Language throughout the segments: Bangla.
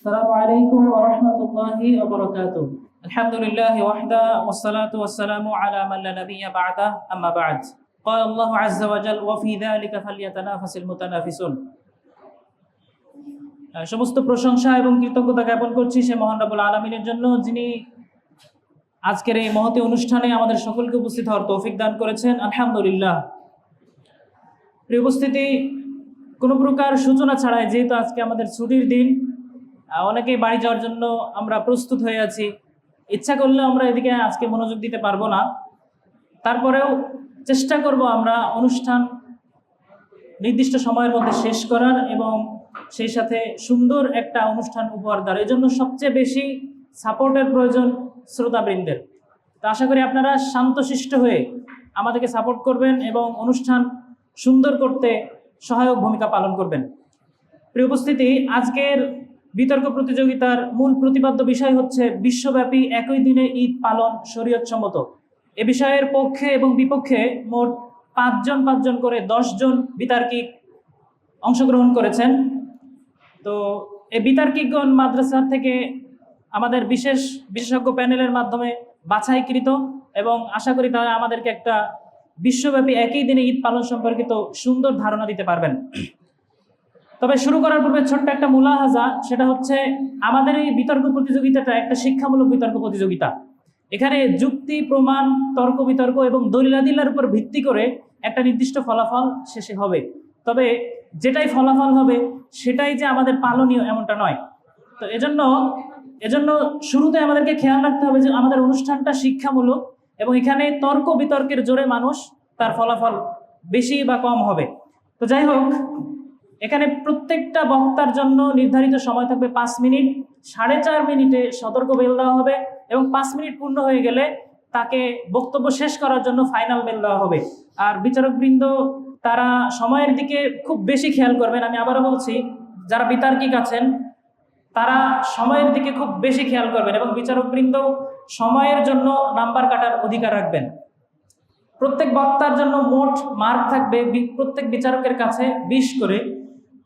السلام عليكم ورحمة الله وبركاته. الحمد لله وحده والصلاة والسلام على من لا نبي بعده أما بعد. قال الله عز وجل وفي ذلك فليتنافس المتنافسون. সমস্ত প্রশংসা এবং কৃতজ্ঞতা জ্ঞাপন করছি সে মহান রব্বুল আলামিনের জন্য, যিনি আজকের এই মহতী অনুষ্ঠানে আমাদের সকলকে উপস্থিত হওয়ার তৌফিক দান করেছেন। আলহামদুলিল্লাহ। প্রিয় উপস্থিতি, কোনো প্রকার সূচনা ছাড়াই যেহেতু আজকে আমাদের ছুটির দিন, অনেকেই বাড়ি যাওয়ার জন্য আমরা প্রস্তুত হয়ে আছি। ইচ্ছা করলে আমরা এদিকে আজকে মনোযোগ দিতে পারবো না, তারপরেও চেষ্টা করব আমরা অনুষ্ঠান নির্দিষ্ট সময়ের মধ্যে শেষ করার এবং সেই সাথে সুন্দর একটা অনুষ্ঠান উপহার দেওয়ার। এই জন্য সবচেয়ে বেশি সাপোর্টের প্রয়োজন শ্রোতাবৃন্দের। তো আশা করি আপনারা শান্তশিষ্ট হয়ে আমাদেরকে সাপোর্ট করবেন এবং অনুষ্ঠান সুন্দর করতে সহায়ক ভূমিকা পালন করবেন। প্রিয় উপস্থিতি, আজকের বিতর্ক প্রতিযোগিতার মূল প্রতিপাদ্য বিষয় হচ্ছে বিশ্বব্যাপী একই দিনে ঈদ পালন শরীয়তসম্মত। এ বিষয়ের পক্ষে এবং বিপক্ষে মোট পাঁচজন করে 10 জন বিতার্কিক অংশগ্রহণ করেছেন। তো এই বিতার্কিকগণ মাদ্রাসা থেকে আমাদের বিশেষজ্ঞ প্যানেলের মাধ্যমে বাছাইকৃত এবং আশা করি তারা আমাদেরকে একটা বিশ্বব্যাপী একই দিনে ঈদ পালন সম্পর্কিত সুন্দর ধারণা দিতে পারবেন। তবে শুরু করার পূর্বে ছোট্ট একটা মুলাহাজা, সেটা হচ্ছে আমাদের এই বিতর্ক প্রতিযোগিতাটা একটা শিক্ষামূলক বিতর্ক প্রতিযোগিতা। এখানে যুক্তি, প্রমাণ, তর্ক বিতর্ক এবং দলিলাদিল্লার উপর ভিত্তি করে একটা নির্দিষ্ট ফলাফল শেষে হবে। তবে যেটাই ফলাফল হবে সেটাই যে আমাদের পালনীয় এমনটা নয়। তো এজন্য শুরুতে আমাদেরকে খেয়াল রাখতে হবে যে আমাদের অনুষ্ঠানটা শিক্ষামূলক এবং এখানে তর্ক বিতর্কের জোরে মানুষ তার ফলাফল বেশি বা কম হবে। তো যাই হোক, এখানে প্রত্যেকটা বক্তার জন্য নির্ধারিত সময় থাকবে 5 মিনিট। 4.5 মিনিটে সতর্ক বেল দেওয়া হবে এবং 5 মিনিট পূর্ণ হয়ে গেলে তাকে বক্তব্য শেষ করার জন্য ফাইনাল বেল দেওয়া হবে। আর বিচারকবৃন্দ তারা সময়ের দিকে খুব বেশি খেয়াল করবেন। আমি আবারও বলছি, যারা বিতার্কিক আছেন তারা সময়ের দিকে খুব বেশি খেয়াল করবেন এবং বিচারকবৃন্দ সময়ের জন্য নাম্বার কাটার অধিকার রাখবেন। প্রত্যেক বক্তার জন্য মোট মার্ক থাকবে প্রত্যেক বিচারকের কাছে 20 করে।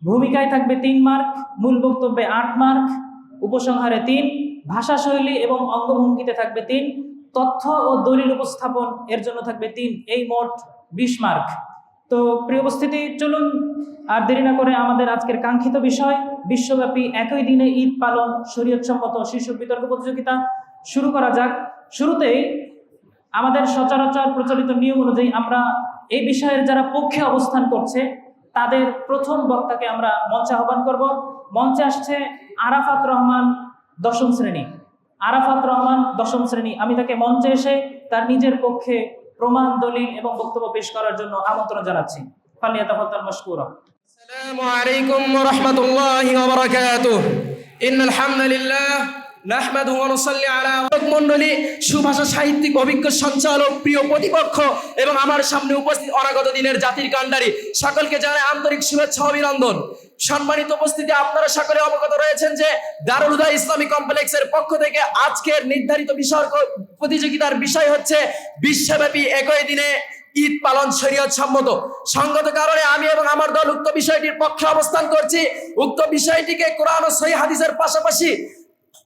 ভূমিকায় থাকবে 3 মার্ক, মূল বক্তব্যে 8 মার্ক, উপসংহারে 3, ভাষাশৈলী এবং অঙ্গভঙ্গিতে থাকবে 3, তথ্য ও দলিল উপস্থাপন এর জন্য থাকবে 3। এই মোট 20 মার্ক। তো প্রিয় উপস্থিতি, চলুন আর দেরি না করে আমাদের আজকের কাঙ্ক্ষিত বিষয় বিশ্বব্যাপী একই দিনে ঈদ পালন শরীয়তসম্মত শীর্ষক বিতর্ক প্রতিযোগিতা শুরু করা যাক। শুরুতেই আমাদের সচরাচর প্রচলিত নিয়ম অনুযায়ী আমরা এই বিষয়ের যারা পক্ষে অবস্থান করছে তাদের প্রথম বক্তাকে আমরা মঞ্চে আহ্বান করব। মঞ্চে আসছে আরাফাত রহমান, 10ম শ্রেণী। আরাফাত রহমান 10ম শ্রেণী। আমি তাকে মঞ্চে এসে তার নিজের পক্ষে প্রমাণ, দলিল এবং বক্তব্য পেশ করার জন্য আমন্ত্রণ জানাচ্ছি। ফালিয়াতাফাদ্দাল মাশকুরা। আসসালামু আলাইকুম ওয়া রাহমাতুল্লাহি ওয়া বারাকাতুহু। ইন্নাল হামদুলিল্লাহ নাহমাদুহু ওয়া নুসাল্লি আলা মণ্ডলী, সুভাষা সাহিত্যিক অভিজ্ঞ সঞ্চালক, প্রিয় প্রতিপক্ষ এবং আমার সামনে উপস্থিত অনাগত দিনের জাতির কাণ্ডারি সকলকে জানাই আন্তরিক শুভেচ্ছা অভিনন্দন। সম্মানিত উপস্থিতি, আপনারা সকলে অবগত রয়েছেন যে দারুল হুদা ইসলামী কমপ্লেক্সের পক্ষ থেকে আজকের নির্ধারিত বিষয় প্রতিযোগিতার বিষয় হচ্ছে বিশ্বব্যাপী একই দিনে ঈদ পালন শরীয়তসম্মত। সঙ্গত কারণে আমি এবং আমার দল উক্ত বিষয়টির পক্ষে অবস্থান করছি। উক্ত বিষয়টিকে কোরআন ও সহিহ হাদিসের পাশাপাশি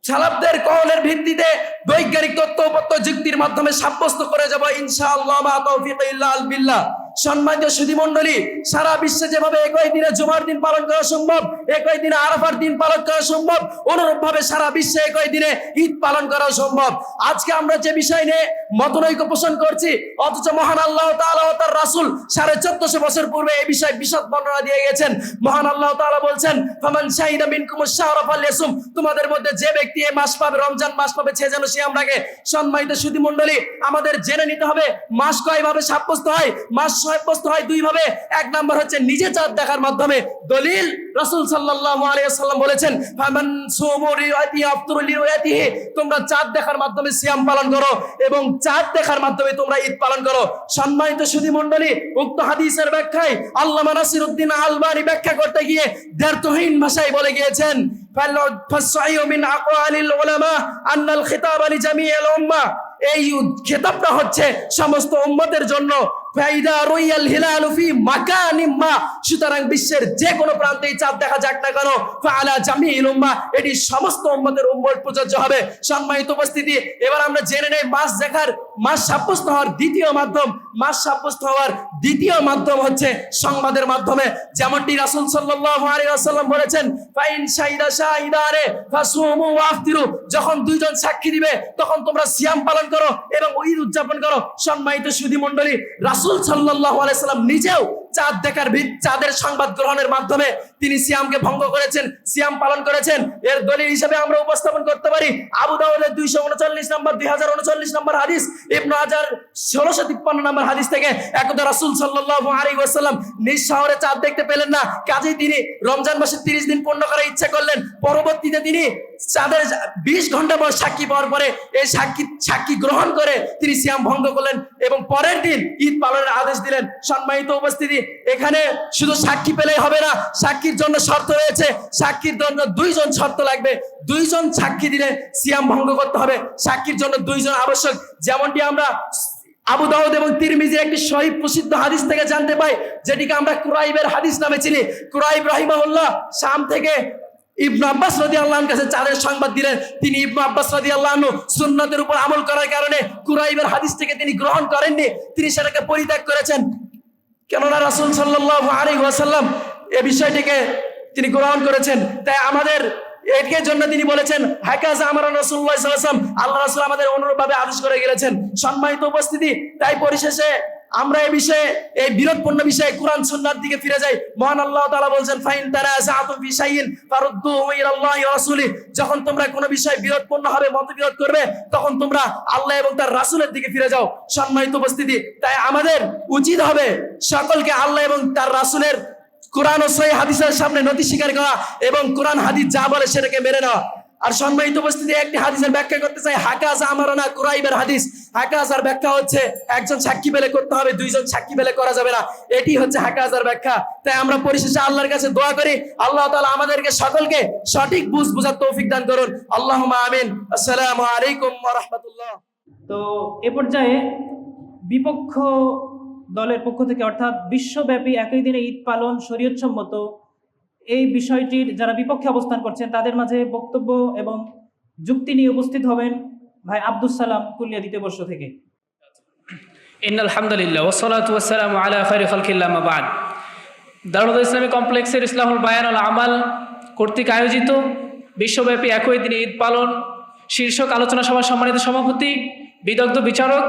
সালাফদের কওলের ভিত্তিতে বৈজ্ঞানিক তথ্যপত্র যুক্তির মাধ্যমে সাব্যস্ত করে যাব ইনশাআল্লাহ, মা তাওফীক ইল্লা বিল্লাহ। সম্মানিত সুধী মণ্ডলী, সারা বিশ্বে যেভাবে একই দিনে জুমার দিন পালন করা সম্ভব, একই দিনে আরাফার দিন পালন করা সম্ভব, অনুরূপভাবে সারা বিশ্বে একই দিনে ঈদ পালন করা সম্ভব। আজকে আমরা যে বিষয় নিয়ে মতনৈক্য পোষণ করছি, অথচ মহান আল্লাহ তাআলা ও তার রাসূল 1450 বছর পূর্বে এই বিষয়ে বিশদ বর্ণনা দিয়ে গেছেন। মহান আল্লাহ তাআলা বলছেন, ফামান শাহিদা মিনকুমুশ শাহরা ফালইয়াসুম, তোমাদের মধ্যে যে ব্যক্তি এই মাস পাবে, রমজান মাস পাবে, সে যেন সিয়াম রাখে। সম্মানিত সুধী মণ্ডলী, আমাদের জেনে নিতে হবে মাস কয়ভাবে সাব্যস্ত হয়। মাস সাব্যস্ত হয় 2 ভাবে। 1 নাম্বার হচ্ছে নিজে চাঁদ দেখার মাধ্যমে। দলিল রাসূল সাল্লাল্লাহু আলাইহি ওয়াসাল্লাম বলেছেন, ফামান সুমু লিরুয়াতিহি আফতুরু লিরুয়াতিহি, তোমরা চাঁদ দেখার মাধ্যমে সিয়াম পালন করো এবং চাঁদ দেখার মাধ্যমে তোমরা ঈদ পালন করো। সম্মানিত সুধী মণ্ডলী, উক্ত হাদিসের ব্যাখ্যায় আল্লামা নাসিরউদ্দিন আলবানী ব্যাখ্যা করতে গিয়ে দ্ব্যর্থহীন ভাষায় বলে গিয়েছেন, ফাসসাইয়ু মিন আকওয়ালিল উলামা আন্নাল খিতাব লিজামিইল উম্মাহ, এই খেতাবটা হচ্ছে সমস্ত উম্মতের জন্য। ফাইদা রুইয়াল হিলালু ফি মাকানিম মা, সুতরাং বিশ্বের যে কোনো প্রান্তেই চাঁদ দেখা যাক না কেন, ফাআলা জামিল উম্মাহ, এটি সমস্ত উম্মতের উপর প্রযোজ্য হবে। সম্মানিত উপস্থিতি, এবার আমরা জেনে নেই মাস সাব্যস্ত হওয়ার দ্বিতীয় মাধ্যম হচ্ছে সংবাদের মাধ্যমে। যেমনটি রাসূল সাল্লাল্লাহু আলাইহি ওয়াসাল্লাম বলেছেন, ফাইন শাহিদা শাহিদানে ফাসুমু ওয়াফতিরু, যখন দুইজন সাক্ষী দিবে তখন তোমরা সিয়াম পালন করো এবং ঈদ উদযাপন করো। সম্মানিত সুধী মণ্ডলী, রাসূল সাল্লাল্লাহু আলাইহি ওয়াসাল্লাম নিজেও চাঁদের সংবাদ গ্রহণের মাধ্যমে তিনি সিয়ামকে ভঙ্গ করেছেন, সিয়াম পালন করেছেন। এর দলিল হিসেবে আমরা উপস্থাপন করতে পারি আবু দাউদের 2039 নম্বর হাদিস, ইবনে হাজার 1653 নম্বর হাদিস থেকে, একদা রাসূল সাল্লাল্লাহু আলাইহি ওয়াসাল্লাম নিজ শহরে চাঁদ দেখতে পেলেন না, কাজেই তিনি রমজান মাসে 30 দিন পূর্ণ করার ইচ্ছা করলেন। পরবর্তীতে তিনি চাঁদের 20 ঘন্টা পর সাক্ষী পাওয়ার পরে এই সাক্ষী গ্রহণ করে তিনি সিয়াম ভঙ্গ করলেন এবং পরের দিন ঈদ পালনের আদেশ দিলেন। সম্মানিত উপস্থিতি, এখানে শুধু সাক্ষী পেলেই হবে না, সাক্ষীর জন্য শর্ত রয়েছে। সাক্ষীর জন্য 2 জন শর্ত লাগবে। 2 জন সাক্ষী দিলে সিয়াম ভঙ্গ করতে হবে। সাক্ষীর জন্য 2 জন আবশ্যক। যেমনটি আমরা আবু দাউদ এবং তিরমিজির একটি সহিহ প্রসিদ্ধ হাদিস থেকে জানতে পাই, যেটিকে আমরা কুরাইবের হাদিস নামে চিনি। কুরাইব রাহিমাহুল্লাহ শাম থেকে ইবনে আব্বাস রাদিয়াল্লাহু আনহু কাছে চাঁদের সংবাদ দিলেন। তিনি ইবনে আব্বাস রাদিয়াল্লাহু আনহু সুন্নাতের উপর আমল করার কারণে কুরাইবের হাদিস থেকে তিনি গ্রহণ করেননি, তিনি সেটাকে পরিত্যাগ করেছেন। কেননা রাসূল সাল্লাল্লাহু আলাইহি ওয়াসাল্লাম এই বিষয়টিকে তিনি গ্রহণ করেছেন। তাই আমাদের এর জন্য তিনি বলেছেন, হাকাযা আমরা রাসূলুল্লাহ সাল্লাল্লাহু আলাইহি ওয়াসাল্লাম, আল্লাহ রাসূল আমাদের অনুরূপভাবে আদেশ করে গেছেন। সম্মানিত উপস্থিতি, তাই পরিশেষে আমরা এই বিরোধপূর্ণ বিষয়ে কোরআন সুন্নাহর দিকে ফিরে যাই। মহান আল্লাহ তাআলা বলেন, ফাইন তানাযাআতুম ফি শাইইন ফারুদ্দুহু ইলাল্লাহি ওয়া রাসূলিহি, যখন তোমরা কোনো বিষয়ে বিরোধপূর্ণ হবে, মতবিরোধ করবে, তখন তোমরা আল্লাহ এবং তার রাসূলের দিকে ফিরে যাও। সম্মানিত উপস্থিতি, তাই আমাদের উচিত হবে সকলকে আল্লাহ এবং তার রাসূলের কোরআন ও সহিহ হাদিসের সামনে নতি স্বীকার করা এবং কোরআন হাদিস যা বলে সেটাকে মেনে নেওয়া। আর সম্মানিত উপস্থিতি, একটি হাদিসের ব্যাখ্যা করতে চাই, হাকাযা আমারানা কুরাইবের হাদিস। হাকাযার ব্যাখ্যা হচ্ছে একজন সাক্ষী পেলে করতে হবে, 2 জন সাক্ষী পেলে করা যাবে না। এটি হচ্ছে হাকাযার ব্যাখ্যা। তাই আমরা পরিশেষে আল্লাহর কাছে দোয়া করি, আল্লাহ তাআলা আমাদেরকে সকলকে সঠিক বুঝার তৌফিক দান করুন। আল্লাহুম্মা আমিন। আসসালামু আলাইকুম ওয়া রাহমাতুল্লাহ। তো এ পর্যায়ে বিপক্ষ দলের পক্ষ থেকে, অর্থাৎ বিশ্বব্যাপী একই দিনে ঈদ পালন শরীয়তসম্মত, এই বিষয়টির যারা বিপক্ষে অবস্থান করছেন তাদের মাঝে বক্তব্য এবং যুক্তি নিয়ে উপস্থিত হবেন ভাই আব্দুস সালাম, কুলিয়া দ্বিতীয় বর্ষ থেকে। ইন্নাল হামদুলিল্লাহ ওয়াসসালাতু ওয়াসসালামু আলা খায়রি খালকিল্লাহ মা বা'দ। দারুল ইসলামী কমপ্লেক্সের ইসলাহুল বায়ান ওয়াল আমাল কর্তৃক আয়োজিত বিশ্বব্যাপী একই দিনে ঈদ পালন শীর্ষক আলোচনা সভার সম্মানিত সভাপতি, বিদগ্ধ বিচারক,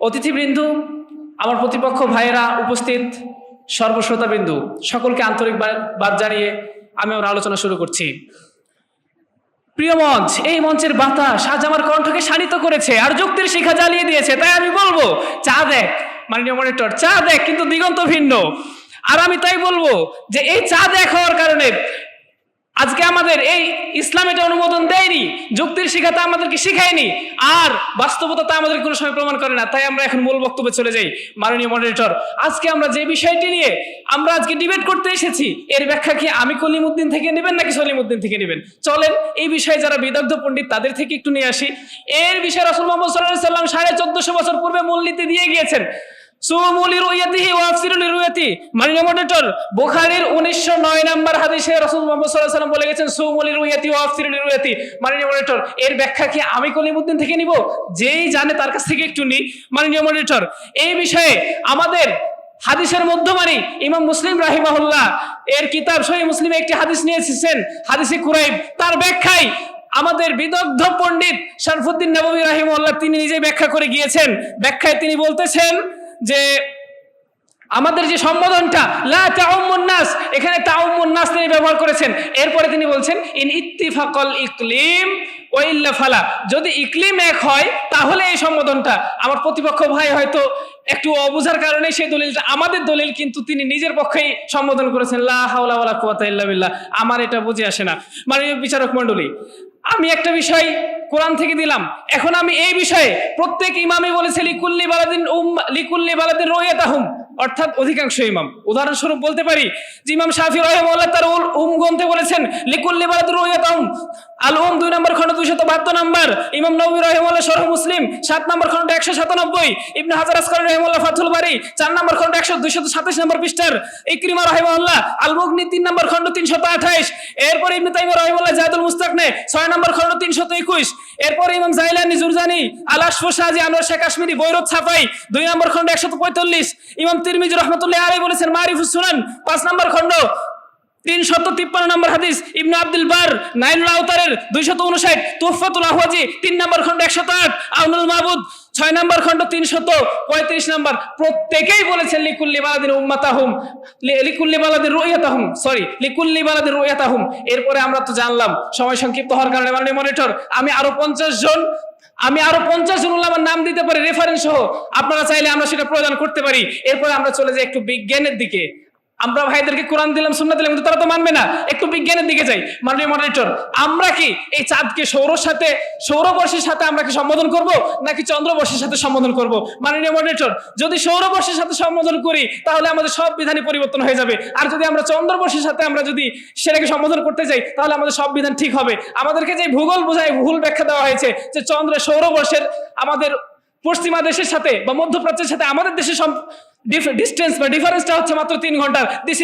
অতিথিবৃন্দ, আমার প্রতিপক্ষ ভাইয়েরা, উপস্থিত সর্বশ্রোতাবৃন্দু, সকলকে আন্তরিকবাদ জানিয়ে আমি আমার আলোচনা শুরু করছি। প্রিয় মঞ্চ, এই মঞ্চের বাতাস আজ আমার কণ্ঠকে শানিত করেছে আর যুক্তির শিখা জ্বালিয়ে দিয়েছে। তাই আমি বলবো, চা দেখ মাননীয় মনিটর, চা দেখ, কিন্তু দিগন্ত ভিন্ন। আর আমি তাই বলবো যে এই চা দেখ হওয়ার কারণে আজকে আমাদের এই ইসলাম এটা অনুমোদন দেয়নি, যুক্তির শিখাতে আমাদেরকে শিখায়নি, আর বাস্তবতা তা আমাদের কোনো সময় প্রমাণ করে না। তাই আমরা এখন মূল বক্তব্যে চলে যাই। মাননীয় মডারেটর, আজকে আমরা যে বিষয়টি নিয়ে আমরা আজকে ডিবেট করতে এসেছি, এর ব্যাখ্যা কি আমি কলিমউদ্দিন থেকে নেবেন নাকি সলিমউদ্দিন থেকে নেবেন? চলেন এই বিষয়ে যারা বিদগ্ধ পণ্ডিত তাদের থেকে একটু নিয়ে আসি। এর বিষয়ে রাসূল মুহাম্মদ সাল্লাল্লাহু আলাইহি ওয়াসাল্লাম 1450 বছর পূর্বে মূলনীতি দিয়ে গিয়েছেন, সুমু লিরুয়াতিহি ওয়া আফসিরু লিরুয়াতি। মাননীয় মডারেটর, বুখারীর 1909 নম্বর হাদিসে রাসূল মুহাম্মদ সাল্লাল্লাহু আলাইহি ওয়াসাল্লাম বলে গেছেন, সুমু লিরুয়াতি ওয়া আফসিরু লিরুয়াতি। মাননীয় মডারেটর, এর ব্যাখ্যা কি আমি কলিমউদ্দিন থেকে নিব? যেই জানে তার কাছ থেকে একটু নিই। মাননীয় মডারেটর, এই বিষয়ে আমাদের হাদিসের মধ্যমানি ইমাম মুসলিম রাহিমাহুল্লাহ এর কিতাব সহিহ মুসলিমে একটি হাদিস নিয়ে এসেছেন, হাদিসে কুরাইব। তার ব্যাখ্যায় আমাদের বিদগ্ধ পণ্ডিত শরফুদ্দিন নববী রাহিমাহুল্লাহ তিনি নিজে ব্যাখ্যা করে গিয়েছেন। ব্যাখ্যায় তিনি বলতেছেন যে আমাদের যে সম্বোধনটা লা তাউম্মুন নাস, এখানে তাউম্মুন নাস তিনি ব্যবহার করেছেন। এরপরে তিনি বলছেন ইন ইত্তিফাকাল ইকলিম ওয়া ইল্লা ফালা, যদি ইকলিম এক হয় তাহলে এই সম্বোধনটা। আমার প্রতিপক্ষ ভাই হয়তো একটু অবুঝার কারণে সেই দলিলটা, আমাদের দলিল কিন্তু তিনি নিজের পক্ষেই সম্বোধন করেছেন লা হাওলা ওয়ালা কুওয়াতা ইল্লা বিল্লাহ। আমার এটা বুঝে আসে না। মাননীয় বিচারক মণ্ডলী, আমি একটা বিষয় কোরআন থেকে দিলাম, এখন আমি এই বিষয়ে প্রত্যেক ইমামই বলেছে লিকুল্লি বালাদিন রুয়াতাহুম, অর্থাৎ অধিকাংশ ইমাম। উদাহরণস্বরূপ বলতে পারি যে ইমাম শাফি রাহিমাহুল্লাহ তার গ্রন্থে বলেছেন বলেছেন লিকুল্লি বালাদিন রুয়াতাহুম, আল 2 নম্বর খণ্ড 272 নম্বর, ইমাম নববী রাহিমাহুল্লাহ শরহ মুসলিম 7 নম্বর খণ্ড 197, ইবনে হাজার আসকালানী রাহিমাহুল্লাহ ফাথুল বারী 4 নম্বর খণ্ড 227 নম্বর পৃষ্ঠার, ইকরিমা রাহিমাহুল্লাহ আল মুগনি 3 নম্বর খণ্ড 328, এরপর ইবনে তাইমিয়া রাহিমাহুল্লাহ জাদুল মুস্তাকনে 6 নম্বর খণ্ড 321, এরপর ইমাম জাইলানী জুরজানি আল আশফু শাহজি আনোয়ার শাহ কাশ্মীরি বৈরত ছাপাই 2 নম্বর খণ্ড 145, ইমাম তিরমিজি রাহমাতুল্লাহ আলাইহি বলেছেন মারিফুস সুনান 5 নম্বর খণ্ড 353 নম্বর হাদিস, ইবনে আব্দুল বার নাইলুল আওতারের 259, তুহফাতুল আহওয়াজি 3 নম্বর খণ্ড 108, আউনুল মাবুদ 6 নম্বর খণ্ড 335 নম্বর, প্রত্যেকেই বলেছেন লিকুল্লি বালাদিন উম্মাতাহুম, লিকুল্লি বালাদিন রুয়াতাহুম, লিকুল্লি বালাদিন রুয়াতাহুম। এরপরে আমরা তো জানলাম, সময় সংক্ষিপ্ত হওয়ার কারণে মাননীয় মনিটর আমি আরো 50 জন উলামার নাম দিতে পারি রেফারেন্স সহ, আপনারা চাইলে আমরা সেটা প্রদান করতে পারি। এরপরে আমরা চলে যাই একটু বিজ্ঞানের দিকে। আমরা ভাইদেরকে কোরআন দিলাম, সুন্নাত দিলাম, কিন্তু তারা তো মানবে না। একটু বিজ্ঞানের দিকে যাই। মাননীয় মডারেটর, আমরা কি এই চাঁদকে সৌরবর্ষের সাথে আমরা কি সম্বোধন করব, নাকি চন্দ্রবর্ষের সাথে সম্বোধন করব? মাননীয় মডারেটর, যদি সৌরবর্ষের সাথে সম্বোধন করি তাহলে আমাদের সব বিধানই পরিবর্তন হয়ে যাবে, আর যদি আমরা চন্দ্রবর্ষের সাথে আমরা যদি সেটাকে সম্বোধন করতে যাই তাহলে আমাদের সব বিধান ঠিক হবে। আমাদেরকে যে ভূগোল বোঝায় ভুল ব্যাখ্যা দেওয়া হয়েছে যে সৌরবর্ষের আমাদের পশ্চিমা দেশের সাথে বা মধ্যপ্রাচ্যের সাথে আমাদের দেশের ডিস্টেন্স বা ডিফারেন্সটা হচ্ছে মাত্র 3 ঘন্টার। This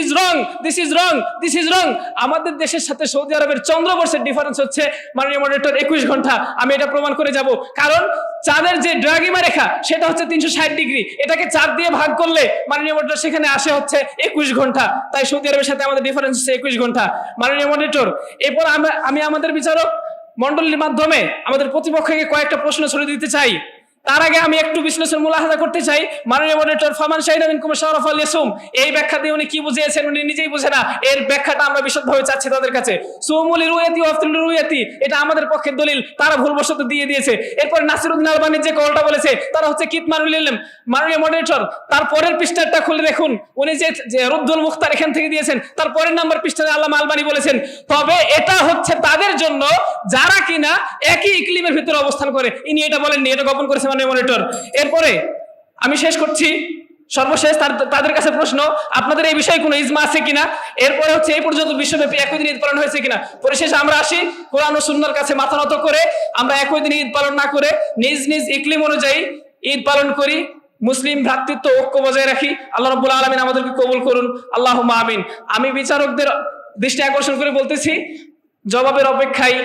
is wrong. আমাদের দেশের সাথে সৌদি আরবের চন্দ্রবর্ষের ডিফারেন্স হচ্ছে মাননীয় মডারেটর 21 ঘন্টা। আমি এটা প্রমাণ করে যাব, কারণ চাঁদের যে দ্রাঘিমা রেখা সেটা হচ্ছে 360 ডিগ্রি, এটাকে 4 দিয়ে ভাগ করলে মাননীয় মডারেটর সেখানে আসে হচ্ছে 21 ঘন্টা। তাই সৌদি আরবের সাথে আমাদের ডিফারেন্স হচ্ছে 21 ঘন্টা। মাননীয় মডারেটর, এরপর আমি আমাদের বিচারক মন্ডলীর মাধ্যমে আমাদের প্রতিপক্ষকে কয়েকটা প্রশ্ন ছড়িয়ে দিতে চাই। তার আগে আমি একটু বিশ্লেষণ মুলাহাজা করতে চাই। মাননীয় মডারেটর, ফামান শাহিদা মিনকুম শাহরা ফালইয়াসুম, এই ব্যাখ্যা দিয়ে উনি কি বুঝিয়েছেন উনি নিজেই বুঝে না, এর ব্যাখ্যাটা আমরা বিশদভাবে চাচ্ছি তাদের কাছে। সুমুল রুয়াতি ওয়া আফতুল রুয়াতি, এটা আমাদের পক্ষের দলিল, তারা ভুলবশত দিয়ে দিয়েছে। এরপর নাসিরউদ্দিন আলবানী যে কলটা বলেছে তারা হচ্ছে কিতমানুল ইলম। মাননীয় মডারেটর, তার পরের পৃষ্ঠাটা খুলে দেখুন, উনি যে রুদ্দুল মুখতার এখান থেকে দিয়েছেন তার পরের নাম্বার পৃষ্ঠাতে আল্লামা আলবানী বলেছেন, তবে এটা হচ্ছে তাদের জন্য যারা কিনা একই ইকলিমের ভিতরে অবস্থান করে। ইনি এটা বলেননি, এটা গোপন করেছে মাননীয় মনিটর। এরপরে আমি শেষ করছি, সর্বশেষ তাদের কাছে প্রশ্ন, আপনাদের এই বিষয়ে কোনো ইজমা আছে কিনা, এরপরে হচ্ছে এই পর্যন্ত বিশ্বব্যাপী একই দিন ঈদ পালন হয়েছে কিনা। পরিশেষে আমরা আসি কোরআন ও সুন্নাহর কাছে মাথা নত করে আমরা একই দিন ঈদ পালন না করে নিজ নিজ ইকলিম অনুযায়ী ঈদ পালন করি, মুসলিম ভ্রাতৃত্ব ঐক্য বজায় রাখি। আল্লাহ রাব্বুল আলামিন আমাদেরকে কবুল করুন, আল্লাহুম্মা আমিন। আমি বিচারকদের দৃষ্টি আকর্ষণ করে বলতেছি, জবাবের অপেক্ষায়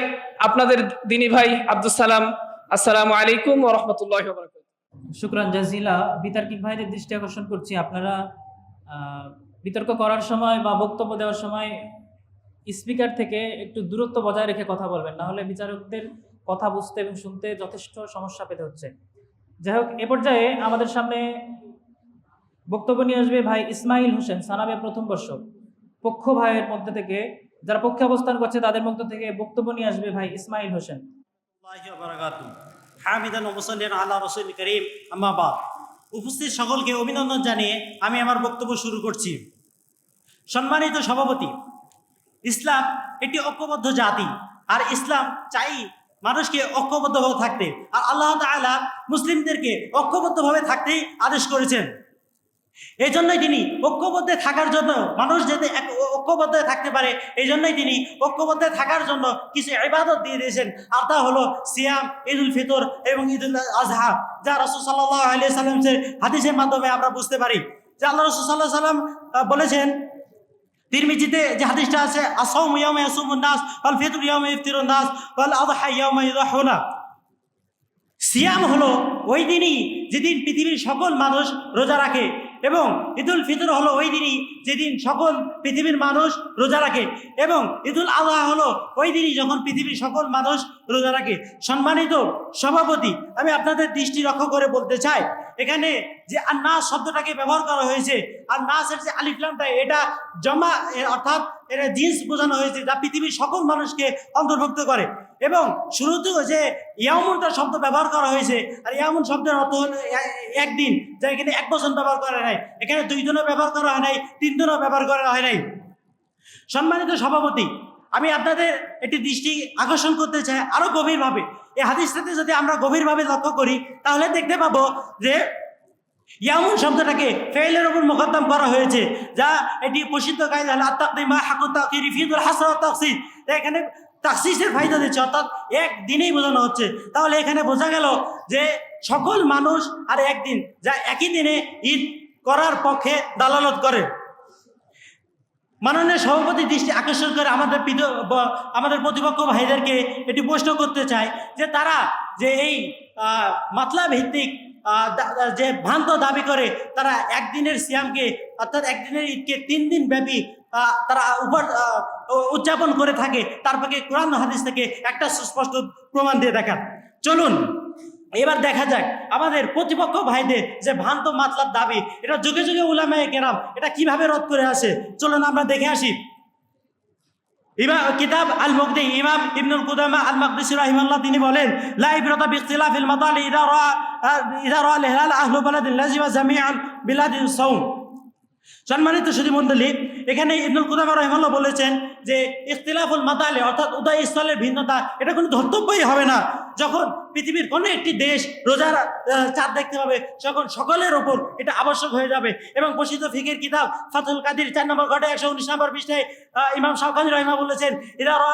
আপনাদের দিনী ভাই আব্দুস সালাম। আসসালামু আলাইকুম ওয়া রাহমাতুল্লাহি ওয়া বারাকাতুহু। শুকরান জাজিলা। বিতার্কিক ভাইদের দৃষ্টি আকর্ষণ করছি, আপনারা বিতর্ক করার সময় বা বক্তব্য দেওয়ার সময় স্পিকার থেকে একটু দূরত্ব বজায় রেখে কথা বলবেন, না হলে বিচারকদের কথা বুঝতে এবং শুনতে যথেষ্ট সমস্যা পেতে হচ্ছে। যাই হোক, এ পর্যায়ে আমাদের সামনে বক্তব্য নিয়ে আসবে ভাই ইসমাইল হোসেন, সানাবে প্রথম বর্ষ। পক্ষ ভাইয়ের মধ্যে থেকে, যারা পক্ষে অবস্থান করছে তাদের মধ্য থেকে বক্তব্য নিয়ে আসবে ভাই ইসমাইল হোসেন। হামিদান ওয়া মুসাল্লিয়ান আলা রাসূলিল কারীম, আম্মা বাদ। উপস্থিত সকলকে অভিনন্দন জানিয়ে আমি আমার বক্তব্য শুরু করছি। সম্মানিত সভাপতি, ইসলাম একটি ঐক্যবদ্ধ জাতি, আর ইসলাম চাই মানুষকে ঐক্যবদ্ধভাবে থাকতে, আর আল্লাহ তাআলা মুসলিমদেরকে ঐক্যবদ্ধভাবে থাকতেই আদেশ করেছেন। এই জন্যই তিনি ঐক্যবদ্ধ থাকার জন্য, মানুষ যাতে ঐক্যবদ্ধ থাকতে পারে, এই জন্যই তিনি ঐক্যবদ্ধ থাকার জন্য কিছু ইবাদত দিয়ে দিয়েছেন, আর তা হলো সিয়াম, ঈদুল ফিতর এবং ঈদুল আজহা, যা রাসূল সাল্লাল্লাহু আলাইহি সাল্লামের হাদিসের মাধ্যমে আমরা বুঝতে পারি যে আল্লাহ রাসূল সাল্লাল্লাহু আলাইহি সাল্লাম বলেছেন, তিরমিজিতে যে হাদিসটা আছে, আস-সাওমু ইয়াওমা ইয়াসুমুন নাস ওয়াল ফিতরু ইয়াওমা ইফতিরুন নাস ওয়াল আযহা ইয়াওমা ইযহাহুনা। সিয়াম হলো ওই দিনই যেদিন পৃথিবীর সকল মানুষ রোজা রাখে, এবং ঈদুল ফিতর হলো ওই দিনই যেদিন সকল পৃথিবীর মানুষ রোজা রাখে, এবং ঈদুল আযহা হলো ওই দিনই যখন পৃথিবীর সকল মানুষ রোজা রাখে। সম্মানিত সভাপতি, আমি আপনাদের দৃষ্টি লক্ষ্য করে বলতে চাই, এখানে যে নাস শব্দটাকে ব্যবহার করা হয়েছে, আর নাসের যে আলিফ লামটা, এটা জমা, অর্থাৎ এটা জিন্স বোঝানো হয়েছে, যা পৃথিবীর সকল মানুষকে অন্তর্ভুক্ত করে। এবং শুরুতেও যে ইয়ামুনটা শব্দ ব্যবহার করা হয়েছে, আর ইয়ামুন শব্দের অর্থ হল একদিন, যা এখানে এক বছর ব্যবহার করা নাই, এখানে 2 দিনও ব্যবহার করা হয় নাই, 3 দিনও ব্যবহার করা হয় নাই। সম্মানিত সভাপতি, আমি আপনাদের একটি দৃষ্টি আকর্ষণ করতে চাই আরো গভীরভাবে। এই হাদিসটাতে যদি আমরা গভীরভাবে লক্ষ্য করি তাহলে দেখতে পাবো যে ইয়ামুন শব্দটাকে ফেইলের উপর মোকদ্দম করা হয়েছে, যা এটি প্রসিদ্ধ কায়দা আত-তাকদিমা হাক্কুত তাকিরি ফিদুল হাসর ওয়া তাকসিস। এখানে তাকসিসের ফায়দা দিচ্ছে, অর্থাৎ একদিনেই বোঝানো হচ্ছে। তাহলে এখানে বোঝা গেল যে সকল মানুষ আর একদিন, যা একই দিনে ঈদ করার পক্ষে দালালত করে। মাননীয় সভাপতি দৃষ্টি আকর্ষণ করে আমাদের প্রতিপক্ষ ভাইদেরকে এটি প্রশ্ন করতে চায় যে তারা যে এই মাতলা ভিত্তিক যে ভ্রান্ত দাবি করে, তারা একদিনের সিয়ামকে অর্থাৎ একদিনের ঈদকে 3 দিন ব্যাপী তারা উদযাপন করে থাকে, তার পক্ষে কোরআন হাদিস থেকে একটা সুস্পষ্ট প্রমাণ দিয়ে দেখান। চলুন এবার দেখা যাক আমাদের প্রতিপক্ষ ভাইদের যে ভ্রান্ত মাতলার দাবি, এটা যুগে যুগে উলামায়ে কেরাম এটা কিভাবে রদ করে আসে। চলুন আমরা দেখে আসি। কিতাব আল মুগনি ইমাম ইবনুল কুদামা আল মাকদিসি রাহিমাহুল্লাহ তিনি বলেন, লা ইবরাতা বিইখতিলাফিল মাতালি ইযা রা আল হিলাল আহলু বালাদিন লাজিমা জামিআল বিলাদিন সাওম। সম্মানিত সুধীমণ্ডলী, এখানে ইবনুল কুদামা রাহিমাহুল্লাহ বলেছেন যে ইখতিলাফুল মাতালি অর্থাৎ উদয় স্থলের ভিন্নতা এটা কোনো ধর্তব্যই হবে না। যখন পৃথিবীর কোনো একটি দেশ রোজার চাঁদ দেখতে পাবে, তখন সকলের ওপর এটা আবশ্যক হয়ে যাবে। এবং প্রসিদ্ধ ফিকের কিতাব ফাতুল কাদির 4 নম্বর ঘটে 119 নম্বর পৃষ্ঠায় ইমাম শাওকানি রাহিমাহুল্লাহ বলেছেন, ইযা রা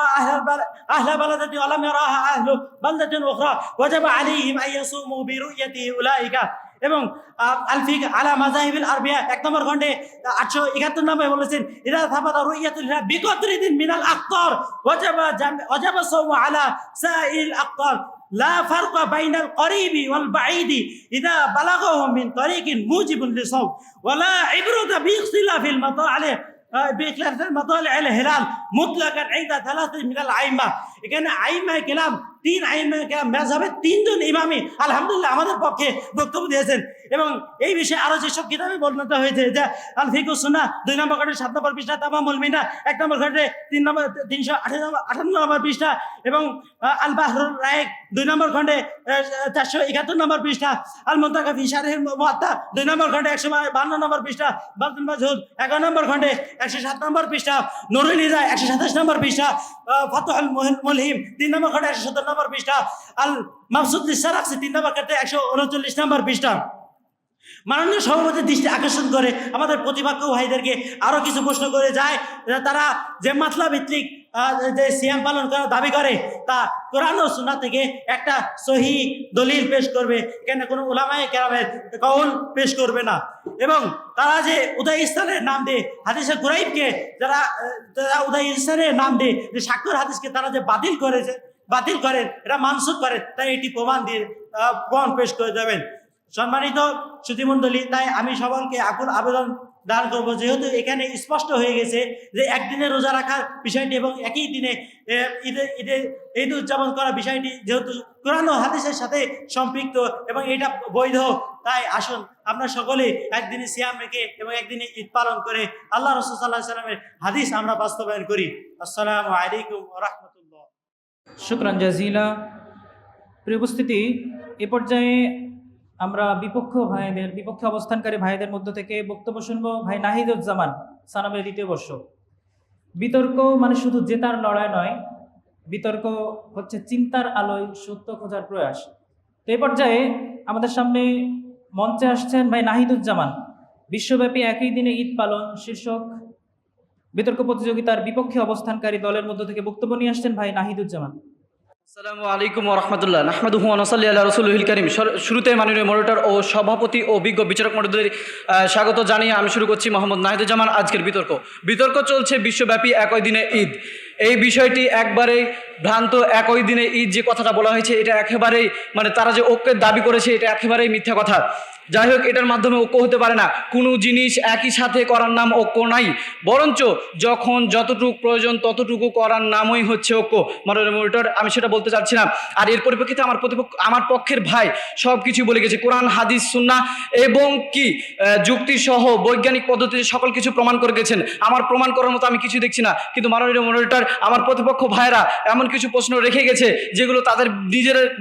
আহলা বালাদাতি ওয়া লাম ইয়ারাহা আহলু বালদাতিন উখরা ওয়াজাবা আলাইহিম আইয়াসুমু বিরুয়াতি উলাইকা। এবং আলফিক আলা মাযাহিবিল আরবিয়া 1 নম্বর খণ্ডে 871 নম্বরে বলেছেন, ইযা সাবাতা রুইয়াতুল হিলাল বিকদরিন মিনাল আখতার ওয়াজাবা সাওমু আলা সাইল আখতার লা ফারকা বাইনাল করিবি ওয়াল বাঈদি ইযা বালাগাহু মিন তারিকিন মুজিবুন লিসাওম ওয়ালা ইবরাতা বিইখতিলাফিল মাতালি বিইখতিলাফিল মাতালি আল হিলাল মুতলাকান ইনদা 3 মিনাল আইম্মা। এখানে আইম্মায়ে কেরাম 3 আইম্মায়ে কেরাম মাযহাবে 3 জন ইমামই আলহামদুলিল্লাহ আমাদের পক্ষে বক্তব্য দিয়েছেন। এবং এই বিষয়ে আরো যেসব কিতাবে বর্ণিত হয়েছে, যে আল ফিকহুস সুন্নাহ 2 নম্বর খণ্ডে 7 নম্বর পৃষ্ঠা, তামামুল মিনা 1 নম্বর খণ্ডে 3 নম্বর 358 নম্বর পৃষ্ঠা, এবং আল বাহরুর রাইক 2 নম্বর খণ্ডে 471 নম্বর পৃষ্ঠা, আল মুনতাকা ফি শারহিল মুওয়াত্তা 2 নম্বর খণ্ডে 152 নম্বর পৃষ্ঠা, বাতুল মাজহুদ 11 নম্বর খণ্ডে 107 নম্বর পৃষ্ঠা, নুরুল হিদা 127 নম্বর পৃষ্ঠা, ফাতহুল মুলহিম 3 নম্বর খণ্ডে 117 নম্বর পৃষ্ঠা, আল মাবসুত লিসারাকসি 3 নম্বর খণ্ডে 139 নম্বর পৃষ্ঠা। মাননীয় সভাপতির দৃষ্টি আকর্ষণ করে আমাদের প্রতিপক্ষ ভাইদেরকে আরো কিছু প্রশ্ন করে যায়, তারা যে মাতলা ভিত্তিক যে সিয়াম পালন করার দাবি করে তা কোরআন ও সুন্নাহ থেকে একটা সহি দলিল পেশ করবে, এখানে কোনো উলামায়ে কেরামের কওল পেশ করবে না। এবং তারা যে উদয় স্থানের নাম দিয়ে হাদিসে কুরাইবকে যারা উদয় স্থানের নাম দিয়ে যে স্বাক্ষর হাদিসকে তারা যে বাতিল করেন, এটা মানসুখ করেন, তাই এটি প্রমাণ পেশ করে দেবেন। সম্মানিত সুধীমণ্ডলী, তাই আমি সকলকে আকুল আবেদন দান করবো, যেহেতু এখানে স্পষ্ট হয়ে গেছে যে একদিনে রোজা রাখার বিষয়টি এবং একই দিনে ঈদ উদযাপন করার বিষয়টি যেহেতু কোরআন ও হাদিসের সাথে সম্পৃক্ত এবং এটা বৈধ, তাই আসুন আমরা সকলে একদিনে সিয়াম রেখে এবং একদিনে ঈদ পালন করে আল্লাহ রাসূল সাল্লাল্লাহু আলাইহি ওয়াসাল্লামের হাদিস আমরা বাস্তবায়ন করি। আসসালামু আলাইকুম ওয়া রাহমাতুল্লাহ। শুকরান জাজিলা। প্রিয় উপস্থিতি, এ পর্যায়ে আমরা বিপক্ষে অবস্থানকারী ভাইদের মধ্য থেকে বক্তব্য শুনবো। ভাই নাহিদুজ্জামান, সানামের 2য় বর্ষ। বিতর্ক মানে শুধু জেতার লড়াই নয়, বিতর্ক হচ্ছে চিন্তার আলোয় সত্য খোঁজার প্রয়াস। তো এই পর্যায়ে আমাদের সামনে মঞ্চে আসছেন ভাই নাহিদুজ্জামান, বিশ্বব্যাপী একই দিনে ঈদ পালন শীর্ষক বিতর্ক প্রতিযোগিতার বিপক্ষে অবস্থানকারী দলের মধ্য থেকে বক্তব্য নিয়ে আসছেন ভাই নাহিদুজ্জামান। আসসালামু আলাইকুম ওয়া রাহমাতুল্লাহ। নাহমাদুহু ওয়া নুসাল্লি আলা রাসূলিল কারীম। শুরুতে মাননীয় মডারেটর ও সভাপতি ও বিজ্ঞ বিচারক মণ্ডলীর স্বাগত জানিয়ে আমি শুরু করছি মোহাম্মদ নাহিদুজ্জামান। আজকের বিতর্ক চলছে বিশ্বব্যাপী একই দিনে ঈদ। এই বিষয়টি একবারেই ভ্রান্ত। একই দিনে ঈদ যে কথাটা বলা হয়েছে এটা একেবারেই তারা যে ঐক্যের দাবি করেছে এটা একেবারেই মিথ্যা কথা। যাই হোক, এটার মাধ্যমে ঐক্য হতে পারে না। কোনো জিনিস একই সাথে করার নাম ঐক্য নাই, বরঞ্চ যখন যতটুকু প্রয়োজন ততটুকু করার নামই হচ্ছে ঐক্য। মাননীয় মডারেটর, আমি সেটা বলতে চাচ্ছি না। আর এর পরিপ্রেক্ষিতে আমার পক্ষের ভাই সব কিছু বলে গেছে, কোরআন হাদিস সুন্নাহ এবং কি যুক্তি সহ বৈজ্ঞানিক পদ্ধতিতে সকল কিছু প্রমাণ করে গেছেন। আমার প্রমাণ করার মতো আমি কিছু দেখছি না। কিন্তু মাননীয় মডারেটর, আমার প্রতিপক্ষ ভাইরা এমন কিছু প্রশ্ন রেখে গেছে যেগুলো তাদের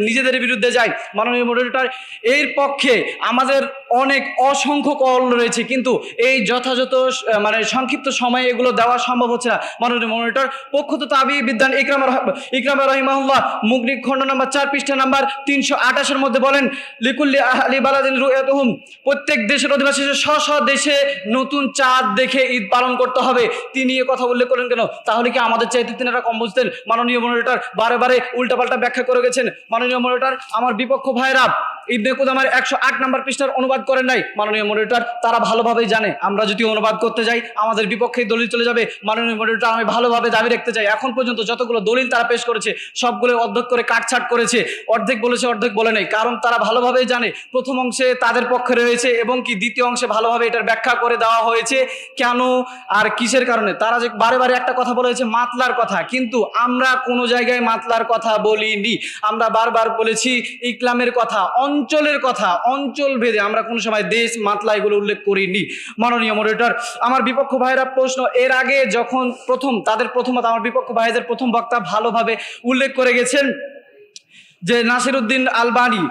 নিজেদের বিরুদ্ধে যায়। মাননীয় মডারেটর, এর পক্ষে আমাদের আমাদের অনেক অসংখ্য কল রয়েছে, কিন্তু এই যথাযথ মানে সংক্ষিপ্ত সময়ে এগুলো দেওয়া সম্ভব হচ্ছে না। মাননীয় মনিটর পক্ষত তাবি বিদ্যান ইকরাম রাহিমাহুল্লাহ মুগনিক খণ্ড নাম্বার 4 পৃষ্ঠা নাম্বার 328 মধ্যে বলেন, লিকুল্লি আহলি বালাদিন রুয়াতুহুম, প্রত্যেক দেশের অধিবাসী স্ব দেশে নতুন চাঁদ দেখে ঈদ পালন করতে হবে। তিনি এ কথা উল্লেখ করেন কেন? তাহলে কি আমাদের চাইতে তিনারা কম বুঝতেন? মাননীয় মনিটর বারে বারে উল্টাপাল্টা ব্যাখ্যা করে গেছেন। মাননীয় মনিটর আমার বিপক্ষ ভাইরা ইবনে কুদামার 108 নম্বর পৃষ্ঠার অনুবাদ করেন নাই। মাননীয় মনিটর তারা ভালোভাবেই জানে আমরা যদি অনুবাদ করতে যাই আমাদের বিপক্ষেই দলিল চলে যাবে। মাননীয় মনিটর আমি ভালোভাবে দাবি রাখতে চাই, এখন পর্যন্ত যতগুলো দলিল তারা পেশ করেছে সবগুলো অর্ধেক করে কাটছাট করেছে, অর্ধেক বলেছে অর্ধেক বলে নেই, কারণ তারা ভালোভাবেই জানে প্রথম অংশে তাদের পক্ষে রয়েছে এবং কি দ্বিতীয় অংশে ভালোভাবে এটার ব্যাখ্যা করে দেওয়া হয়েছে কেন আর কিসের কারণে। তারা যে বারে বারে একটা কথা বলেছে মাতলার কথা, কিন্তু আমরা কোনো জায়গায় মাতলার কথা বলিনি। আমরা বারবার বলেছি ইকলামের কথা, অঞ্চলের কথা, অঞ্চল ভেদে আমরা কোনো সময় দেশ মাতলা এগুলো উল্লেখ করিনি। মাননীয় মনিটর আমার বিপক্ষ ভাইয়েরা প্রশ্ন এর আগে যখন তাদের প্রথমত আমার বিপক্ষ ভাইদের প্রথম বক্তা ভালোভাবে উল্লেখ করে গেছেন যে নাসিরউদ্দিন আলবানী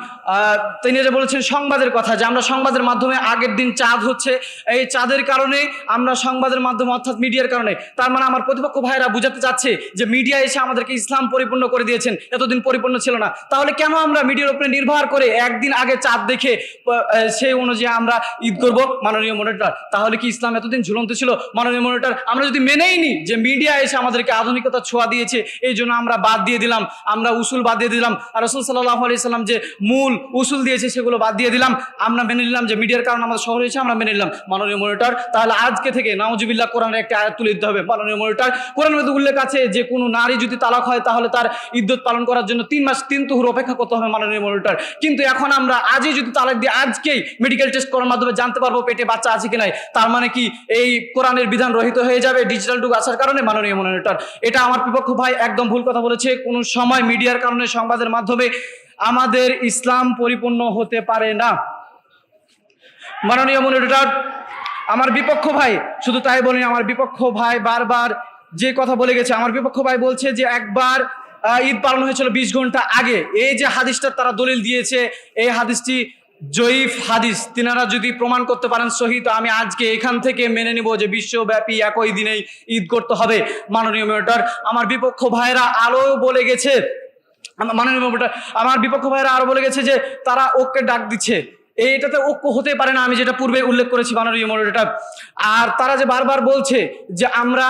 তিনি যে বলেছেন সংবাদের কথা, যে আমরা সংবাদের মাধ্যমে আগের দিন চাঁদ হচ্ছে, এই চাঁদের কারণে আমরা সংবাদের মাধ্যমে অর্থাৎ মিডিয়ার কারণে, তার মানে আমার প্রতিপক্ষ ভাইরা বুঝাতে চাচ্ছে যে মিডিয়া এসে আমাদেরকে ইসলাম পরিপূর্ণ করে দিয়েছেন, এতদিন পরিপূর্ণ ছিল না। তাহলে কেন আমরা মিডিয়ার উপরে নির্ভর করে একদিন আগে চাঁদ দেখে সেই অনুযায়ী আমরা ঈদ করব? মাননীয় মনিটর তাহলে কি ইসলাম এতদিন ঝুলন্ত ছিল? মাননীয় মনিটর আমরা যদি মেনেই নি যে মিডিয়া এসে আমাদেরকে আধুনিকতা ছোঁয়া দিয়েছে, এই জন্য আমরা বাদ দিয়ে দিলাম, আমরা উসুল বাদ দিয়ে দিলাম, আর রাসূল সাল্লাল্লাহু আলাইহি সাল্লাম যে মূল উসুল দিয়েছে সেগুলো বাদ দিয়ে দিলাম, আমরা মেনে নিলাম যে মিডিয়ার কারণে আমাদের শহর হয়েছে, আমরা মেনে নিলাম। মাননীয় মনিটর তাহলে আজকে থেকে নাউজুবিল্লাহ কোরআনের একটা আয়াত তুলে দিতে হবে। মাননীয় মনিটর কোরআনের মধ্যে উল্লেখ আছে যে কোনো নারী যদি তালাক হয় তাহলে তার ইদ্যত পালন করার জন্য 3 মাস 3 তুহুর অপেক্ষা করতে হবে। মাননীয় মনিটর কিন্তু এখন আমরা আজই যদি তালাক দিই, আজকেই মেডিকেল টেস্ট করার মাধ্যমে জানতে পারবো পেটে বাচ্চা আছে কি নাই, তার মানে কি এই কোরআনের বিধান রহিত হয়ে যাবে ডিজিটাল যুগ আসার কারণে? মাননীয় মনিটর এটা আমার বিপক্ষ ভাই একদম ভুল কথা বলেছে। কোনো সময় মিডিয়ার কারণে সংবাদের মাধ্যমে আমাদের ইসলাম পরিপূর্ণ হতে পারে না। মাননীয় মনিটর আমার বিপক্ষ ভাই শুধু তাই বলেনি, আমার বিপক্ষ ভাই বারবার যে কথা বলে গেছে, আমার বিপক্ষ ভাই বলছে যে একবার ঈদ পালন হয়েছিল 20 ঘন্টা আগে। এই যে হাদিসটা তারা দলিল দিয়েছে, এই হাদিসটি জয়ীফ হাদিস, তিনারা যদি প্রমাণ করতে পারেন সহি, তো আমি আজকে এখান থেকে মেনে নিব যে বিশ্বব্যাপী একই দিনেই ঈদ করতে হবে। মাননীয় মনিটর আমার বিপক্ষ ভাইরা আরো বলে গেছে, মাননীয় মনিটর আমার বিপক্ষ ভাইরা আরো বলে গেছে যে তারা ওকে ডাক দিচ্ছে, এইটাতে ঐক্য হতে পারে না, আমি যেটা পূর্বে উল্লেখ করেছি মাননীয় মনিটর। আর তারা যে বারবার বলছে যে আমরা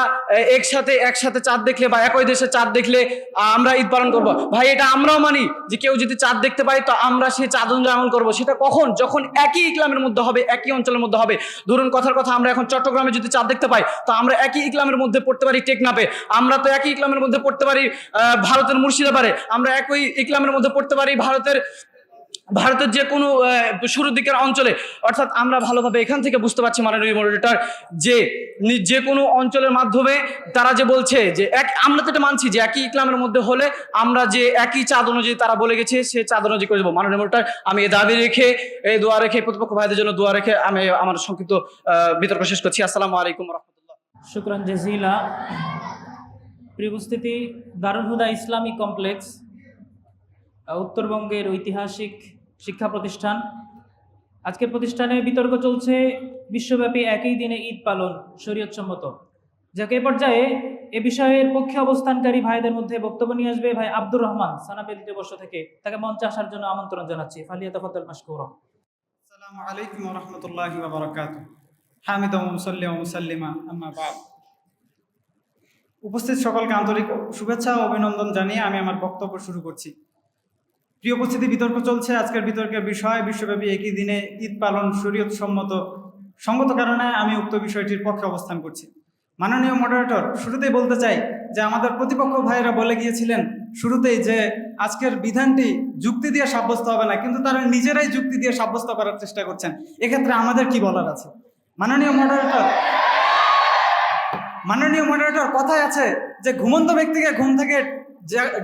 একসাথে চাঁদ দেখলে বা একই দেশে চাঁদ দেখলে আমরা ঈদ পালন করব। ভাই এটা আমরাও মানি যে কেউ যদি চাঁদ দেখতে পাই তো আমরা সেই চাঁদ অনুযায়ী আমল করবো। সেটা কখন? যখন একই ইকলামের মধ্যে হবে, একই অঞ্চলের মধ্যে হবে। ধরুন কথার কথা আমরা এখন চট্টগ্রামে যদি চাঁদ দেখতে পাই তো আমরা একই ইকলামের মধ্যে পড়তে পারি টেকনাফে, আমরা তো একই ইকলামের মধ্যে পড়তে পারি ভারতের মুর্শিদাবাদে, আমরা একই ইকলামের মধ্যে পড়তে পারি ভারতের যে কোনো শুরুর দিকের অঞ্চলে। অর্থাৎ আমরা ভালোভাবে এখান থেকে বুঝতে পারছি মাননীয় মনিটর যে কোনো অঞ্চলের মাধ্যমে তারা যে বলছে যে আমরা তো এটা মানছি যে একই ইকলামের মধ্যে হলে আমরা যে একই চাঁদ অনুযায়ী তারা বলে গেছে সে চাঁদ অনুযায়ী করে দেবো। মাননীয় মনিটর আমি এই দাবি রেখে, এই দোয়া রেখে, প্রতিপক্ষ ভাইদের জন্য দোয়া রেখে আমি আমার সংক্ষিপ্ত বিতর্ক শেষ করছি। আসসালামু আলাইকুম রহমতুল্লাহ। শুকরান জাজিলা। প্রিয় উপস্থিতি, দারুল হুদা ইসলামিক কমপ্লেক্স উত্তরবঙ্গের ঐতিহাসিক শিক্ষা প্রতিষ্ঠান। আজকের প্রতিষ্ঠানে বিতর্ক চলছে বিশ্বব্যাপী একই দিনে ঈদ পালন শরীয়তসম্মত। যাকে এ পর্যায়ে এ বিষয়ের পক্ষে অবস্থানকারী ভাইদের মধ্যে বক্তব্য নিয়ে আসবে ভাই আব্দুর রহমান সানাপে 2য় বর্ষ থেকে। তাকে মঞ্চে আসার জন্য আমন্ত্রণ জানাচ্ছি। ফালিয়াতাফাদ্দাল মাশকুরা। আসসালামু আলাইকুম ওয়া রাহমাতুল্লাহি ওয়া বারাকাতুহু। হামিদা ওয়া মুসাল্লি ওয়া মুসাল্লিমা আম্মা বাদ। উপস্থিত সকলকে আন্তরিক শুভেচ্ছা ও অভিনন্দন জানিয়ে আমি আমার বক্তব্য শুরু করছি। প্রিয় উপস্থিতি, বিতর্ক চলছে। আজকের বিতর্কের বিষয় বিশ্বব্যাপী একই দিনে ঈদ পালন শরীয়ত সঙ্গত কারণে আমি উক্ত বিষয়টির পক্ষে অবস্থান করছি। মাননীয় মডারেটর, শুরুতেই বলতে চাই যে আমাদের প্রতিপক্ষ ভাইয়েরা বলে গিয়েছিলেন শুরুতেই যে আজকের বিধানটি যুক্তি দিয়ে সাব্যস্ত হবে না, কিন্তু তারা নিজেরাই যুক্তি দিয়ে সাব্যস্ত করার চেষ্টা করছেন। এক্ষেত্রে আমাদের কি বলার আছে? মাননীয় মডারেটর, কথায় আছে যে ঘুমন্ত ব্যক্তিকে ঘুম থেকে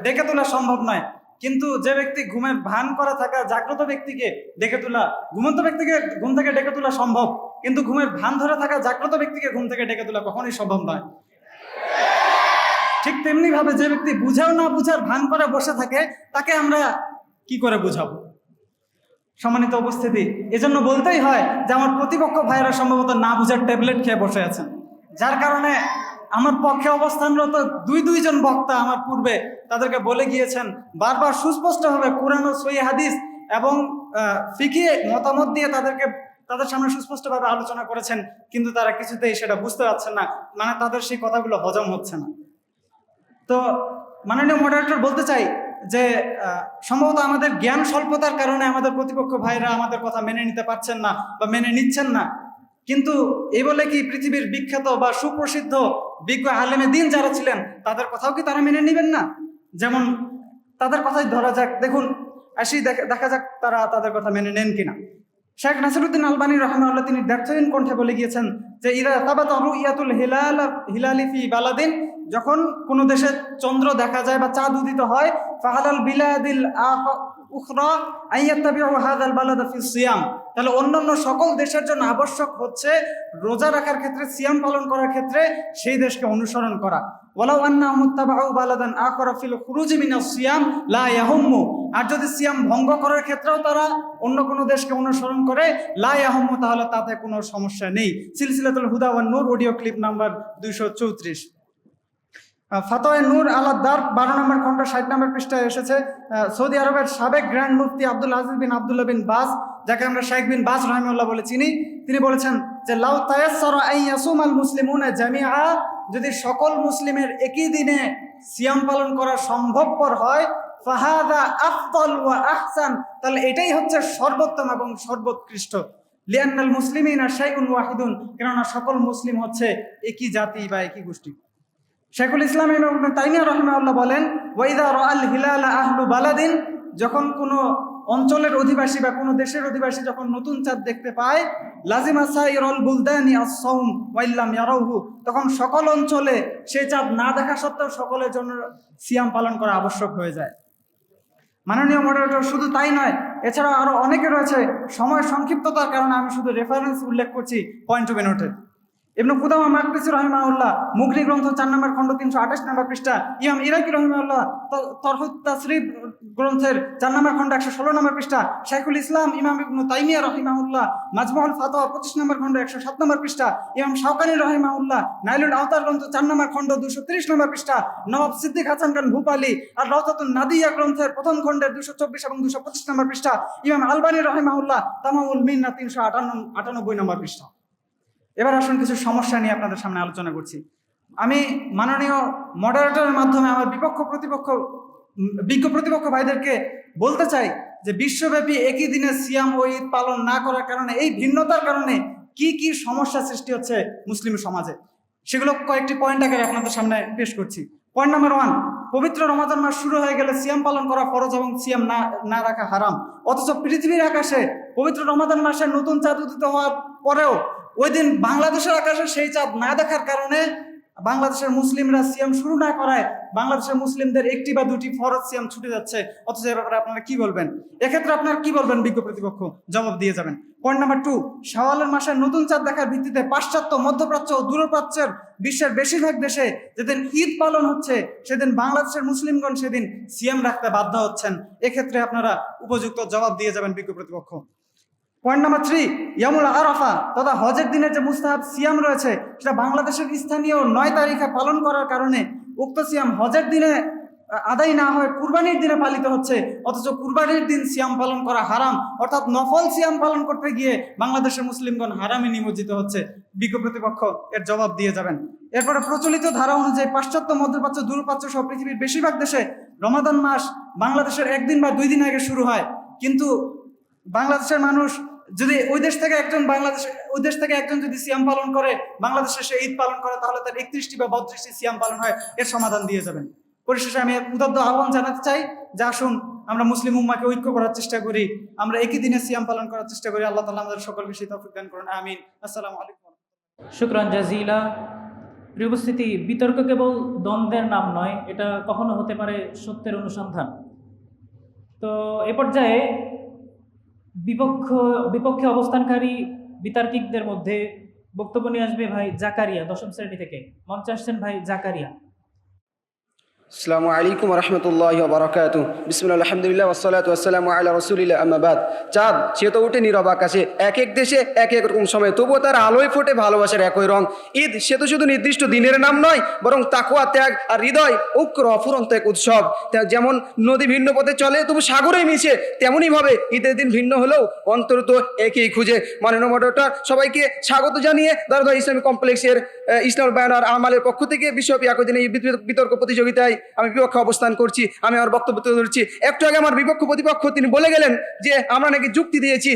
ডেকে তোলা সম্ভব নয়, কিন্তু যে ব্যক্তি ঘুমের ভান করা থাকা জাগ্রত ব্যক্তিকে ডেকে তোলা, ঘুমন্ত ব্যক্তিকে ঘুম থেকে ডেকে তোলা সম্ভব, কিন্তু ঘুমের ভান ধরে থাকা জাগ্রত ব্যক্তিকে ঘুম থেকে ডেকে তোলা কখনোই সম্ভব নয়। ঠিক তেমনি ভাবে যে ব্যক্তি বুঝাও না বুঝার ভান করে বসে থাকে তাকে আমরা কি করে বুঝাবো? সম্মানিত উপস্থিতি, এজন্য বলতেই হয় যে আমার প্রতিপক্ষ ভাইয়েরা সম্ভবত না বুঝার ট্যাবলেট খেয়ে বসে আছেন, যার কারণে আমার পক্ষে অবস্থানরত দুইজন বক্তা আমার পূর্বে তাদেরকে বলে গিয়েছেন, বারবার সুস্পষ্টভাবে কোরআন ও সহিহ হাদিস এবং ফিকিহ মতামত দিয়ে তাদের সামনে সুস্পষ্টভাবে আলোচনা করেছেন, কিন্তু তারা কিছুতেই সেটা বুঝতে পারছেন না, মানে তাদের সেই কথাগুলো হজম হচ্ছে না। তো মাননীয় মডারেটর বলতে চাই যে সম্ভবত আমাদের জ্ঞান স্বল্পতার কারণে আমাদের প্রতিপক্ষ ভাইরা আমাদের কথা মেনে নিতে পারছেন না বা মেনে নিচ্ছেন না, কিন্তু এই বলে কি পৃথিবীর বিখ্যাত বা সুপ্রসিদ্ধ বিজ্ঞ আলেমে দিন যারা ছিলেন তাদের কথাও কি তারা মেনে নেবেন না? যেমন তাদের কথাই ধরা যাক, দেখুন দেখা যাক তারা তাদের কথা মেনে নেন কিনা। শেখ নাসিরুদ্দিন আলবানী রাহিমাহুল্লাহ তিনি দ্ব্যর্থহীন কণ্ঠে বলে গিয়েছেন যে ইদা তাবাতা রুইয়াতুল হিলালি ফি বালাদিন, যখন কোনো দেশে চন্দ্র দেখা যায় বা চাঁদ উদিত হয়, ফাহালাল বিলাদিল উখরা আইয়াত্তাবিউ হাযাল বালাদা ফি সিয়াম, তাহলে অন্যান্য সকল দেশের জন্য আবশ্যক হচ্ছে রোজা রাখার ক্ষেত্রে, সিয়াম পালন করার ক্ষেত্রে সেই দেশকে অনুসরণ করা। ওয়ালাউ আন্নাহুম ইত্তাবাউ বালাদান আখরা ফিল খুরুজি মিনাস সিয়াম লা ইয়াহুম্মু, আর যদি সিয়াম ভঙ্গ করার ক্ষেত্রেও তারা অন্য কোনো দেশকে অনুসরণ করে লা ইয়াহুম্মু, তাহলে তাতে কোনো সমস্যা নেই। সিলসিলাতুল হুদা ওয়ান নূর অডিও ক্লিপ নাম্বার 234। ফাতোয়া নূর আলাদ্দার 12 নম্বর খণ্ড 60 নম্বর পৃষ্ঠায় এসেছে। সৌদি আরবের সাবেক গ্র্যান্ড মুফতি আব্দুল আজিজ বিন আব্দুল্লাহ বিন বাজ, যাকে আমরা শেখ বিন বাজ রাহিমাহুল্লাহ বলে চিনি, তিনি বলেছেন যে লাউ তায়াসসারা আন ইয়াসুমাল মুসলিমুনা জামিআ, যদি সকল মুসলিমের একই দিনে সিয়াম পালন করা সম্ভবপর হয়, ফাহাদা আফদল ওয়া আহসান, তাহলে এটাই হচ্ছে সর্বোত্তম এবং সর্বোৎকৃষ্ট। লিআন্নাল মুসলিমিনা শাইউন ওয়াহিদুন, কেননা সকল মুসলিম হচ্ছে একই জাতি বা একই গোষ্ঠী। শেখুল ইসলাম ইবনে তাইমিয়া রাহিমাহুল্লাহ বলেন, ওয়াইদা রাআল হিলালা আহলু বালাদিন, যখন কোনো অঞ্চলের অধিবাসী বা কোনো দেশের অধিবাসী যখন নতুন চাঁদ দেখতে পায়, লাজিমা সাইরুল বুলদানি আস-সাওম ওয়া ইল্লাম ইয়ারাহু, তখন সকল অঞ্চলে সেই চাঁদ না দেখা সত্ত্বেও সকলের জন্য সিয়াম পালন করা আবশ্যক হয়ে যায়। মাননীয় মডারেটর, শুধু তাই নয়, এছাড়াও আরো অনেকে রয়েছে, সময় সংক্ষিপ্ততার কারণে আমি শুধু রেফারেন্স উল্লেখ করছি পয়েন্ট টু বি নোটেড। ইবনে কুদামা মাকদিসি রাহিমাহুল্লাহ মুগনি গ্রন্থ 4 নম্বর খণ্ড 328 নম্বর পৃষ্ঠা, ইমাম ইরাকি রাহিমাহুল্লাহ তরহুত তাসরিব গ্রন্থের 4 নম্বর খণ্ড 116 নম্বর পৃষ্ঠা, শাইখুল ইসলাম ইমাম ইবনে তাইমিয়া রাহিমাহুল্লাহ মাজমুউল ফাতাওয়া 25 নম্বর খণ্ড 107 নম্বর পৃষ্ঠা, ইমাম শাওকানি রাহিমাহুল্লাহ নাইলুল আওতার গ্রন্থ 4 নম্বর খণ্ড 230 নম্বর পৃষ্ঠা, নওয়াব সিদ্দিক হাসান খান ভূপালী আর রাওতাতুন নাদিয়া গ্রন্থের প্রথম খণ্ডের 224 এবং 225 নম্বর পৃষ্ঠা, ইমাম আলবানী রাহিমাহুল্লাহ তামামুল মিন্নাহ 398 নম্বর পৃষ্ঠা। এবার আসুন কিছু সমস্যা নিয়ে আপনাদের সামনে আলোচনা করছি। আমি মাননীয় মডারেটরের মাধ্যমে আমার বিজ্ঞ প্রতিপক্ষ ভাইদেরকে বলতে চাই যে বিশ্বব্যাপী একই দিনে সিয়াম ও ঈদ পালন না করার কারণে, এই ভিন্নতার কারণে কি কি সমস্যা সৃষ্টি হচ্ছে মুসলিম সমাজে, সেগুলো কয়েকটি পয়েন্ট আকারে আপনাদের সামনে পেশ করছি। পয়েন্ট নাম্বার 1, পবিত্র রমাদান মাস শুরু হয়ে গেলে সিয়াম পালন করা ফরজ এবং সিয়াম না রাখা হারাম, অথচ পৃথিবীর আকাশে পবিত্র রমাদান মাসের নতুন চাঁদ উদিত হওয়ার পরেও ওই দিন বাংলাদেশের আকাশে সেই চাঁদ না দেখার কারণে বাংলাদেশের মুসলিমরা সিয়াম শুরু না করায় বাংলাদেশের মুসলিমদের একটি বা দুটি ফরজ সিয়াম ছুটে যাচ্ছে, অথচ এ ব্যাপারে আপনারা কি বলবেন? এক্ষেত্রে আপনারা কি বলবেন? বিজ্ঞ প্রতিপক্ষ জবাব দিয়ে যাবেন। পয়েন্ট নাম্বার 2, শাওয়ালের মাসের নতুন চাঁদ দেখার ভিত্তিতে পাশ্চাত্য, মধ্যপ্রাচ্য ও দূরপ্রাচ্যের বিশ্বের বেশিরভাগ দেশে যেদিন ঈদ পালন হচ্ছে সেদিন বাংলাদেশের মুসলিমগণ সেদিন সিয়াম রাখতে বাধ্য হচ্ছেন। এক্ষেত্রে আপনারা উপযুক্ত জবাব দিয়ে যাবেন বিজ্ঞ প্রতিপক্ষ। পয়েন্ট নাম্বার 3, ইয়ামুল আরাফা তথা হজের দিনের যে মুস্তাহাব সিয়াম রয়েছে সেটা বাংলাদেশের স্থানীয় 9 তারিখে পালন করার কারণে উক্ত সিয়াম হজের দিনে আদায় না হয় কুরবানির দিনে পালিত হচ্ছে, অথচ কুরবানির দিন সিয়াম পালন করা হারাম, অর্থাৎ নফল সিয়াম পালন করতে গিয়ে বাংলাদেশের মুসলিমগণ হারামে নিমজ্জিত হচ্ছে। বিজ্ঞ প্রতিপক্ষ এর জবাব দিয়ে যাবেন। এরপরে প্রচলিত ধারা অনুযায়ী পাশ্চাত্য, মধ্যপ্রাচ্য, দূরপ্রাচ্য সহ পৃথিবীর বেশিরভাগ দেশে রমাদান মাস বাংলাদেশের 1 দিন বা 2 দিন আগে শুরু হয়, কিন্তু বাংলাদেশের মানুষ যদি ওই দেশ থেকে একজন যদি সিয়াম পালন করে বাংলাদেশে সে ঈদ পালন করে, তাহলে তার 31টি বা 32টি সিয়াম পালন হয়। এর সমাধান দিয়ে যাবেন। পরিশেষে আমি উদাত্ত আহ্বান জানাতে চাই যে আসুন আমরা মুসলিম উম্মাহকে ঐক্য করার চেষ্টা করি, আমরা একই দিনে সিয়াম পালন করার চেষ্টা করি। আল্লাহ তাআলা আমাদের সকলকে সেই তৌফিক দান করুন, আমিন। আসসালামু আলাইকুম। শুকরান জাজিলা। প্রিয় উপস্থিতি, বিতর্ক কেবল দ্বন্দ্বের নাম নয়, এটা কখনো হতে পারে সত্যের অনুসন্ধান। তো এ পর্যায়ে বিপক্ষে অবস্থানকারী বিতার্কিকদের মধ্যে বক্তব্য নিয়ে আসবে ভাই জাকারিয়া, 10ম শ্রেণী থেকে। মঞ্চে আসছেন ভাই জাকারিয়া। আসসালামু আলাইকুম রহমতুল্লাহ বারাকাতু বিসমিল্লাহ আলহামদুলিল্লাহ ওয়াসসালাতু ওয়াসসালামু আলা রাসূলিল্লাহ আম্মা বাদ। চাঁদ সে তো ওঠে নীরব আকাশে, এক এক দেশে এক এক রকম সময়, তবুও তার আলোয় ফোটে ভালোবাসার একই রং। ঈদ সে তো শুধু নির্দিষ্ট দিনের নাম নয়, বরং তাকওয়া, ত্যাগ আর হৃদয় ঐক্যর অফুরন্ত এক উৎসব। যেমন নদী ভিন্ন পথে চলে তবু সাগরে মিশে, তেমনইভাবে ঈদের দিন ভিন্ন হলেও অন্তর তো একই খুঁজে। মাননীয় মডারেটর, সবাইকে স্বাগত জানিয়ে দারুল ইসলামিক কমপ্লেক্সের ইসলামুল বায়ান আর আমালের পক্ষ থেকে বিশ্বব্যাপী একই দিনে এই বিতর্ক প্রতিযোগিতায় আমি বিপক্ষে অবস্থান করছি। আমি আমার বক্তব্য তুলে ধরছি। একটু আগে আমার বিপক্ষ প্রতিপক্ষ তিনি বলে গেলেন যে আমরা নাকি যুক্তি দিয়েছি,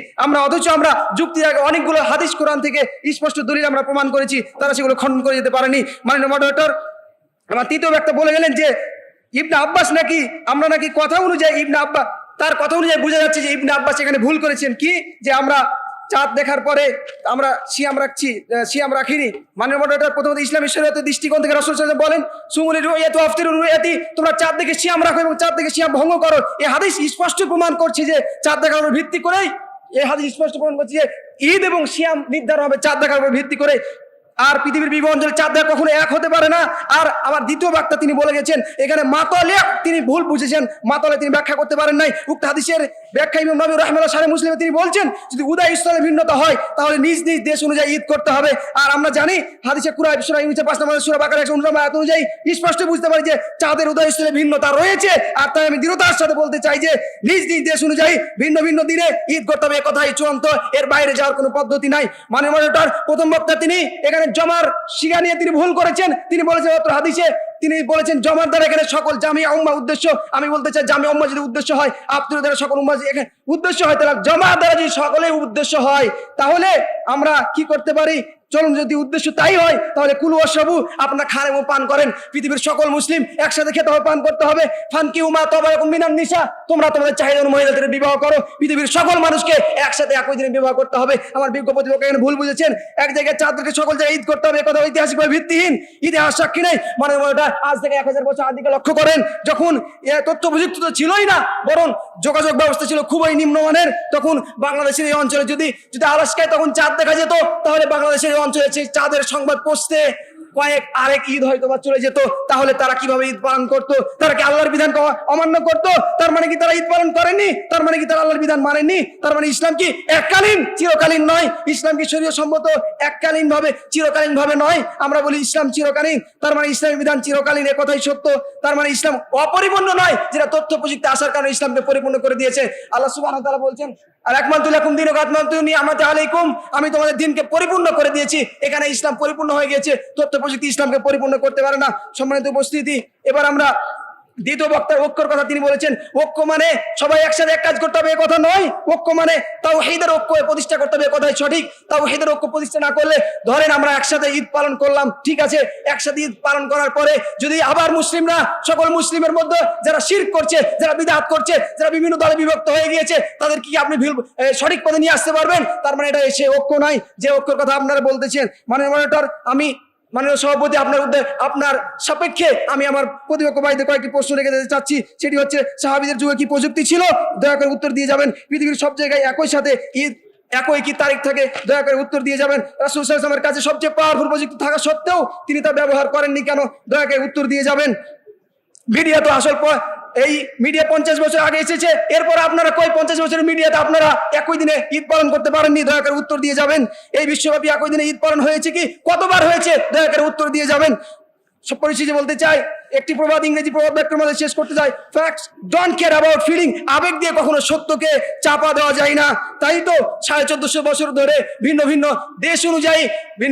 অথচ আমরা যুক্তির আগে অনেকগুলো হাদিস কোরআন থেকে স্পষ্ট দলিল আমরা প্রমাণ করেছি, তারা সেগুলো খণ্ডন করে যেতে পারেনি। মাননীয় মডারেটর, আমার তৃতীয় বক্তা বলে গেলেন যে ইবনে আব্বাস নাকি, আমরা নাকি কথা অনুযায়ী ইবনে আব্বাস, তার কথা অনুযায়ী বোঝা যাচ্ছে যে ইবনে আব্বাস এখানে ভুল করেছেন। কি যে আমরা চাঁদ দেখার পরে আমরা সিয়াম রাখিনি। মাননীয় মডারেটর, প্রথমত ইসলামী শরীয়তের দৃষ্টিকোণ থেকে রাসূল সাল্লাল্লাহু আলাইহি ওয়াসাল্লাম বলেন সুমুলি রুয়ায়াতু আফতিরু রুয়ায়াতি, তোমরা চাঁদ দেখে সিয়াম রাখো এবং চাঁদ দেখে সিয়াম ভঙ্গ করো। এই হাদিস স্পষ্ট প্রমাণ করছে যে চাঁদ দেখার উপর ভিত্তি করেই, এই হাদিস স্পষ্ট প্রমাণ করছে যে ঈদ এবং সিয়াম নির্ধারণ হবে চাঁদ দেখার উপর ভিত্তি করে। আর পৃথিবীর বিভিন্ন অঞ্চলে চাঁদ দেখা কখনো এক হতে পারে না। আর আমার দ্বিতীয় বক্তা তিনি বলে গেছেন এখানে মাতালে, তিনি ভুল বুঝেছেন, মাতালে তিনি ব্যাখ্যা করতে পারেন নাই। উক্ত হাদিসের ব্যাখ্যা ইমাম নবী রাহিমাহুল্লাহ শারহ মুসলিমে তিনি বলছেন যদি উদয় স্থলে ভিন্নতা হয় তাহলে নিজ নিজ দেশ অনুযায়ী ঈদ করতে হবে। আর আমরা জানি হাদিসে কুরআন সূরা ইউনূস 5 নম্বর সূরা বাকারা 119 আয়াত অনুযায়ী স্পষ্ট বুঝতে পারি যে চাঁদের উদয় স্থলে ভিন্নতা রয়েছে। আর তাই আমি দৃঢ়তার সাথে বলতে চাই যে নিজ নিজ দেশ অনুযায়ী ভিন্ন ভিন্ন দিনে ঈদ করতে হবে, কথাই চূড়ান্ত, এর বাইরে যাওয়ার কোনো পদ্ধতি নাই। মাননীয় মডারেটর, প্রথম বক্তা তিনি এখানে জমার শিয়া নিয়ে তিনি ভুল করেছেন। তিনি বলেছেন মাত্র হাদিসে তিনি বলেছেন জমার দ্বারা এখানে সকল জামিয়া উম্মাহ উদ্দেশ্য। আমি বলতে চাই জামিয়া উম্মাহ যদি উদ্দেশ্য হয়, আপনাদের দ্বারা সকল উম্মাহ এখানে উদ্দেশ্য হয়, তাহলে জমার দ্বারা যদি সকলেই উদ্দেশ্য হয় তাহলে আমরা কি করতে পারি? চলুন, যদি উদ্দেশ্য তাই হয় তাহলে কুলু ওয়াশরাবু, আপনারা খান এবং পান করেন। পৃথিবীর সকল মুসলিম একসাথে খেতে হবে, পান করতে হবে। ফানকিহু মা তাবা লাকুম মিনান নিসা, তোমরা তোমাদের চাহিদা অনুযায়ী মহিলাদের বিবাহ করো। পৃথিবীর সকল মানুষকে একসাথে একই দিনে বিবাহ করতে হবে। আমার বিজ্ঞ প্রতিপক্ষ এখানে ভুল বুঝেছেন। এক জায়গায় চাঁদকে সকল জায়গায় ঈদ করতে হবে, কথা ঐতিহাসিকভাবে ভিত্তিহীন, ইতিহাস সাক্ষী নেই। মানে আজ থেকে 1000 বছর আদিকে লক্ষ্য করেন, যখন তথ্য প্রযুক্তি তো ছিলই না, বরং যোগাযোগ ব্যবস্থা ছিল খুবই নিম্নমানের। তখন বাংলাদেশের এই অঞ্চলে যদি আলাস্কায় তখন চাঁদ দেখা যেত, তাহলে বাংলাদেশের এই অঞ্চলে সেই চাঁদের সংবাদ পৌঁছতে আরেক ঈদ হয়তো বা চলে যেত। তাহলে তারা কিভাবে ঈদ পালন করতো? তারা কি আল্লাহর বিধান অমান্য করতো? তার মানে কি তারা ঈদ পালন করেনি? তার মানে কি তারা আল্লাহর বিধান মানেনি? তার মানে ইসলাম কি এককালীন, চিরকালীন নয়? ইসলাম কি শরীয়ত সম্মত এককালীন ভাবে, চিরকালীন ভাবে নয়? আমরা বলি ইসলাম চিরকালীন, তার মানে ইসলামী বিধান চিরকালীন, এ কথাই সত্য। তার মানে ইসলাম অপরিপূর্ণ নয়, যেটা তথ্য প্রযুক্তি আসার কারণে ইসলামকে পরিপূর্ণ করে দিয়েছে। আল্লাহ সুবহানাহু ওয়া তাআলা বলছেন আর আকমালতু লাকুম দীনাকুম আতমামতু নি'মাতি আলাইকুম, আমি তোমাদের দিনকে পরিপূর্ণ করে দিয়েছি। এখানে ইসলাম পরিপূর্ণ হয়ে গেছে, তথ্য প্রযুক্তি ইসলামকে পরিপূর্ণ করতে পারে না। সম্মানিত উপস্থিতি, এবার আমরা দ্বিতীয় বক্তার ঐক্যর কথা তিনি বলেছেন। ঐক্য মানে সবাই একসাথে এক কাজ করতে হবে, এ কথা নয়। ঐক্য মানে তাওহীদের ঐক্য প্রতিষ্ঠা করতে হবে, এ কথাই সঠিক। তাওহীদের ঐক্য প্রতিষ্ঠা না করলে, ধরেন আমরা একসাথে ঈদ পালন করলাম, ঠিক আছে, একসাথে ঈদ পালন করার পরে যদি আবার মুসলিমরা, সকল মুসলিমের মধ্যে যারা শিরক করছে, যারা বিদআত করছে, যারা বিভিন্ন দলে বিভক্ত হয়ে গিয়েছে, তাদের কি আপনি সঠিক পথে নিয়ে আসতে পারবেন? তার মানে এটা সে ঐক্য নয় যে ঐক্যের কথা আপনারা বলতেছেন। মডারেটর, আমি মাননীয় সভাপতি আপনার সাপেক্ষে আমি আমার প্রতিপক্ষ ভাইদের কয়েকটি প্রশ্ন রেখে দিতে চাচ্ছি। সেটি হচ্ছে, সাহাবীদের যুগে কি প্রযুক্তি ছিল? দয়া করে উত্তর দিয়ে যাবেন। পৃথিবীর সব জায়গায় একই সাথে ঈদ, একই কি তারিখ থাকে? দয়া করে উত্তর দিয়ে যাবেন। রাসূল সাল্লাল্লাহু আলাইহি ওয়াসাল্লামের কাছে সবচেয়ে পাওয়ারফুল প্রযুক্তি থাকা সত্ত্বেও তিনি তা ব্যবহার করেননি কেন? দয়া করে উত্তর দিয়ে যাবেন। মিডিয়া তো এই মিডিয়া 50 বছর আগে এসেছে, এরপর আপনারা কই 50 বছরের মিডিয়াতে আপনারা একই দিনে ঈদ পালন করতে পারেননি? দয়া করে উত্তর দিয়ে যাবেন। এই বিশ্বব্যাপী একই দিনে ঈদ পালন হয়েছে কি? কতবার হয়েছে? দয়া করে উত্তর দিয়ে যাবেন। সব পরিশেষে বলতে চাই, একটি প্রবাদ, ইংরেজি প্রবাদ বাক্যের মধ্যে শেষ করতে চাই, facts don't care about feeling. আবেগ দিয়ে কখনো সত্যকে চাপা দেওয়া যায় না। তাই তো 1450 বছর ধরে ভিন্ন ভিন্ন দেশ অনুযায়ী,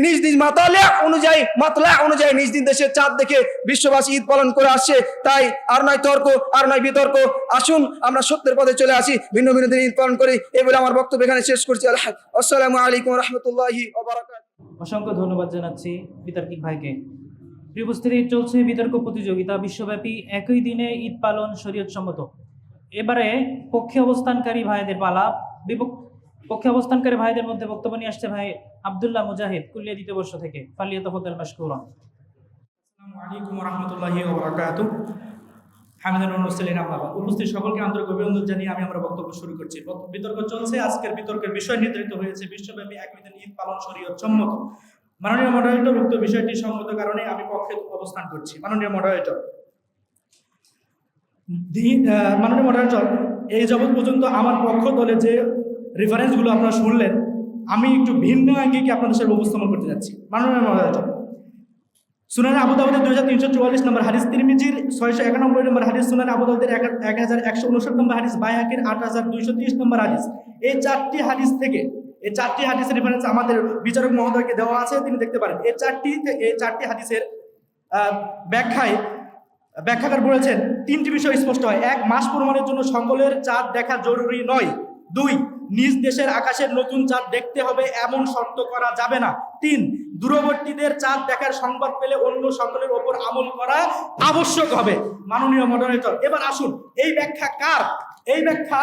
নিজ নিজ মাতলা অনুযায়ী নিজ নিজ দেশের চাঁদ দেখে বিশ্ববাসী ঈদ পালন করে আসছে। তাই আর নয় তর্ক, আর নয় বিতর্ক, আসুন আমরা সত্যের পথে চলে আসি, ভিন্ন ভিন্ন দিন ঈদ পালন করি। এই বলে আমার বক্তব্য এখানে শেষ করছি। আসসালামু আলাইকুম ওয়া রাহমাতুল্লাহি ওয়া বারাকাতুহু। অসংখ্য ধন্যবাদ জানাচ্ছি বিতর্কিক ভাইকে। প্রিয় উপস্থিতি, চলছে বিতর্ক প্রতিযোগিতা। বিশ্বব্যাপী একই দিনে ঈদ পালন শরীয়ত সম্মত। এবারে পক্ষে অবস্থানকারী ভাইদের পালা। পক্ষে অবস্থানকারী ভাইদের মধ্যে বক্তব্য নিয়ে আসছে ভাই আব্দুল্লাহ মুজাহিদ, কুলিয়া দ্বিতীয় বর্ষ থেকে। ফালিয়াতাফাদ্দাল মাশকুরা। আসসালামু আলাইকুম ওয়া রাহমাতুল্লাহি ওয়া বারাকাতুহু। হামিদুর মুরসালিন আম্মা বাদ। উপস্থিত সকলকে আন্তরিক অভিনন্দন জানিয়ে আমি আমার বক্তব্য শুরু করছি। বিতর্ক চলছে। আজকের বিতর্কের বিষয় নির্ধারিত হয়েছে বিশ্বব্যাপী একই দিনে ঈদ পালন শরীয়ত সম্মত। মাননীয় মডারেটর, উক্ত বিষয়টি সম্মত কারণে আমি পক্ষে অবস্থান করছি। মাননীয় মডারেটর, মাননীয় মডারেটর, এই যাবৎ পর্যন্ত আমার পক্ষ দলে যে রেফারেন্সগুলো আপনারা শুনলেন, আমি একটু ভিন্ন আঙ্গিকে আপনাদের সাথে উপস্থাপন করতে যাচ্ছি। মাননীয় মডারেটর, সুনানে আবু দাউদের 2344 নম্বর হাদিস, তিরমিজির 691 নম্বর হাদিস, সুনানে আবু দাউদের 1159 নম্বর হাদিস, বাইহাকির 8230 নম্বর হাদিস, এই চারটি হাদিসের রেফারেন্স আমাদের বিচারক মহোদয়কে দেওয়া আছে, তিনি দেখতে পারেন। এই চারটি হাদিসের ব্যাখ্যাকার বলেছেন তিনটি বিষয় স্পষ্ট হয়। 1, মাস প্রমাণের জন্য সকলের চাঁদ দেখা জরুরি নয়। 2, নিজ দেশের আকাশের নতুন চাঁদ দেখতে হবে এমন শর্ত করা যাবে না। 3, দূরবর্তীদের চাঁদ দেখার সংবাদ পেলে অন্য সকলের ওপর আমল করা আবশ্যক হবে। মাননীয় মডারেটর, এবার আসুন, এই ব্যাখ্যা কার? এই ব্যাখ্যা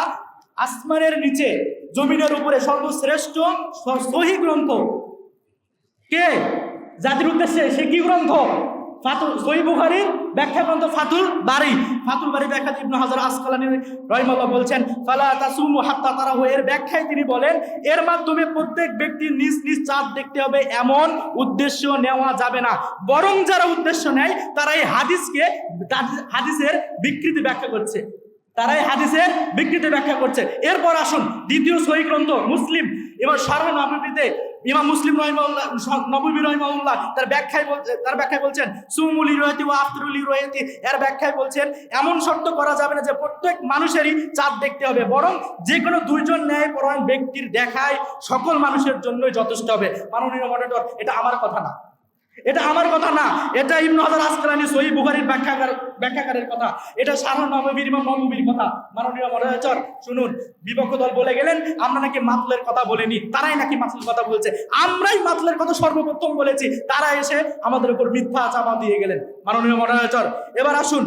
আসমানের নিচে জমিনের উপরে সর্বশ্রেষ্ঠ সহিহ গ্রন্থ কে জাতির উদ্দেশ্যে, সে কি গ্রন্থ? সহিহ বুখারীর ব্যাখ্যা গ্রন্থ ফাতুল বারী ব্যাখ্যা ইবনে হাজার আসকালানী রাহিমাহুল্লাহ বলছেন, ফালা তাসুমু হাত্তা তারাহু, এর ব্যাখ্যায় তিনি বলেন এর মাধ্যমে প্রত্যেক ব্যক্তির নিজ নিজ চাঁদ দেখতে হবে এমন উদ্দেশ্য নেওয়া যাবে না, বরং যারা উদ্দেশ্য নেয় তারা এই হাদিসের বিকৃতি ব্যাখ্যা করছে। এরপর আসুন দ্বিতীয় সহিহ গ্রন্থ মুসলিম, এবার শারহ নববীতে ইমাম মুসলিম রাহিমাহুল্লাহ তার ব্যাখ্যায় বলছেন সুমুল লিরুয়াতি ওয়া আফতারুল লিরুয়াতি, এর ব্যাখ্যায় বলছেন এমন শর্ত করা যাবে না যে প্রত্যেক মানুষেরই চাঁদ দেখতে হবে, বরং যে কোনো দুইজন ন্যায়পরায়ণ ব্যক্তির দেখায় সকল মানুষের জন্যই যথেষ্ট হবে। মাননীয় মডারেটর, এটা আমার কথা না, এটা ইবনে হাজার আসকালানী সহিহ বুখারীর ব্যাখ্যাকারের কথা, এটা শারহ নববীর ইমাম নববীর কথা। মাননীয় মডারেটর শুনুন, বিপক্ষ দল বলে গেলেন আমরা নাকি মাতলের কথা বলিনি, তারাই নাকি মাতলের কথা বলছে, আমরাই মাতলের কথা সর্বপ্রথম বলেছি, তারা এসে আমাদের উপর মিথ্যা চাপা দিয়ে গেলেন। মাননীয় মডারেটর, এবার আসুন,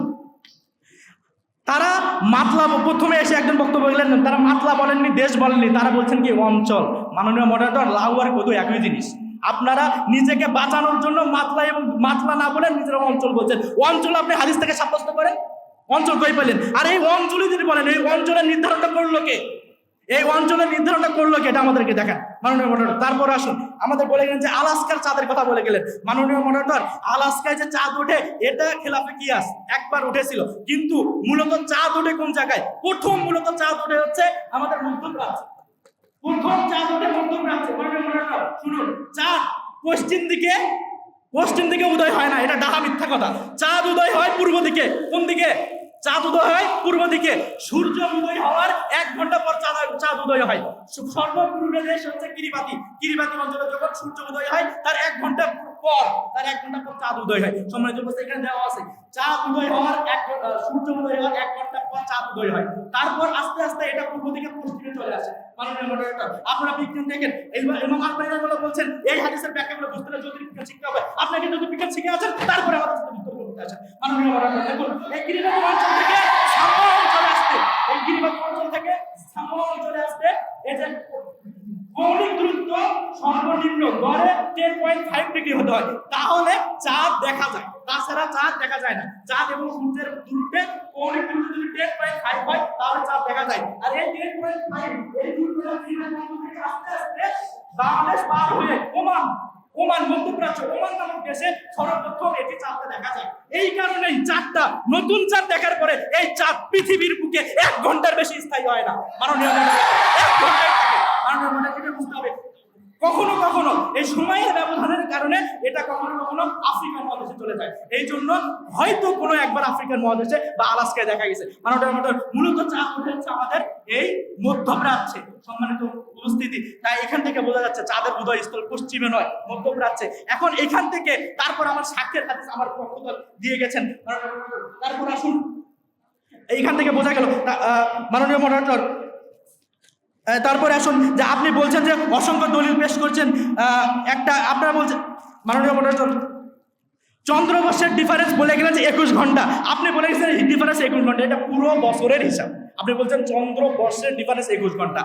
তারা মাতলা প্রথমে এসে একজন বক্তব্য বললেন, তারা মাতলা বলেননি, দেশ বলেননি, তারা বলছেন কি অঞ্চল। মাননীয় মডারেটর, লাউ আর কদু একই জিনিস। আপনারা নিজেকে বাঁচানোর জন্য মাতলা না বলে নিজেরা অঞ্চল বলছেন। অঞ্চল আপনি হাদিস থেকে সাব্যস্ত করেন, অঞ্চল কই পেলেন? আর এই অঞ্চলে যদি বলেন, এই অঞ্চলের নির্ধারণটা করলো কে? এটা আমাদেরকে দেখান। মাননীয় মডারেটর, তারপর আসুন, আমাদের বলে গেলেন যে আলাস্কার চাঁদের কথা বলে গেলেন। মাননীয় মডারেটর, আলাস্কায় যে চাঁদ ওঠে এটা খেলাফে কিয়াস, একবার উঠেছিল, কিন্তু মূলত চাঁদ ওঠে কোন জায়গায়? প্রথম মূলত চাঁদ ওঠে হচ্ছে আমাদের মধ্যপ্রাচ্যে। মাননীয় মডারেটর শুনুন, চাঁদ পশ্চিম দিকে উদয় হয় না, এটা ডাহা মিথ্যা কথা। চাঁদ উদয় হয় পূর্ব দিকে। কোন দিকে? চাঁদ উদয় হয় পূর্ব দিকে। সূর্য উদয় হওয়ার 1 ঘন্টা পর চাঁদ উদয় হয়। সর্বপূর্বে দেশ হচ্ছে কিরিবাতি অঞ্চলে যখন সূর্য উদয় হয় তার 1 ঘন্টা পর চাঁদ উদয় হয়। সম্মানিত উপস্থিতি, এখানে দেওয়া আছে চাঁদ উদয় হওয়ার সূর্য উদয় হওয়ার 1 ঘন্টা পর চাঁদ উদয় হয়। তারপর আস্তে আস্তে এটা পূর্ব থেকে পশ্চিমে চলে আসে। মাননীয় মডারেটর, আপনারা বিজ্ঞান দেখেন, ইমাম আল-বানী রাহিমাহুল্লাহ বলছেন এই হাদিসের ব্যাখ্যাগুলো বুঝতে হলে জ্যোতির্বিজ্ঞান শিখতে হবে। আপনাকে যদি বিজ্ঞান শিখে আছেন তারপরে আমাদের সাথে বিতর্ক করতে আছেন। মাননীয় মডারেটর, দেখুন, এই গিরিবাতি অঞ্চল থেকে সামো অঞ্চলে আসতে এই যে কৌণিক দূরত্ব সর্বনিম্ন গড়ে 10.5 ডিগ্রি হতে হয়, তাহলে চাঁদ দেখা যায়, তাছাড়া চাঁদ দেখা যায় না। চাঁদ এবং সূর্যের দূরত্বে কৌণিক দূরত্ব যদি 10.5 হয় তাহলে চাঁদ দেখা যায়। আর এই 10.5 এই দূরত্ব আস্তে আস্তে বাংলাদেশ পার হয়ে ওমান মধ্যপ্রাচ্য, ওমান নামক দেশে সর্বপ্রথম এটি চাঁদটা দেখা যায়। এই কারণেই নতুন চাঁদ দেখার পরে এই চাঁদ পৃথিবীর বুকে 1 ঘন্টার বেশি স্থায়ী হয় না। মাননীয় মডারেটর, 1 ঘন্টায় থাকে। মাননীয় মডারেটর, এটা বুঝতে হবে। কখনো এই সময়ের ব্যবধানের কারণে এটা কখনো আফ্রিকান মহাদেশে চলে যায়। এই জন্য হয়তো কোনো একবার আফ্রিকান মহাদেশে বা আলাস্কায় দেখা গেছে। মাননীয় মডারেটর, মূলত চাঁদ উঠেছে আমাদের এই মধ্যপ্রাচ্যে। সম্মানিত উপস্থিতি, তাই এখান থেকে বোঝা যাচ্ছে চাঁদের উদয়স্থল পশ্চিমে নয়, মধ্যপ্রাচ্যে। এখন এখান থেকে তারপর আমার সাক্ষের হাদিস আমার পক্ষদল দিয়ে গেছেন। তারপর আসুন, এইখান থেকে বোঝা গেল। মাননীয় মডারেটর, তারপরে আসুন যে আপনি বলছেন যে অসংখ্য দলিল পেশ করছেন, আপনারা বলছেন মাননীয় মডারেটর, চন্দ্রবর্ষের ডিফারেন্স বলে গেলেন যে 21 ঘন্টা, আপনি বলে গেছেন ডিফারেন্স 21 ঘন্টা, এটা পুরো বছরের হিসাব। আপনি বলছেন চন্দ্রবর্ষের ডিফারেন্স 21 ঘন্টা।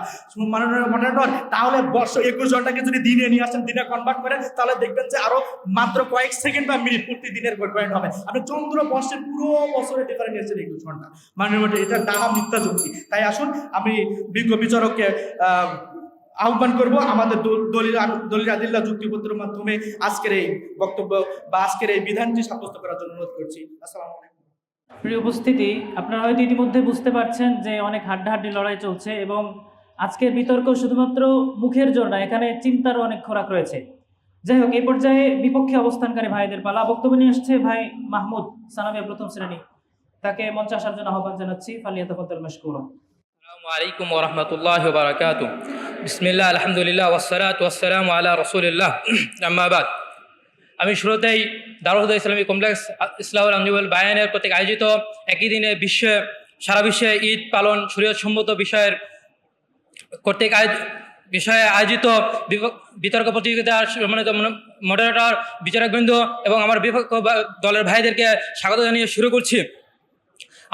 মাননীয় মডারেটর, তাহলে বর্ষ 21 ঘন্টাকে যদি দিনে নিয়ে আসেন, দিনে কনভার্ট করেন, তাহলে দেখবেন যে আরো মাত্র কয়েক সেকেন্ড বা মিনিট প্রতিদিনের পয়েন্ট হবে। আপনি চন্দ্রবর্ষের পুরো বছরের ডিফারেন্স নিয়েছেন 21 ঘন্টা। মাননীয় মডারেটর, এটা ডাহা মিথ্যা যুক্তি। তাই আসুন, আমি বিজ্ঞ বিচারককে আহ্বান করব আমাদের দলিল আদিল্লাহ যুক্তিপত্রের মাধ্যমে আজকের এই বক্তব্য বা আজকের এই বিধানটি সাব্যস্ত করার জন্য অনুরোধ করছি। আসসালামু আলাইকুম। প্রিয় উপস্থিতি, আপনারা হয়তো ইতিমধ্যে বুঝতে পারছেন যে অনেক হাড্ডাহাড্ডি লড়াই চলছে এবং আজকের বিতর্ক শুধুমাত্র মুখের জোর না, এখানে চিন্তারও অনেক খোরাক রয়েছে। যাই হোক, এই পর্যায়ে বিপক্ষে অবস্থানকারী ভাইদের পালা। বক্তব্য নিয়ে আসছে ভাই মাহমুদ সানাবিয়া, প্রথম শ্রেণী। তাকে মঞ্চে আসার জন্য আহ্বান জানাচ্ছি। ফালিয়াতাফাদ্দাল মাশকুরা। আসসালামু আলাইকুম ওয়া রাহমাতুল্লাহি ওয়া বারাকাতুহু। বিসমিল্লাহ, আলহামদুলিল্লাহ, ওয়াসসালাতু ওয়াসসালামু আলা রাসূলিল্লাহ, আম্মা বাদ। আমি শুরুতেই দারুল হুদা ইসলামী কমপ্লেক্স ইসলাহুল আঞ্জুমাল বায়ানের কর্তৃক আয়োজিত একই দিনে সারা বিশ্বে ঈদ পালন শরীয়ত সম্মত বিষয়ে আয়োজিত বিতর্ক প্রতিযোগিতার সম্মানিত মডারেটর, বিচারকবৃন্দ এবং আমার বিপক্ষ দলের ভাইদেরকে স্বাগত জানিয়ে শুরু করছি।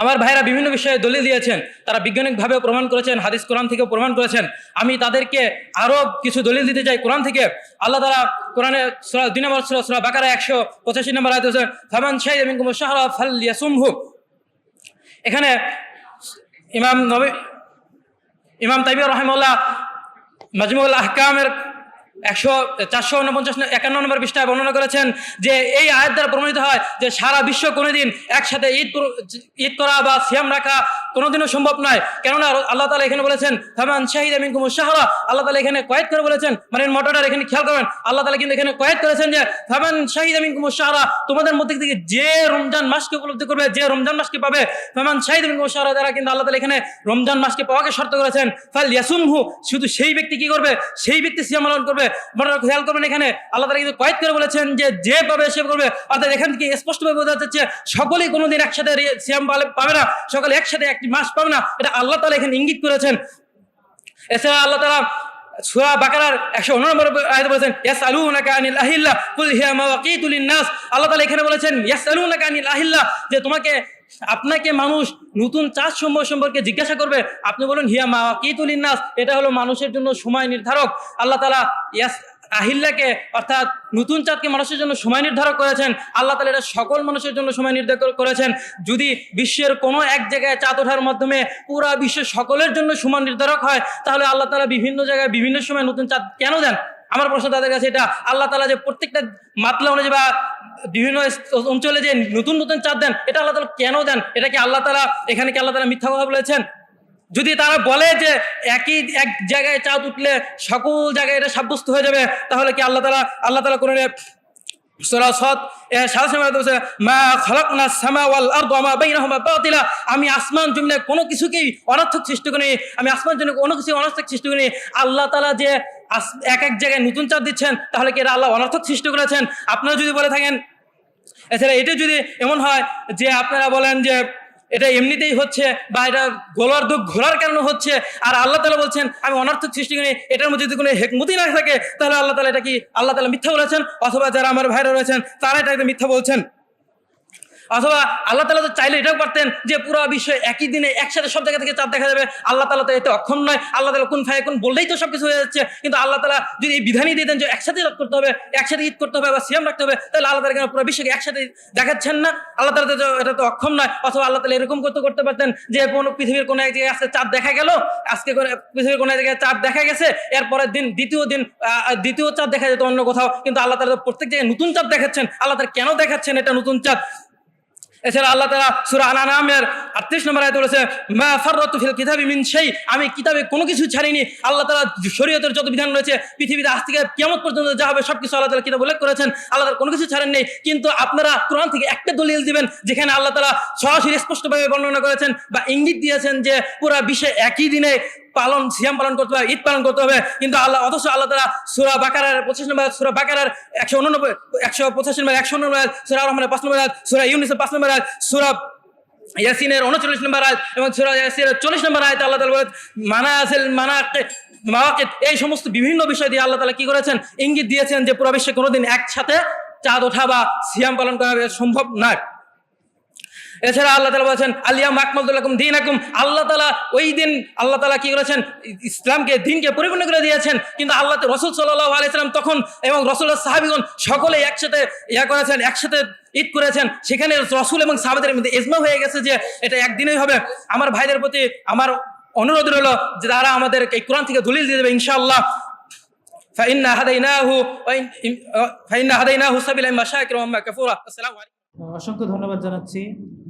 আমার ভাইরা বিভিন্ন বিষয়ে দলিল দিয়েছেন, তারা বৈজ্ঞানিকভাবে প্রমাণ করেছেন, হাদিস কোরআন থেকে প্রমাণ করেছেন। আমি তাদেরকে আরও কিছু দলিল দিতে চাই কোরআন থেকে। আল্লাহ তাআলা কোরআনে সূরা 2 নম্বর সূরা বাকারা 185 নম্বর আয়াতে বলেছেন, ফামান শাহিদা মিনকুম আশ-শাহরা ফালইয়াসুমহু। এখানে ইমাম তাইমিয়া রাহিমাহুল্লাহ মাজমুউল আহকামের 451 নম্বর পৃষ্ঠায় বর্ণনা করেছেন যে এই আয়াত দ্বারা প্রমাণিত হয় যে সারা বিশ্ব কোনোদিন একসাথে ঈদ করা বা সিয়াম রাখা কোনোদিনও সম্ভব নয়। কেননা আল্লাহ তাআলা এখানে বলেছেন ফামান শাহিদা মিনকুম আশ-শাহরা। আল্লাহ তাআলা এখানে কয়েদ করে বলেছেন, মানে মোটরটা এখানে খেয়াল করবেন, আল্লাহ তাআলা কিন্তু এখানে কয়েদ করেছেন যে ফামান শাহিদা মিনকুম আশ-শাহরা, তোমাদের মধ্যে থেকে যে রমজান মাসকে উপলব্ধি করবে, যে রমজান মাসকে পাবে, ফামান শাহিদা মিনকুম আশ-শাহরা দ্বারা কিন্তু আল্লাহ তাআলা এখানে রমজান মাসকে পাওয়াকে শর্ত করেছেন। ফালইয়াসুমহু, শুধু সেই ব্যক্তি কি করবে? সেই ব্যক্তি সিয়াম পালন করবে। খেয়াল করবেন, এখানে আল্লাহ তাআলা কিন্তু কয়েদ করে বলেছেন যে পাবে সে করবে। অর্থাৎ এখান থেকে স্পষ্টভাবে বোঝা যাচ্ছে সকলেই কোনোদিন একসাথে সিয়াম পাবে না, সকলে একসাথে একটি মাস পাবে না, এটা আল্লাহ তাআলা এখানে ইঙ্গিত করেছেন। এছাড়া আল্লাহ তাআলা সূরা বাকারার 119 নম্বর আয়াতে বলেছেন ইয়াসআলুনাকা আনিল আহিল্লা কুল হিয়া মাওয়াকিতু লিন-নাস। আল্লাহ তাআলা এখানে বলেছেন ইয়াসআলুনাকা আনিল আহিল্লা, যে আপনাকে মানুষ নতুন চাঁদ সম্পর্কে জিজ্ঞাসা করবে, আপনি বলুন হিয়া মাওয়াকিতু লিন-নাস, এটা হলো মানুষের জন্য সময় নির্ধারক। আল্লাহ তাআলা আহিল্লাকে অর্থাৎ নতুন চাঁদকে মানুষের জন্য সময় নির্ধারক করেছেন। আল্লাহ তাআলা এটা সকল মানুষের জন্য সময় নির্ধারণ করেছেন। যদি বিশ্বের কোনো এক জায়গায় চাঁদ ওঠার মাধ্যমে পুরা বিশ্বের সকলের জন্য সময় নির্ধারক হয়, তাহলে আল্লাহ তাআলা বিভিন্ন জায়গায় বিভিন্ন সময় নতুন চাঁদ কেন দেন? আমার প্রশ্ন তাদের কাছে এটা, আল্লাহ তাআলা যে প্রত্যেকটা মাতলা অনুযায়ী বা বিভিন্ন অঞ্চলে যে নতুন নতুন চাঁদ দেন, এটা আল্লাহ তাআলা কেন দেন? এটা কি আল্লাহ তাআলা এখানে কি আল্লাহ তাআলা মিথ্যা কথা বলেছেন? যদি তারা বলে যে এক জায়গায় চাঁদ উঠলে সকল জায়গায় এটা সাব্যস্ত হয়ে যাবে, তাহলে কি আল্লাহ তাআলা কোরআনে সূরা সাদ 7 নম্বরে বলেছে মা খালাকনাস সামা ওয়াল আরদ ওয়া মা বাইনাহুমা বাতিলা, আমি আসমান জমিনে কোনো কিছুকেই অনর্থক সৃষ্টি করিনি, আমি আসমান জমিনে কোনো কিছু অনর্থক সৃষ্টি করিনি। আল্লাহ তাআলা যে এক জায়গায় নতুন চাঁদ দিচ্ছেন, তাহলে কি এটা আল্লাহ অনর্থক সৃষ্টি করেছেন? আপনারা যদি বলে থাকেন, এছাড়া এটা যদি এমন হয় যে আপনারা বলেন যে এটা এমনিতেই হচ্ছে বা এটা ঘোরার কারণে হচ্ছে, আর আল্লাহ তাআলা বলছেন আমি অনর্থক সৃষ্টি করি, এটার মধ্যে যদি কোনো হেকমতি না থাকে, তাহলে আল্লাহ তাআলা মিথ্যা বলেছেন, অথবা যারা আমার ভাইরা রয়েছেন তারা এটা মিথ্যা বলছেন। অথবা আল্লাহ তাআলা তো চাইলে এটাও পারতেন যে পুরো বিশ্বে একই দিনে একসাথে সব জায়গা থেকে চাঁদ দেখা যাবে। আল্লাহ তাআলা তো এতে অক্ষম নয়। আল্লাহ তাআলা কুন ফায়াকুন বললেই তো সবকিছু হয়ে যাচ্ছে। কিন্তু আল্লাহ তাআলা যদি এই বিধানই দিয়ে দেন যে একসাথে ঈদ করতে হবে, একসাথে ঈদ করতে হবে বা সিয়াম রাখতে হবে, তাহলে আল্লাহ তাআলা পুরো বিশ্বকে একসাথে দেখাচ্ছেন না? আল্লাহ তাআলা তো এটা তো অক্ষম নয়। অথবা আল্লাহ তাআলা এরকম করতে পারতেন যে পৃথিবীর কোনো এক জায়গায় আজকে চাঁদ দেখা গেল, আজকে পৃথিবীর কোনো এক জায়গায় চাঁদ দেখা গেছে, এরপরের দিন দ্বিতীয় চাঁদ দেখা যেত অন্য কোথাও। কিন্তু আল্লাহ তাআলা প্রত্যেক জায়গায় নতুন চাঁদ দেখাচ্ছেন। আল্লাহ তাআলা কেন দেখাচ্ছেন এটা নতুন চাঁদ? এছাড়া আল্লাহ তাআলা সূরা আন-নামের 38 নম্বর আয়াতে বলেছে মা ফাররাতু ফিল কিতাবি মিন শাই, আমি কিতাবে কোনো কিছু ছাড়িনি। আল্লাহ তাআলা শরীয়তের যত বিধান রয়েছে পৃথিবীতে আজ থেকে কিয়ামত পর্যন্ত যা হবে সবকিছু আল্লাহ তাআলা কিতাবে উল্লেখ করেছেন। আল্লাহ তাআলা কোনো কিছু ছাড়েন নেই। কিন্তু আপনারা কোরআন থেকে একটা দলিল দিবেন যেখানে আল্লাহ তাআলা সরাসরি স্পষ্টভাবে বর্ণনা করেছেন বা ইঙ্গিত দিয়েছেন যে পুরা বিশ্বে একই দিনে সিয়াম পালন করতে হবে, ঈদ পালন করতে হবে। কিন্তু অথচ আল্লাহ তাআলা সূরা বাকারার 25 নম্বর, সূরা বাকারার 185 নম্বর, 100 নম্বর, সূরা রহমানের 5 নম্বর, সূরা ইউনূসের 5 নম্বর, সূরা ইয়াসিনের 39 নম্বর আয়াত এবং সূরা ইয়াসিনের 40 নম্বর আয়াতে আল্লাহ তাআলা বলেন মাওয়াকিত, এই সমস্ত বিভিন্ন বিষয় দিয়ে আল্লাহ তাআলা কি করেছেন? ইঙ্গিত দিয়েছেন যে পুরো বিশ্বে কোনোদিন একসাথে চাঁদ ওঠা বা সিয়াম পালন করা সম্ভব নয়। এছাড়া আল্লাহ তাআলা বলেছেন আল-ইয়াওমা আকমালতু লাকুম দীনাকুম, আল্লাহ তাআলা ওই দিন আল্লাহ তাআলা কি করেছেন? ইসলামকে, দিনকে পরিপূর্ণ করে দিয়েছেন। কিন্তু রাসূল সাল্লাল্লাহু আলাইহি সাল্লাম তখন এবং রাসূলের সাহাবীগণ সকলে একসাথে করেছেন, একসাথে ঈদ করেছেন। সেখানে রাসূল এবং সাহাবাদের মধ্যে ইজমা হয়ে গেছে যে এটা একদিনেই হবে। আমার ভাইদের প্রতি আমার অনুরোধ রইল যে তারা আমাদের এই কোরআন থেকে দলিল দিয়ে দেবে ইনশাআল্লাহ। ফাইন্না হাদাইনাহু সাবিলা ইম্মা শাকিরা ওয়া ইম্মা কাফুরা। আসসালামু আলাইকুম। অসংখ্য ধন্যবাদ জানাচ্ছি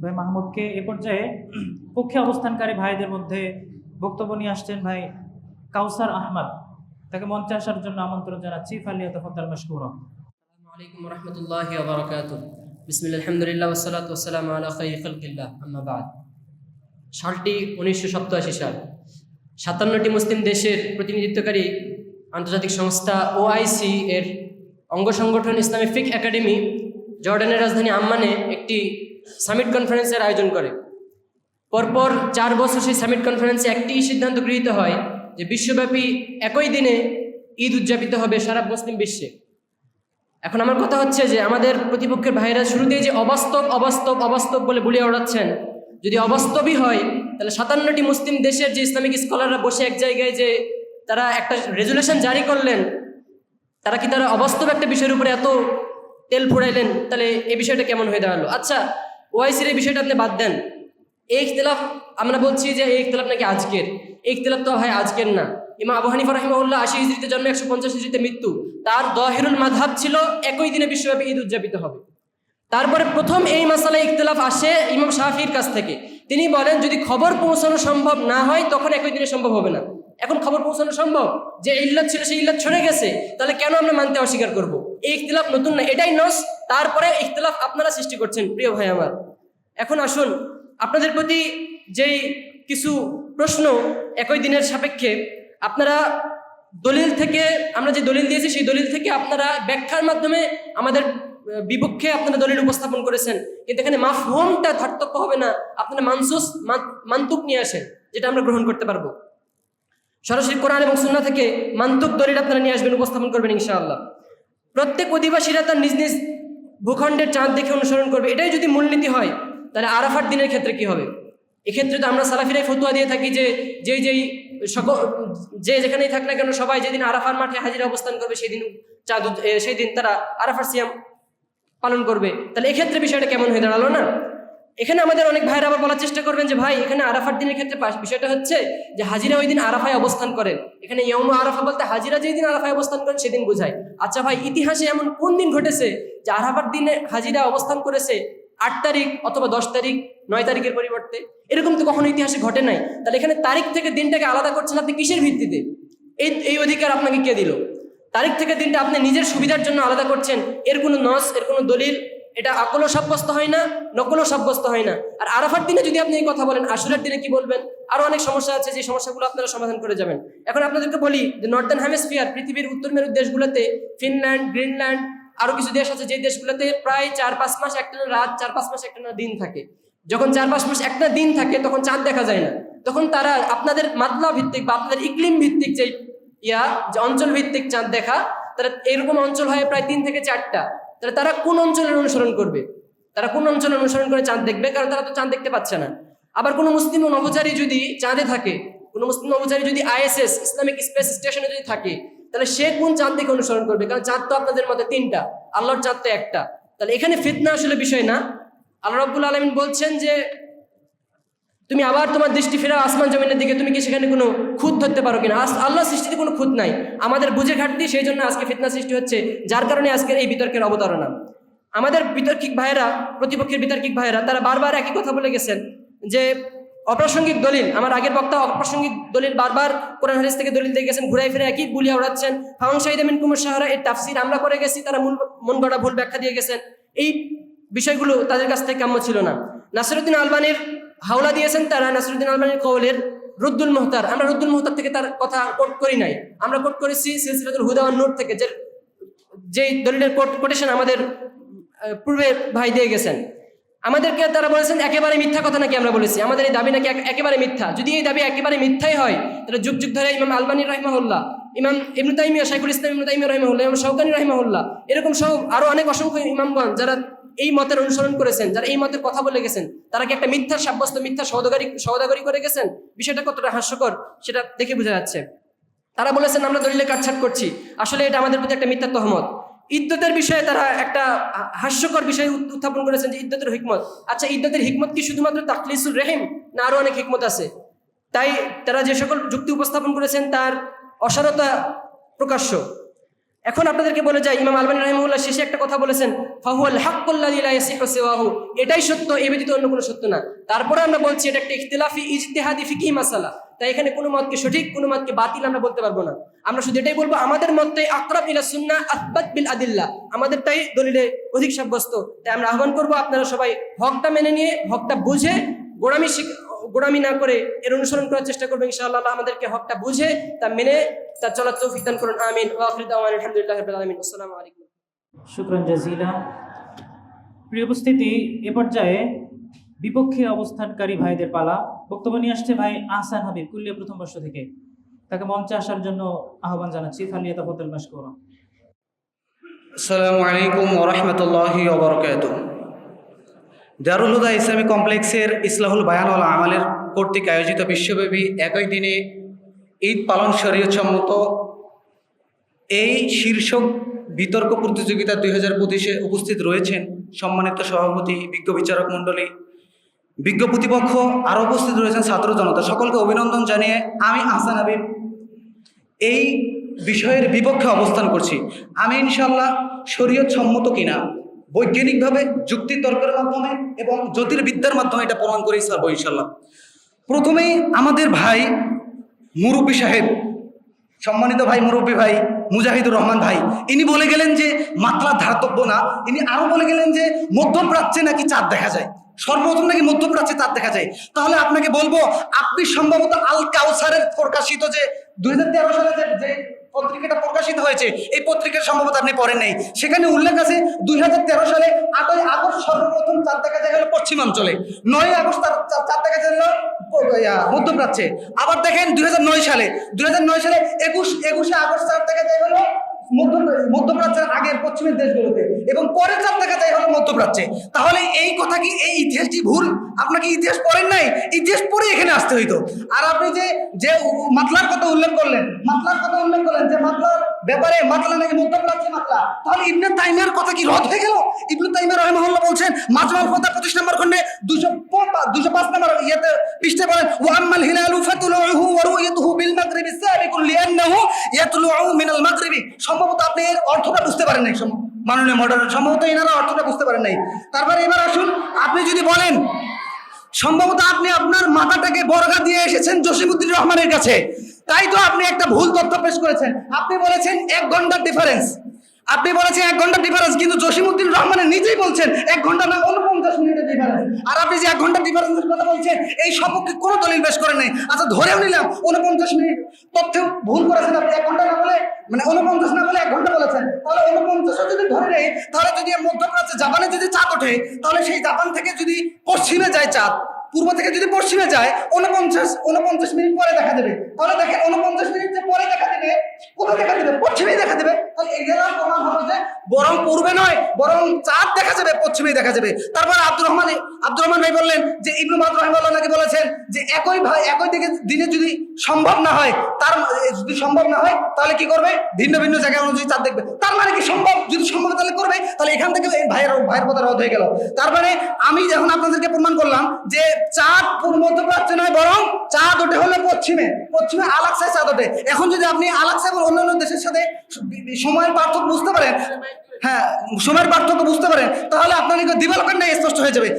ভাই মাহমুদকে। এ পর্যায়ে পক্ষে অবস্থানকারী ভাইদের মধ্যে বক্তব্য নিয়ে আসছেন ভাই কাউসার আহমদ, তাকে মঞ্চে আসার জন্য আমন্ত্রণ জানাচ্ছি। ফালিয়াতাফাদ্দাল মাশকুরা। আসসালামু আলাইকুম ওয়া রাহমাতুল্লাহি ওয়া বারাকাতুহু। বিসমিল্লাহির আলহামদুলিল্লাহ ওয়া সলাতু ওয়া সালামু আলা খায়রি খালকিল্লাহ, আম্মা বা'দ। সালটি 1987 সাল। 57টি মুসলিম দেশের প্রতিনিধিত্বকারী আন্তর্জাতিক সংস্থা ওআইসি এর অঙ্গ সংগঠন ইসলামিক ফিকহ একাডেমি জর্ডানের রাজধানী আম্মানে একটি সামিট কনফারেন্সের আয়োজন করে। পরপর 4 বছর সেই সামিট কনফারেন্সে একটি সিদ্ধান্ত গৃহীত হয় যে বিশ্বব্যাপী একই দিনে ঈদ উদযাপিত হবে সারা মুসলিম বিশ্বে। এখন আমার কথা হচ্ছে যে আমাদের প্রতিপক্ষের ভাইরা শুরুতেই যে অবাস্তব অবাস্তব অবাস্তব বলে বুলিয়ে ওড়াচ্ছেন, যদি অবাস্তবই হয় তাহলে 57টি মুসলিম দেশের যে ইসলামিক স্কলাররা বসে এক জায়গায় যে তারা একটা রেজুলেশন জারি করলেন, তারা অবাস্তব একটা বিষয়ের উপরে এত তেল ফুড়াইলেন, তাহলে এই বিষয়টা কেমন হয়ে দাঁড়ালো? আচ্ছা, ওআইসির এই বিষয়টা আপনি বাদ দেন। এই ইখতিলাফ আমরা বলছি যে এই ইখতিলাফ নাকি আজকের, এই ইখতিলাফ তো ভাই আজকের না। ইমাম আবু হানিফা রাহিমাহুল্লাহ 80 হিজরিতে জন্ম, 150 হিজরিতে মৃত্যু। তার যাহিরুল মাযহাব ছিল একই দিনে বিশ্বব্যাপী ঈদ উদযাপিত হবে। তারপরে প্রথম এই মাসালায় ইখতিলাফ আসে ইমাম শাফিঈর কাছ থেকে। তিনি বলেন যদি খবর পৌঁছানো সম্ভব না হয় তখন একই দিনে সম্ভব হবে না। এখন খবর পৌঁছানো সম্ভব, যে ইল্লাত ছিল সেই ইল্লাত ছড়ে গেছে, তাহলে কেন আমরা মানতে অস্বীকার করব? এই ইখতিলাফ নতুন না, এটাই নস। তারপরে ইখতিলাফ আপনারা সৃষ্টি করছেন। প্রিয় ভাই আমার, এখন আসুন আপনাদের প্রতি যেই কিছু প্রশ্ন একই দিনের সাপেক্ষে, আপনারা দলিল থেকে, আমরা যে দলিল দিয়েছি সেই দলিল থেকে আপনারা ব্যাখ্যার মাধ্যমে আমাদের বিপক্ষে আপনারা দলিল উপস্থাপন করেছেন, কিন্তু এখানে মাফহুমটা ধর্তব্য হবে না। আপনারা মান্তুক নিয়ে আসেন, যেটা আমরা গ্রহণ করতে পারবো। সরাসরি কোরআন এবং সুন্নাহ থেকে মান্তুক দলিল আপনারা নিয়ে আসবেন, উপস্থাপন করবেন ইনশাআল্লাহ। প্রত্যেক অধিবাসীরা তার নিজ নিজ ভূখণ্ডের চাঁদ দেখে অনুসরণ করবে, এটাই যদি মূলনীতি হয় তাহলে আরাফার দিনের ক্ষেত্রে কি হবে? এক্ষেত্রে তো আমরা সালাফিরাই ফতোয়া দিয়ে থাকি যে যে যেখানেই থাক না কেন সবাই যেদিন আরাফার মাঠে হাজিরা অবস্থান করবে সেই দিন তারা আরাফার সিয়াম পালন করবে। তাহলে এক্ষেত্রে বিষয়টা কেমন হয়ে দাঁড়ালো না? এখানে আমাদের অনেক ভাইরা আবার বলার চেষ্টা করবেন যে ভাই এখানে আরাফার দিনের ক্ষেত্রে বিষয়টা হচ্ছে যে হাজিরা ওই দিন আরাফায় অবস্থান করেন। এখানে ইয়ৌম আরাফা বলতে হাজিরা যেই দিন আরাফায় অবস্থান করেন সেদিন বোঝায়। আচ্ছা ভাই, ইতিহাসে এমন কোন দিন ঘটেছে যে আরাফার দিনে হাজিরা অবস্থান করেছে 8 তারিখ অথবা 10 তারিখ, 9 তারিখের পরিবর্তে? এরকম তো কখনো ইতিহাসে ঘটে নাই। তাহলে এখানে তারিখ থেকে দিনটাকে আলাদা করছেন আপনি কিসের ভিত্তিতে? এই অধিকার আপনাকে কে দিল? তারিখ থেকে দিনটা আপনি নিজের সুবিধার জন্য আলাদা করছেন, এর কোনো নস, এর কোনো দলিল, এটা আকলও সাব্যস্ত হয় না, নকলও সাব্যস্ত হয় না। আর আরাফার দিনে যদি আপনি এই কথা বলেন, আশুরার দিনে কি বলবেন? আরো অনেক সমস্যা আছে, যে সমস্যাগুলো আপনারা সমাধান করে যাবেন। এখন আপনাদেরকে বলি যে নর্দার্ন হেমিস্ফিয়ার, পৃথিবীর উত্তর মেরুর দেশগুলোতে, ফিনল্যান্ড, গ্রিনল্যান্ড, আরো কিছু দেশ আছে যে দেশগুলোতে প্রায় 4-5 মাস একটানা রাত, 4-5 মাস একটানা দিন থাকে। যখন 4-5 মাস একটা দিন থাকে তখন চাঁদ দেখা যায় না। তখন তারা আপনাদের মাদলা ভিত্তিক বা আপনাদের ইকলিম ভিত্তিক যে অঞ্চল ভিত্তিক চাঁদ দেখা, তারা এরকম অঞ্চল হয় প্রায় 3 থেকে 4টা। তাহলে তারা কোন অঞ্চলের অনুসরণ করবে? তারা কোন অঞ্চলের অনুসরণ করে চাঁদ দেখবে? কারণ তারা তো চাঁদ দেখতে পাচ্ছে না। আবার কোনো মুসলিম নভোচারী যদি চাঁদে থাকে, কোনো মুসলিম নভোচারী যদি ISS ইসলামিক স্পেস স্টেশনে যদি থাকে, তাহলে সে কোন চাঁদ দেখে অনুসরণ করবে? কারণ চাঁদ তো আপনাদের মতে 3টা, আল্লাহর চাঁদ তো একটা। তাহলে এখানে ফিতনা আসলে বিষয় না। আল্লাহ রাব্বুল আলামিন বলছেন যে তুমি আবার তোমার দৃষ্টি ফেরাও আসমান জমিনের দিকে, তুমি কি সেখানে কোনো খুঁত ধরতে পারো কিনা? আল্লাহ সৃষ্টিতে কোনো খুঁত নাই, আমাদের বুঝে ঘাটতি, সেই জন্য আজকে ফিতনা সৃষ্টি হচ্ছে, যার কারণে আজকের এই বিতর্কের অবতারণা। আমাদের বিতর্কিক ভাইয়েরা, প্রতিপক্ষের বিতর্কিক ভাইয়েরা, তারা বারবার একই কথা বলে গেছেন যে অপ্রাসঙ্গিক দলিল, আমার আগের বক্তা অপ্রাসঙ্গিক দলিল বারবার কোরআন হাদিস থেকে দলিল দিয়ে গেছেন, ঘুরাই ফিরে একই বুলিয়া উড়াচ্ছেন। ফাউন শাহিদা মিনকুম শাহরা এর তাফসীর আমরা করে গেছি, তারা মন গড়া ভুল ব্যাখ্যা দিয়ে গেছেন। এই বিষয়গুলো তাদের কাছ থেকে কাম্য ছিল না। নাসিরউদ্দিন আলবানীর হাওলা দিয়েছেন তারা, নাসিরউদ্দিন আলবানীর কওলের রুদ্দুল মুহতার, আমরা রুদ্দুল মুহতার থেকে তার কথা কোট করি নাই, আমরা কোট করেছি সিলসিলাতুল হুদা ওয়ান নূর থেকে, যে দলিলের কোটেশন আমাদের পূর্বে ভাই দিয়ে গেছেন। আমাদেরকে তারা বলেছেন একেবারে মিথ্যা কথা নাকি আমরা বলেছি, আমাদের এই দাবি নাকি একেবারে মিথ্যা। যদি এই দাবি একেবারে মিথ্যাই হয় তাহলে যুগ যুগ ধরে ইমাম আলবানী রাহিমাহুল্লাহ, ইমাম ইবনে তাইমিয়া, শাইখুল ইসলাম ইবনে তাইমিয়া রাহিমাহুল্লাহ, ইমাম শাওকানী রাহিমাহুল্লাহ, এরকম সহ আরো অনেক অসংখ্য ইমামগণ যারা এই মতের অনুসরণ করেছেন, যারা এই মতের কথা বলে গেছেন, তারা কি একটা মিথ্যা সাব্যস্ত, মিথ্যা সওদাগরি করে গেছেন? বিষয়টা কতটা হাস্যকর সেটা দেখে বোঝা যাচ্ছে। তারা বলেছেন আমরা দলিলে কাটছাট করছি, আসলে এটা আমাদের প্রতি একটা মিথ্যা তহমত। ইদ্দতের বিষয়ে তারা একটা হাস্যকর বিষয় উত্থাপন করেছেন যে ইদ্দতের হিকমত। আচ্ছা, ইদ্দতের হিকমত কি শুধুমাত্র তাকলিসুর রহিম, না আরো অনেক হিকমত আছে? তাই তারা যে সকল যুক্তি উপস্থাপন করেছেন তার অসারতা প্রকাশ্য। এখন আপনাদেরকে বলে যাই, ইমাম আলবানী রাহিমাহুল্লাহ শেষে একটা কথা বলেছেন, ফাহুয়াল হাক্কুল্লাযী লা ইয়াসিহু সিওয়াহু, এটাই সত্য, এ ব্যতীত অন্য কোনো সত্য না। তারপরে আমরা বলছি এটা একটা ইখতিলাফি ইজতিহাদি ফিকহি মাসালা, তাই এখানে কোনো মতকে সঠিক কোনো মতকে বাতিল আমরা বলতে পারবো না। আমরা শুধু এটাই বলবো আমাদের মতটাই আকরাব ইলা সুন্নাহ আথবাত বিল আদিল্লাহ, আমাদেরটাই দলিলে অধিক সাব্যস্ত। তাই আমরা আহ্বান করবো আপনারা সবাই হকটা মেনে নিয়ে, হকটা বুঝে, গোড়ামি না করে এর অনুসরণ করার চেষ্টা করবেন ইনশাআল্লাহ। আল্লাহ আমাদেরকে হকটা বুঝে তা মেনে তা চলার তৌফিক দান করুন, আমিন। ওয়া আখিরু দাওয়ানা আলহামদুলিল্লাহি রাব্বিল আলামিন। আসসালামু আলাইকুম। শুকরান জাজিলা। প্রিয় উপস্থিতি, এ পর্যায়ে বিপক্ষে অবস্থানকারী ভাইদের পালা। বক্তব্য নিয়ে আসছে ভাই আহসান হাবিব, কুল্লিয়া প্রথম বর্ষ থেকে। তাকে মঞ্চে আসার জন্য আহ্বান জানাচ্ছি। ফালিয়াতাফাদ্দাল মাশকুরা। আসসালামু আলাইকুম ওয়া রাহমাতুল্লাহি ওয়া বারাকাতুহু। দারুল হুদা ইসলামী কমপ্লেক্সের ইসলাহুল বায়ান ওয়াল আমালের কর্তৃক আয়োজিত বিশ্বব্যাপী একই দিনে ঈদ পালন শরীয়তসম্মত এই শীর্ষক বিতর্ক প্রতিযোগিতা 2025-এ উপস্থিত রয়েছেন সম্মানিত সভাপতি, বিজ্ঞ বিচারক মণ্ডলী, বিজ্ঞ প্রতিপক্ষ, আরও উপস্থিত রয়েছেন ছাত্র জনতা। সকলকে অভিনন্দন জানিয়ে আমি আহসান হাবিব এই বিষয়ের বিপক্ষে অবস্থান করছি। আমি ইনশাআল্লাহ শরীয়ত সম্মত কিনা বৈজ্ঞানিকভাবে যুক্তি তর্কের মাধ্যমে এবং জ্যোতির্বিদ্যার মাধ্যমে এটা প্রমাণ করেই ছাড়বো ইনশাআল্লাহ। প্রথমেই আমাদের ভাই মুরব্বী সাহেব, সম্মানিত ভাই মুরব্বী ভাই মুজাহিদুর রহমান ভাই, ইনি বলে গেলেন যে মাত্রা ধাতব্য না, ইনি আরো বলে গেলেন যে মধ্যপ্রাচ্যে নাকি চাঁদ দেখা যায়, সর্বপ্রথম নাকি মধ্যপ্রাচ্যে চাঁদ দেখা যায়। তাহলে আপনাকে বলবো, আপনি সম্ভবত আল কাউসারের প্রকাশিত যে 2013 সালে যে পত্রিকাটা প্রকাশিত হয়েছে, এই পত্রিকার সম্ভবত আপনি পড়েন নাই। সেখানে উল্লেখ আছে 2013 সালে 8ই আগস্ট সর্বপ্রথম চাঁদ দেখা যায় হলো পশ্চিমাঞ্চলে, 9ই আগস্ট চাঁদ দেখা যায় হলো মধ্যপ্রাচ্যে। আবার দেখেন 2009 সালে 21শে আগস্ট চাঁদ দেখা যায় হলো মধ্যপ্রাচ্যের আগের পশ্চিমের দেশগুলোতে, এবং পরে চাঁদ দেখা যায় হলো মধ্যপ্রাচ্যে। তাহলে এই কথা কি, এই ইতিহাসটি ভুল? আপনাকে ইতিহাস পড়েন নাই, ইতিহাস পড়ে এখানে আসতে হইতো। আর আপনি যে মাতলার কথা উল্লেখ করলেন যে মাতলার ব্যাপারে, মাতলা নাকি মধ্যপ্রাচ্যে মাতলা, তাহলে ইবনে তাইমিয়ার কথা কি রদ হয়ে গেল? ইবনে তাইমিয়া রাহিমাহুল্লাহ বলছেন মাজমুল ফাতাওয়া 25 নম্বর খণ্ডে 205 নম্বর ইয়াতে পৃষ্ঠা বলেন, ওয়া আম্মাল হিলালু ফাতুলুহু ওয়া রুয়াতুহু বিল মাগরিবি সাবিকুন লিআন্নাহু ইয়াতলুউ মিনাল মাগরিবি। সম্ভবত আপনি এর অর্থটা বুঝতে পারেন নাই, মাননীয় মডারেটর, সম্ভবত এনারা অর্থটা বুঝতে পারেন নাই। তারপরে এবার আসুন, আপনি যদি বলেন, সম্ভবত আপনি আপনার মাথাটাকে বর্গা দিয়ে এসেছেন জসিমউদ্দিন রহমানের কাছে, তাই তো আপনি একটা ভুল তথ্য পেশ করেছেন। আপনি বলেছেন 1 ঘন্টার ডিফারেন্স, কিন্তু জসিমউদ্দিন রহমানের নিজেই বলছেন 1 ঘন্টা না 49 মিনিটের ডিফারেন্স। আর আপনি যে 1 ঘন্টার ডিফারেন্সের কথা বলছেন, এই সপক্ষে কোনো দলিল পেশ করেন নাই। আচ্ছা, ধরেও নিলাম 49 মিনিট, তথ্য ভুল করেছেন আপনি, 1 ঘন্টা না বলে, মানে 49 না বলে 1 ঘন্টা বলেছেন। তাহলে 49 যদি ধরে নেই, তাহলে যদি মধ্যপ্রাচ্যে জাপানে যদি চাঁদ ওঠে, তাহলে সেই জাপান থেকে যদি পশ্চিমে যায় চাঁদ, পূর্ব থেকে যদি পশ্চিমে যায়, 49 মিনিট পরে দেখা দেবে। তাহলে দেখেন 49 মিনিট যে পরে দেখা দেবে, কোথায় দেখা দেবে? পশ্চিমেই দেখা দেবে। তাহলে এগুলো প্রমাণ হলো যে বরং পূর্বে নয়, বরং চাঁদ দেখা যাবে পশ্চিমেই দেখা যাবে। তারপর আব্দুর রহমান ভাই বললেন যে ইবনে বাদ রাহিমাহুল্লাহ নাকি বলেছেন যে একই দিনে যদি সম্ভব না হয়, তাহলে কি করবে? ভিন্ন ভিন্ন জায়গায় অনুযায়ী চাঁদ দেখবে। তার মানে কি সম্ভব? যদি সম্ভব তাহলে করবে। তাহলে এখান থেকে ভাইয়ের কথা রদ হয়ে গেল। তার মানে আমি যখন আপনাদেরকে প্রমাণ করলাম যে চাঁদ মধ্যপ্রাচ্যে নয়, বরং চাঁদ ওঠে হলো পশ্চিমে আলাক্সায় চাঁদ ওঠে। এখন যদি আপনি আলাক্সা এবং অন্যান্য দেশের সাথে সময়ের পার্থক্য বুঝতে পারেন, সময়ের পার্থক্য বুঝতে পারেন, তাহলে আপনার দিবালোকের নাই স্পষ্ট হয়ে যাবে।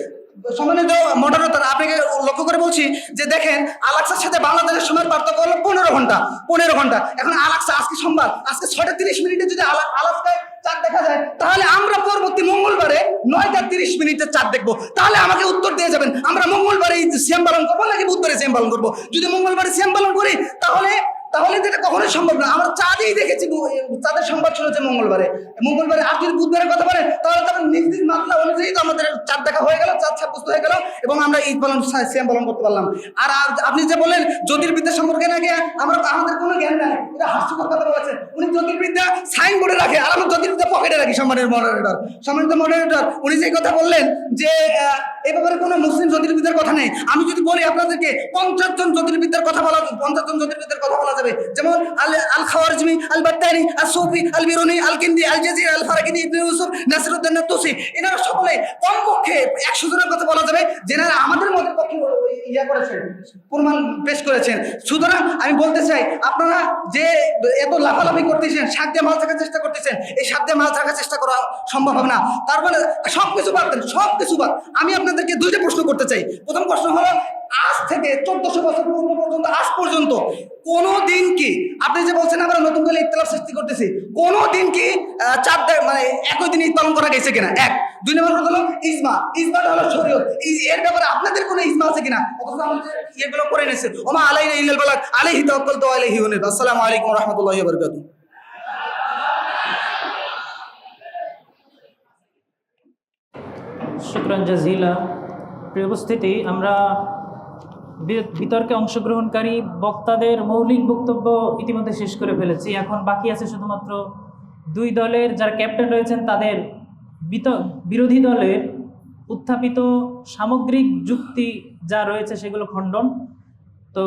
সম্মানিত মডারেটর, আপনাকে লক্ষ্য করে বলছি যে দেখেন, আলাক্সার সাথে বাংলাদেশের সময়ের পার্থক্য হলো 15 ঘন্টা। এখন আলাক্সা আজকে সোমবার, আজকে 6টা 30 মিনিটে যদি আলাস্কায় চাঁদ দেখা যায়, তাহলে আমরা পরবর্তী মঙ্গলবারে 9টা 30 মিনিটে চাঁদ দেখবো। তাহলে আমাকে উত্তর দিয়ে যাবেন, আমরা মঙ্গলবারে সিয়াম পালন করবো নাকি বুধবারে সিয়াম পালন করবো? যদি মঙ্গলবারে সিয়াম পালন করি, তাহলে এটা কখনোই সম্ভব না। আমরা চাঁদেই দেখেছি, চাঁদের সংবাদ শুনেছে মঙ্গলবারে। আর যদি বুধবারের কথা বলেন, তাহলে তো নির্দিষ্ট মাত্রা অনুযায়ী তো আমাদের চাঁদ দেখা হয়ে গেল, চাঁদ সাব্যস্ত হয়ে গেল, এবং আমরা ঈদ পালন, সিয়াম পালন করতে পারলাম। আর আপনি যে বললেন জ্যোতির্বিদ্যা সম্পর্কে নাকি আমাদের কোনো জ্ঞান নাই, এটা হাস্যকর কথা বলেছেন। উনি জ্যোতির্বিদ্যা সাইনবোর্ডে রাখে, আর আমরা জ্যোতির্বিদ্যা পকেটে রাখি। সম্মানিত মডারেটর, উনি যে কথা বললেন যে এই ব্যাপারে কোনো মুসলিম জ্যোতির্বিদ্যার কথা নেই, আমি যদি বলি আপনাদেরকে 50 জন জ্যোতির্বিদ্যার কথা বলা যায়, যাবে, যেমন আল খাওয়ারিজমি, আল বাত্তানি, আল সুফি, আল বিরুনি, আল কিন্দি, আল জাজির, আল ফারাকিনি, ইবনে ইউসুফ, নাসিরউদ্দিন তুসি, এনারা সকলে কমপক্ষে 100 জনের কথা বলা যাবে যেনারা আমাদের মধ্যে পক্ষে করেছেন, প্রমাণ পেশ করেছেন। সুতরাং আমি বলতে চাই, আপনারা যে এত লাফালাফি করতেছেন, শাক দিয়ে মাছ থাকার চেষ্টা করতেছেন, এই শাক দিয়ে মাছ থাকার চেষ্টা করা সম্ভব হবে না। তারপরে সবকিছু বাদ দেন, সবকিছু বাদ। আমি আপনাদেরকে 2টা প্রশ্ন করতে চাই। প্রথম প্রশ্ন হলো, আজ থেকে 1400 বছর পূর্ব পর্যন্ত আজ পর্যন্ত কোনো দিন কি, আপনি যে বলছেন আমরা নতুন করে ইখতিলাফ সৃষ্টি করতেছি, কোনো দিন কি 4 দিন মানে একই দিন ঈদ পালন করা গেছে কিনা? 1। 2 নম্বর কথা হলো ইজমাটা হলো শরীয়ত, এর ব্যাপারে আপনাদের কোনো ইজমা আছে কিনা? অথচ আমাদের এগুলো করে নিয়েছে, ওমা আলাইনা ইল্লাল বালাগ আলাইহি তাওয়াক্কালতু ওয়া আলাইহি উনীব। আসসালামু আলাইকুম ওয়া রাহমাতুল্লাহি ওয়া বারাকাতুহু। শুকরান জাজিলা। প্রিয় উপস্থিতি, আমরা বিতর্কে অংশগ্রহণকারী বক্তাদের মৌলিক বক্তব্য ইতিমধ্যে শেষ করে ফেলেছি। এখন বাকি আছে শুধুমাত্র 2 দলের যারা ক্যাপ্টেন রয়েছেন তাদের বিরোধী দলের উত্থাপিত সামগ্রিক যুক্তি যা রয়েছে সেগুলো খণ্ডন। তো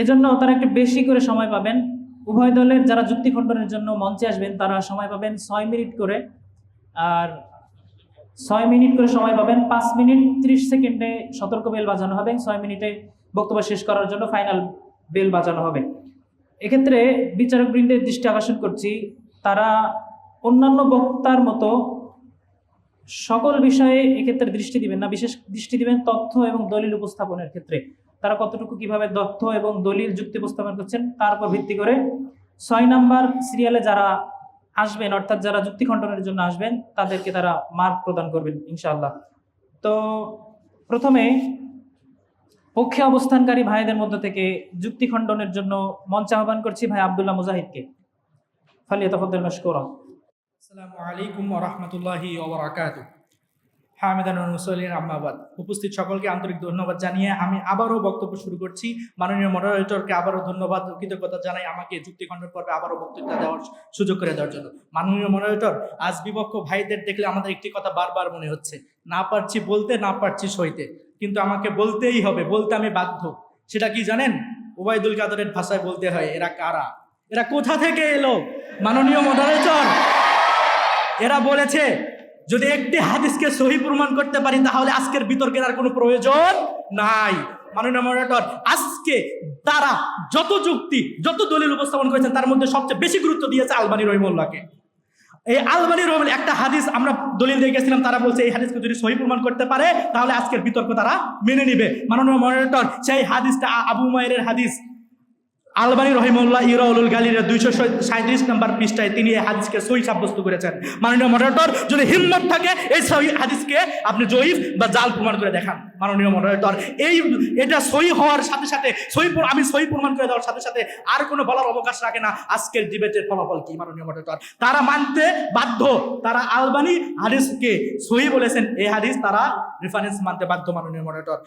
এজন্য তারা একটু বেশি করে সময় পাবেন। উভয় দলের যারা যুক্তি খণ্ডনের জন্য মঞ্চে আসবেন তারা সময় পাবেন 6 মিনিট করে, আর 6 মিনিট করে সময় পাবেন। 5 মিনিট 30 সেকেন্ডে সতর্ক বেল বাজানো হবে, 6 মিনিটে বক্তব্য শেষ করার জন্য ফাইনাল বেল বাজানো হবে। এক্ষেত্রে বিচারকবৃন্দের দৃষ্টি আকর্ষণ করছি, তারা অন্যান্য বক্তার মতো সকল বিষয়ে এক্ষেত্রে দৃষ্টি দিবেন না, বিশেষ দৃষ্টি দিবেন তথ্য এবং দলিল উপস্থাপনের ক্ষেত্রে। তারা কতটুকু কিভাবে তথ্য এবং দলিল যুক্তি উপস্থাপন করছেন তার উপর ভিত্তি করে 6 নাম্বার সিরিয়ালে যারা আসবেন, অর্থাৎ যারা যুক্তি খণ্ডনের জন্য আসবেন, তাদেরকে তারা মার্ক প্রদান করবেন ইনশাআল্লাহ। তো প্রথমে পক্ষে অবস্থানকারী ভাইদের মধ্য থেকে যুক্তি খণ্ডনের জন্য মঞ্চে আহ্বান করছি ভাই আব্দুল্লাহ মুজাহিদকে। ফালিয়াতাফাদ্দাল মাশকুরা। আসসালামু আলাইকুম ওয়া রাহমাতুল্লাহি ওয়া বারাকাতুহু। হামিদান ওয়া মুসাল্লিন আম্মা বাদ। উপস্থিত সকলকে আন্তরিক ধন্যবাদ জানিয়ে আমি আবারও বক্তব্য শুরু করছি। মাননীয় মডারেটরকে আবারও ধন্যবাদ ও কৃতজ্ঞতা জানাই আমাকে যুক্তি খণ্ডন পর্বে আবারও বক্তৃতা দেওয়ার সুযোগ করে দেওয়ার জন্য। মাননীয় মডারেটর, আজ বিপক্ষ ভাইদের দেখলে আমাদের একটি কথা বারবার মনে হচ্ছে, না পারছি বলতে, না পারছি সইতে, কিন্তু আমাকে বলতেই হবে, বলতে আমি বাধ্য। সেটা কি জানেন? ওবায়দুল কাদেরের ভাষায় বলতে হয়, এরা কারা, এরা কোথা থেকে এলো? মাননীয় মডারেটর, এরা বলেছে যদি একটি হাদিসকে সহি প্রমাণ করতে পারি তাহলে আজকের বিতর্কের আর কোনো প্রয়োজন নাই। মাননীয় মডারেটর, আজকে তারা যত যুক্তি, যত দলিল উপস্থাপন করেছেন তার মধ্যে সবচেয়ে বেশি গুরুত্ব দিয়েছে আলবানী রহিমউল্লাহকে। এই আলবানী রহিমউল্লাহ একটা হাদিস আমরা দলিল দিয়ে গেছিলাম, তারা বলছে এই হাদিসকে যদি সহি প্রমাণ করতে পারে তাহলে আজকের বিতর্ক তারা মেনে নিবে। মাননীয় মডারেটর, সেই হাদিসটা আবু উমাইরের হাদিস। আলবানী রহিমউল্লাহ ইরাউল গালিলের 237 নম্বর পৃষ্ঠায় তিনি এই হাদিসকে সহিহ সাব্যস্ত করেছেন। মাননীয় মডারেটর, যদি হিম্মত থাকে এই সহিহ হাদিসকে আপনি জয়ীফ বা জাল প্রমাণ করে দেখান। মাননীয় মডারেটর, এটা সহিহ হওয়ার সাথে সাথে আমি সহিহ প্রমাণ করে দেওয়ার সাথে সাথে আর কোনো বলার অবকাশ রাখে না আজকের ডিবেটের ফলাফল কি। মাননীয় মডারেটর, তারা মানতে বাধ্য, তারা আলবানী হাদিসকে সহিহ বলেছেন, এই হাদিস তারা রেফারেন্স মানতে বাধ্য। মাননীয় মডারেটর,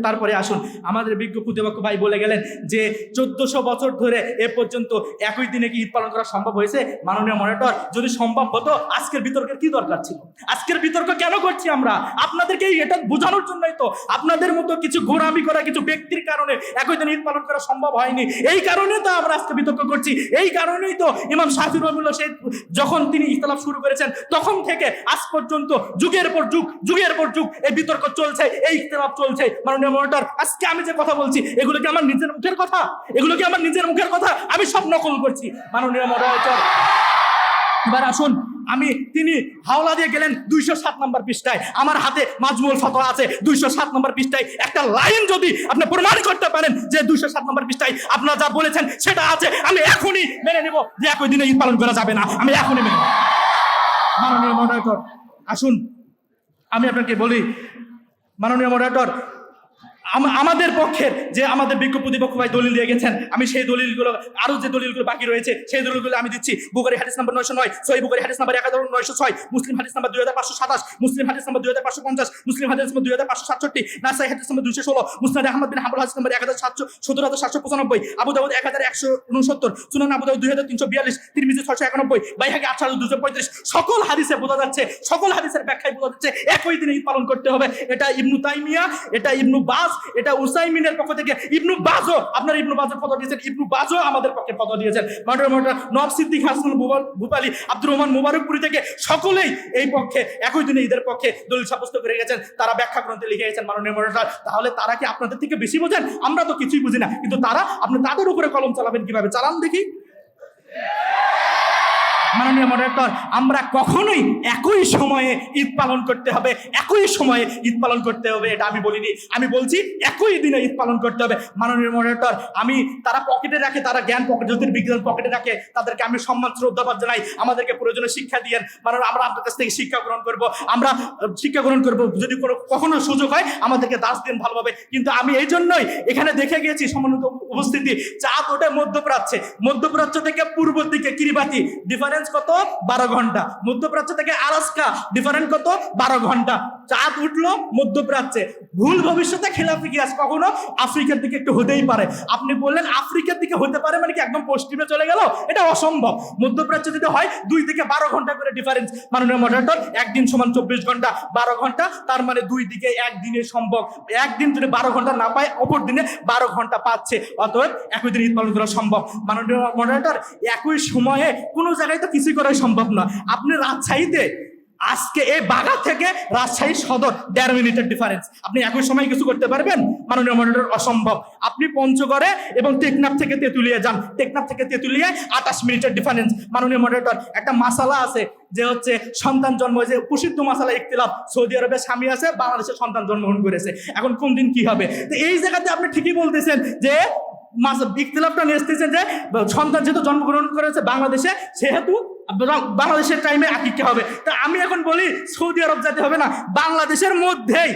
তারপরে আসুন, আমাদের বিজ্ঞ প্রতিপক্ষ ভাই বলে গেলেন যে 1400 বছর ধরে এ পর্যন্ত একই দিনে কি ঈদ পালন করা সম্ভব হয়েছে? মাননীয় মডারেটর, যদি সম্ভব হতো আজকের বিতর্কের কি দরকার ছিল? আজকের বিতর্ক কেন করছি আমরা? আপনাদেরকে এটা বোঝানোর জন্যই তো। আপনাদের মতো কিছু গোঁড়ামি করা কিছু ব্যক্তির কারণে একই দিনে ঈদ পালন করা সম্ভব হয়নি, এই কারণে তো আমরা আজকে বিতর্ক করছি। এই কারণেই তো ইমাম শাফি রহিমাহুল্লাহ যখন তিনি ইখতিলাফ শুরু করেছেন তখন থেকে আজ পর্যন্ত যুগের পর যুগ এই বিতর্ক চলছে, এই ইখতিলাফ চলছে। মাননীয় মডারেটর, আজকে আমি যে কথা বলছি এগুলো কি আমার নিজের মুখের কথা? আমি সব নকল করছি। মাননীয় মডারেটর, এবার আসুন, তিনি হাওলা দিয়ে গেলেন 207 নম্বর পৃষ্ঠায়, আমার হাতে মাজমুল ফতোয়া আছে 207 নম্বর পৃষ্ঠায়। একটা লাইন যদি আপনি প্রমাণ করতে পারেন যে 207 নম্বর পৃষ্ঠায় আপনারা যা বলেছেন সেটা আছে, আমি এখনই মেনে নেব যে একই দিনে ঈদ পালন করা যাবে না, আমি এখনই মেনে নেব। মাননীয় মডারেটর, আসুন আমি আপনাকে বলি, মাননীয় মডারেটর, আমাদের পক্ষের যে আমাদের বিজ্ঞ প্রতিপক্ষ ভাই দলিল দিয়ে গেছেন, আমি সেই দলিলগুলো, আরো যে দলিলগুলো বাকি রয়েছে সেই দলিলগুলো আমি দিচ্ছি। বুখারী হাদিস নাম্বার 909, সহিহ বুখারী হাদিস নাম্বার 1906, মুসলিম হাদিস নাম্বার 2527, মুসলিম হাদিস নাম্বার 2550, মুসলিম হাদিস নাম্বার 2567, নাসাই হাদিস নাম্বার 216, মুসনাদ আহমদ বিন হাম্বল হাদিস নাম্বার 1775, আবু দাউদ 1169, সুনান আবু দাউদ 2342, তিরমিজি 691, বাইহাকী 8235। সকল হাদিসে বোঝা যাচ্ছে, সকল হাদিসের ব্যাখ্যায় বোঝা যাচ্ছে একই দিনে ঈদ পালন করতে হবে। এটা ইবনু তাইমিয়া, এটা ইবনু বাজ, এটা উসাইমিনের পক্ষ থেকে ইবনু বাজও, আপনার ইবনু বাজও ফতোয়া দিয়েছেন, ইবনু বাজও আমাদের পক্ষে ফতোয়া দিয়েছেন, মাননীয় নওয়াব সিদ্দিক হাসান ভূপালী, আব্দুর রহমান মুবারকপুরি থেকে সকলেই এই পক্ষে একই দিনে ঈদের পক্ষে দলিল সাব্যস্ত করে গেছেন, তারা ব্যাখ্যা গ্রন্থে লিখে গেছেন মাননীয় মডারেটর। তাহলে তারা কি আপনাদের থেকে বেশি বোঝেন? আমরা তো কিছুই বুঝি না, কিন্তু তারা, আপনি তাদের উপরে কলম চালাবেন কিভাবে? চালান দেখি। মাননীয় মডারেটর, আমরা কখনোই একই সময়ে ঈদ পালন করতে হবে, একই সময়ে ঈদ পালন করতে হবে এটা আমি বলিনি, আমি বলছি একই দিনে ঈদ পালন করতে হবে। মাননীয় মডারেটর, আমি তারা পকেটে রাখে, তারা জ্ঞান জ্যোতির্বিজ্ঞান পকেটে রাখে, তাদেরকে আমি সম্মান শ্রদ্ধাবাদ জানাই, আমাদেরকে প্রয়োজনীয় শিক্ষা দিয়েন। মাননীয়, আমরা আপনার কাছ থেকে শিক্ষা গ্রহণ করবো, আমরা শিক্ষা গ্রহণ করবো, যদি কখনো সুযোগ হয় আমাদেরকে দাস দিন ভালোভাবে। কিন্তু আমি এই জন্যই এখানে দেখে গিয়েছি সম্মানিত উপস্থিতি, চাঁদ ওঠে মধ্যপ্রাচ্যে, মধ্যপ্রাচ্য থেকে পূর্ব দিকে কিরিবাতি, ডিফারেন্স কত? 12 ঘন্টা। মধ্যপ্রাচ্য থেকে আলাস্কা, ডিফারেন্স কত? 12 ঘন্টা। চাঁদ উঠলো মধ্যপ্রাচ্যে, ভুল ভবিষ্যতে খেলাফি কিয়াস কখনো আফ্রিকার দিকে একটু হতেই পারে। আপনি বললেন আফ্রিকার দিকে হতে পারে মানে কি একদম পশ্চিমে চলে গেল? এটা অসম্ভব। মধ্যপ্রাচ্য যদি হয় 2 থেকে 12 ঘন্টা করে ডিফারেন্স। মাননীয় মডারেটর, একদিন সমান 24 ঘন্টা, 12 ঘন্টা, তার মানে 2 দিকে একদিনে সম্ভব। একদিন যদি 12 ঘন্টা না পায়, অপর দিনে 12 ঘন্টা পাচ্ছে, অতএব একই দিন ঈদ পালন করা সম্ভব। মাননীয় মডারেটর, একই সময়ে কোনো জায়গায় তো কিছুই করা সম্ভব না। আপনি রাজশাহীতে আজকে এই বাগা থেকে রাজশাহী সদর 1.5 মিনিটের ডিফারেন্স, আপনি একই সময় কিছু করতে পারবেন? মাননীয় মডারেটর, অসম্ভব। আপনি পঞ্চগড়ে এবং টেকনাফ থেকে তেঁতুলিয়া যান, টেকনাফ থেকে তেঁতুলিয়ায় 28 মিনিটের ডিফারেন্স। মাননীয় মডারেটর, একটা মাসালা আছে যে হচ্ছে সন্তান জন্ম, যে প্রসিদ্ধ মাসালা ইখতিলাফ, সৌদি আরবে স্বামী আছে, বাংলাদেশে সন্তান জন্মগ্রহণ করেছে, এখন কোন দিন কি হবে? তো এই জায়গাতে আপনি ঠিকই বলতেছেন যে ইখতিলাফটা নিয়ে এসেছেন যে সন্তান যেহেতু জন্মগ্রহণ করেছে বাংলাদেশে, সেহেতু বাংলাদেশের টাইমে আকিকা হবে। তা আমি এখন বলি সৌদি আরব যেতে হবে না, বাংলাদেশের মধ্যেই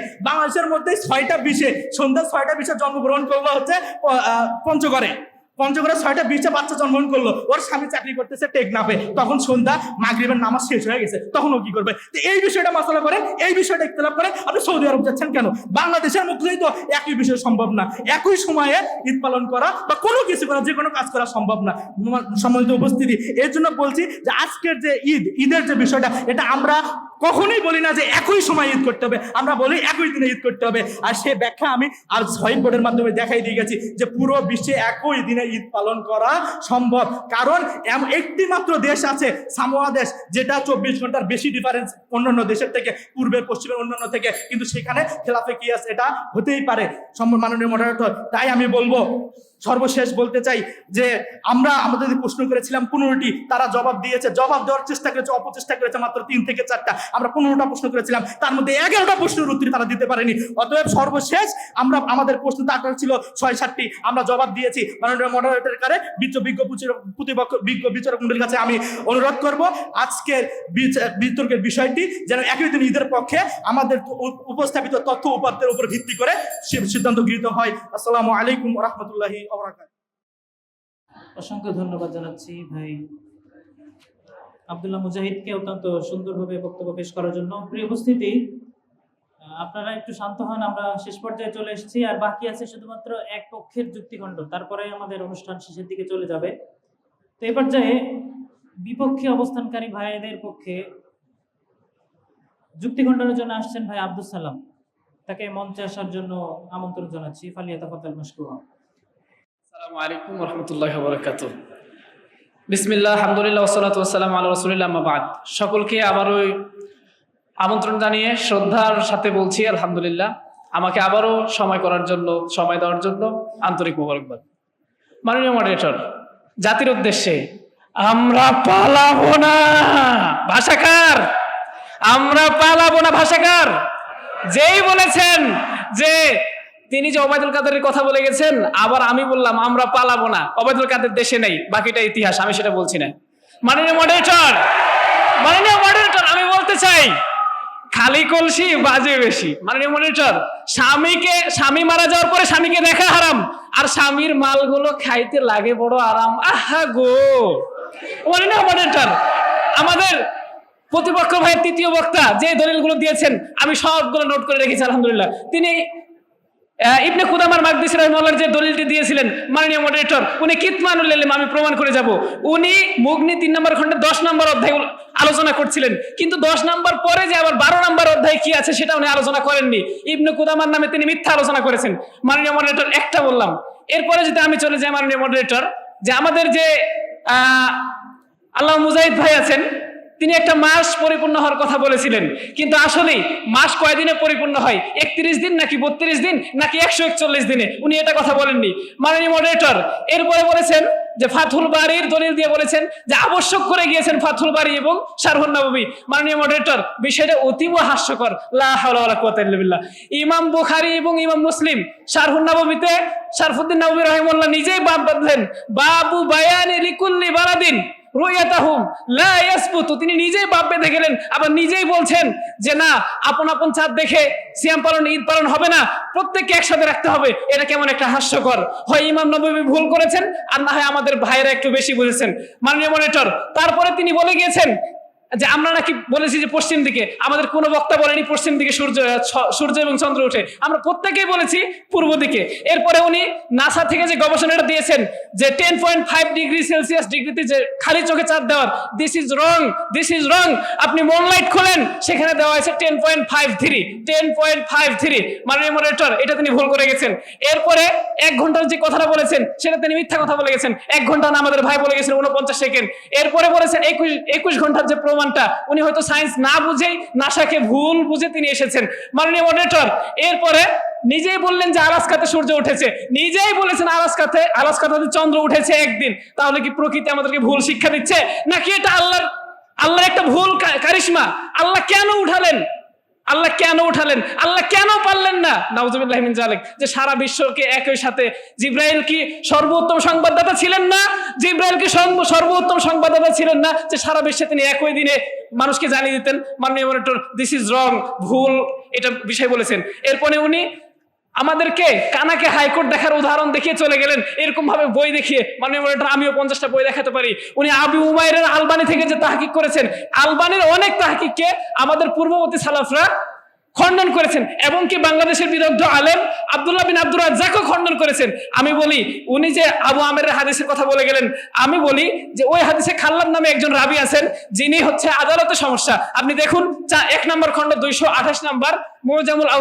6টা 20-এ, সন্ধ্যা 6টা 20-এ জন্মগ্রহণ করলো হচ্ছে পঞ্চগড়ে 6টা 20-এ বাচ্চা জন্মগ্রহণ করলো, ওর স্বামী চাকরি করতেছে টেকনাফে, তখন সন্ধ্যা মাগরিবের নামাজ শেষ হয়ে গেছে, তখন ও কি করবে? তো এই বিষয়টা মাসালা করেন, এই বিষয়টা ইখতিলাফ করেন, আপনি সৌদি আরব যাচ্ছেন কেন? বাংলাদেশের মধ্যেই তো একই বিষয় সম্ভব না, একই সময়ে ঈদ পালন করা বা কোনো কিছু করা, যে কোনো কাজ করা সম্ভব না। সম্মানিত উপস্থিতি, এর জন্য বলছি যে আজকের যে ঈদের যে বিষয়টা, এটা আমরা কখনোই বলি না যে একই সময় ঈদ করতে হবে, আমরা বলি একই দিনে ঈদ করতে হবে। আর সে ব্যাখ্যা আমি আর হোয়াইট বোর্ডের মাধ্যমে দেখাই দিয়ে গেছি যে পুরো বিশ্বে একই দিনে ঈদ পালন করা সম্ভব। কারণ একটি মাত্র দেশ আছে, সামোয়া দেশ, যেটা 24 ঘন্টার বেশি ডিফারেন্স অন্যান্য দেশের থেকে, পূর্বের পশ্চিমের অন্যান্য থেকে, কিন্তু সেখানে খেলাফে কিয়াস এটা হতেই পারে। মাননীয় মডারেটর, তাই আমি বলবো, সর্বশেষ বলতে চাই যে আমরা আমাদের প্রশ্ন করেছিলাম 15টি, তারা জবাব দিয়েছে, জবাব দেওয়ার চেষ্টা করেছে, অপচেষ্টা করেছে মাত্র 3 থেকে 4টা। আমরা 15টা প্রশ্ন করেছিলাম, তার মধ্যে 11টা প্রশ্নের উত্তর তারা দিতে পারেনি। অতএব সর্বশেষ আমরা আমাদের প্রশ্ন তার ছিল 6-7টি, আমরা জবাব দিয়েছি। মাননীয় মডারেটরের কাছে বিজ্ঞ বিচারক মণ্ডলীর কাছে আমি অনুরোধ করব, আজকের বিতর্কের বিষয়টি যেন একই দিন ঈদের পক্ষে আমাদের উপস্থাপিত তথ্য উপাত্তের উপর ভিত্তি করে সিদ্ধান্ত গৃহীত হয়। আসসালামু আলাইকুম ওয়া রাহমাতুল্লাহি ওয়া বারাকাতুহু। অসংখ্য ধন্যবাদ জানাচ্ছি ভাই আব্দুল্লাহ মুজাহিদকে অত্যন্ত সুন্দরভাবে বক্তব্য পেশ করার জন্য। প্রিয় উপস্থিতি, আপনারা একটু শান্ত হন, আমরা শেষ পর্যায়ে চলে এসেছি, আর বাকি আছে শুধুমাত্র এক পক্ষের যুক্তিখণ্ডন, তারপরে আমাদের অনুষ্ঠান শেষের দিকে চলে যাবে। তো এই পর্যায়ে বিপক্ষে অবস্থানকারী ভাইদের পক্ষে যুক্তিখণ্ডনের জন্য আসছেন ভাই আব্দুল সালাম, তাকে মঞ্চে আসার জন্য আমন্ত্রণ জানাচ্ছি। ফালিয়াতাফাদ্দাল মাশকুরা। আসসালামু আলাইকুম ওয়া রাহমাতুল্লাহি ওয়া বারাকাতুহু। বিসমিল্লাহ, আলহামদুলিল্লাহ, ওয়াসসালাতু ওয়াসসালামু আলা রাসূলিল্লাহ, আম্মা বাদ। সকলকে আবারও আমন্ত্রণ জানিয়ে শ্রদ্ধার সাথে বলছি আলহামদুলিল্লাহ, আমাকে আবারও সময় দেওয়ার জন্য আন্তরিক মোবারকবাদ। মাননীয় মডারেটর, জাতির উদ্দেশ্যে আমরা পালাবো না ভাষাকার, আমরা পালাবো না ভাষাকার যেই বলেছেন যে তিনি যে ওবায়দুল কাদেরের কথা বলে গেছেন, আবার আমি বললাম আমরা পালাবো না, ওবায়দুল কাদের দেশে নেই, বাকিটা ইতিহাস, আমি সেটা বলছি না। মাননীয় মডারেটর, আমি বলতে চাই খালি কলসি বাজে বেশি। মাননীয় মডারেটর, স্বামী মারা যাওয়ার পরে স্বামীকে দেখা হারাম, আর স্বামীর মালগুলো খাইতে লাগে বড় আরাম। আহা গো। মাননীয় মডারেটর, আমাদের প্রতিপক্ষ ভাইয়ের তৃতীয় বক্তা যে দলিলগুলো দিয়েছেন আমি সবগুলো নোট করে রেখেছি আলহামদুলিল্লাহ। তিনি ইবনে কুদামার মাকদিসি রাহিমাহুল্লাহ যে দলিলটি দিয়েছিলেন, মাননীয় মডারেটর, উনি কিতমানুল ইলম, আমি প্রমাণ করে যাব, উনি মুগনি 3 নম্বর খণ্ডে 10 নম্বর অধ্যায় আলোচনা করছিলেন, কিন্তু 10 নম্বর পরে যে আবার 12 নম্বর অধ্যায় কি আছে সেটা উনি আলোচনা করেননি। ইবনে কুদামার নামে তিনি মিথ্যা আলোচনা করেছেন। মাননীয় মডারেটর, একটা বললাম। এরপরে যদি আমি চলে যাই মাননীয় মডারেটর, যে আমাদের যে আল্লাহ মুজাহিদ ভাই আছেন, তিনি একটা মাস পরিপূর্ণ হওয়ার কথা বলেছিলেন, কিন্তু আসলেই মাস কয়দিনে পরিপূর্ণ হয়? 31 দিন নাকি 32 দিন নাকি 141 দিনে? উনি এটা কথা বলেননি মাননীয় মডারেটর। এরপরে বলেছেন যে ফাথুল বারীর দলিল দিয়ে বলেছেন যে আবশ্যক করে গিয়েছেন ফাথুল বারী এবং শারহুন নববী। মাননীয় মডারেটর, বিষয়টা অতীব হাস্যকর। লা হাওলা ওয়ালা কুওয়াতা ইল্লা বিল্লাহ। ইমাম বুখারী এবং ইমাম মুসলিম শারহুন নববীতে শরফুদ্দীন নববী রাহিমাহুল্লাহ নিজেই বাব বাঁধলেন, বাবু বায়ানি লিকুল্লি বালাদিন রুয়াতাহুম লা ইয়াসবুতু। তিনি নিজেই বাপ বেঁধে গেলেন, আবার নিজেই বলছেন যে না, আপন আপন চাঁদ দেখে সিয়াম পালন, ঈদ পালন হবে না, প্রত্যেককে একসাথে রাখতে হবে। এটা কেমন একটা হাস্যকর। হয় ইমাম নববী ভুল করেছেন, আর না হয় আমাদের ভাইরা একটু বেশি বুঝেছেন মাননীয় মনিটর। তারপরে তিনি বলে গিয়েছেন যে আমরা নাকি বলেছি যে পশ্চিম দিকে, আমাদের কোনো বক্তা বলেনি পশ্চিম দিকে সূর্য এবং চন্দ্র ওঠে, আমরা প্রত্যেকেই বলেছি পূর্ব দিকে। এরপরে উনি নাসা থেকে যে গবেষণাটা দিয়েছেন যে 10.5 ডিগ্রি সেলসিয়াস ডিগ্রিতে যে খালি চোখে চাঁদ দেওয়ার, this is wrong, this is wrong. আপনি মুনলাইট খোলেন, সেখানে দেওয়া হয়েছে 10.53। মাননীয় মডারেটর, এটা তিনি ভুল করে গেছেন। এরপরে 1 ঘন্টার যে কথাটা বলেছেন সেটা তিনি মিথ্যা কথা বলে গেছেন। 1 ঘন্টা না, আমাদের ভাই বলে গেছেন 49 সেকেন্ড। এরপরে বলেছেন 21 ঘন্টার যে প্রমাণটা, উনি হয়তো সায়েন্স না বুঝেই নাসাকে ভুল বুঝে তিনি এসেছেন মাননীয় মডারেটর। এরপরে নিজেই বললেন যে আলাস্কাতে সূর্য উঠেছে, নিজেই বলেছেন আলাস্কাতে চন্দ্র উঠেছে একদিন। তাহলে কি প্রকৃতি আমাদেরকে ভুল শিক্ষা দিচ্ছে, নাকি এটা আল্লাহর একটা ভুল কারিশমা? আল্লাহ কেন উঠালেন? আল্লাহ কেন পারলেন না? নাউজুবিল্লাহি মিন যালিক। যে সারা বিশ্বকে একই সাথে, জিব্রাইল কি সর্বোত্তম সংবাদদাতা ছিলেন না? জিব্রাইল কি সর্বোত্তম সংবাদদাতা ছিলেন না যে সারা বিশ্বে তিনি একই দিনে মানুষকে জানিয়ে দিতেন? মাননীয় মনিটর, দিস ইজ রং, ভুল এটা বিষয় বলেছেন। এরপরে উনি আমাদেরকে কানাকে হাইকোর্ট দেখার উদাহরণ দেখিয়ে চলে গেলেন, এরকম ভাবে বই দেখিয়ে। মাননীয় মনিটর, আমিও 50টা বই দেখাতে পারি। উনি আবু উমাইরের আলবানি থেকে যে তাহকিক করেছেন, আলবানির অনেক তাহকিককে আমাদের পূর্ববর্তী সালাফরা খণ্ডন করেছেন, এবং কি বাংলাদেশের বিরুদ্ধ আলেম আব্দুল্লাহ বিন আব্দুর রাজ্জাকও খণ্ডন করেছেন। আমি বলি, উনি যে আবু আমেরের হাদিসের কথা বলে গেলেন, আমি বলি যে ওই হাদিসে খাল্লাদ নামে একজন রাবি আছেন, যিনি হচ্ছে আদালতে সমস্যা। আপনি দেখুন 1 নম্বর খণ্ড 228 নম্বর মুজামুল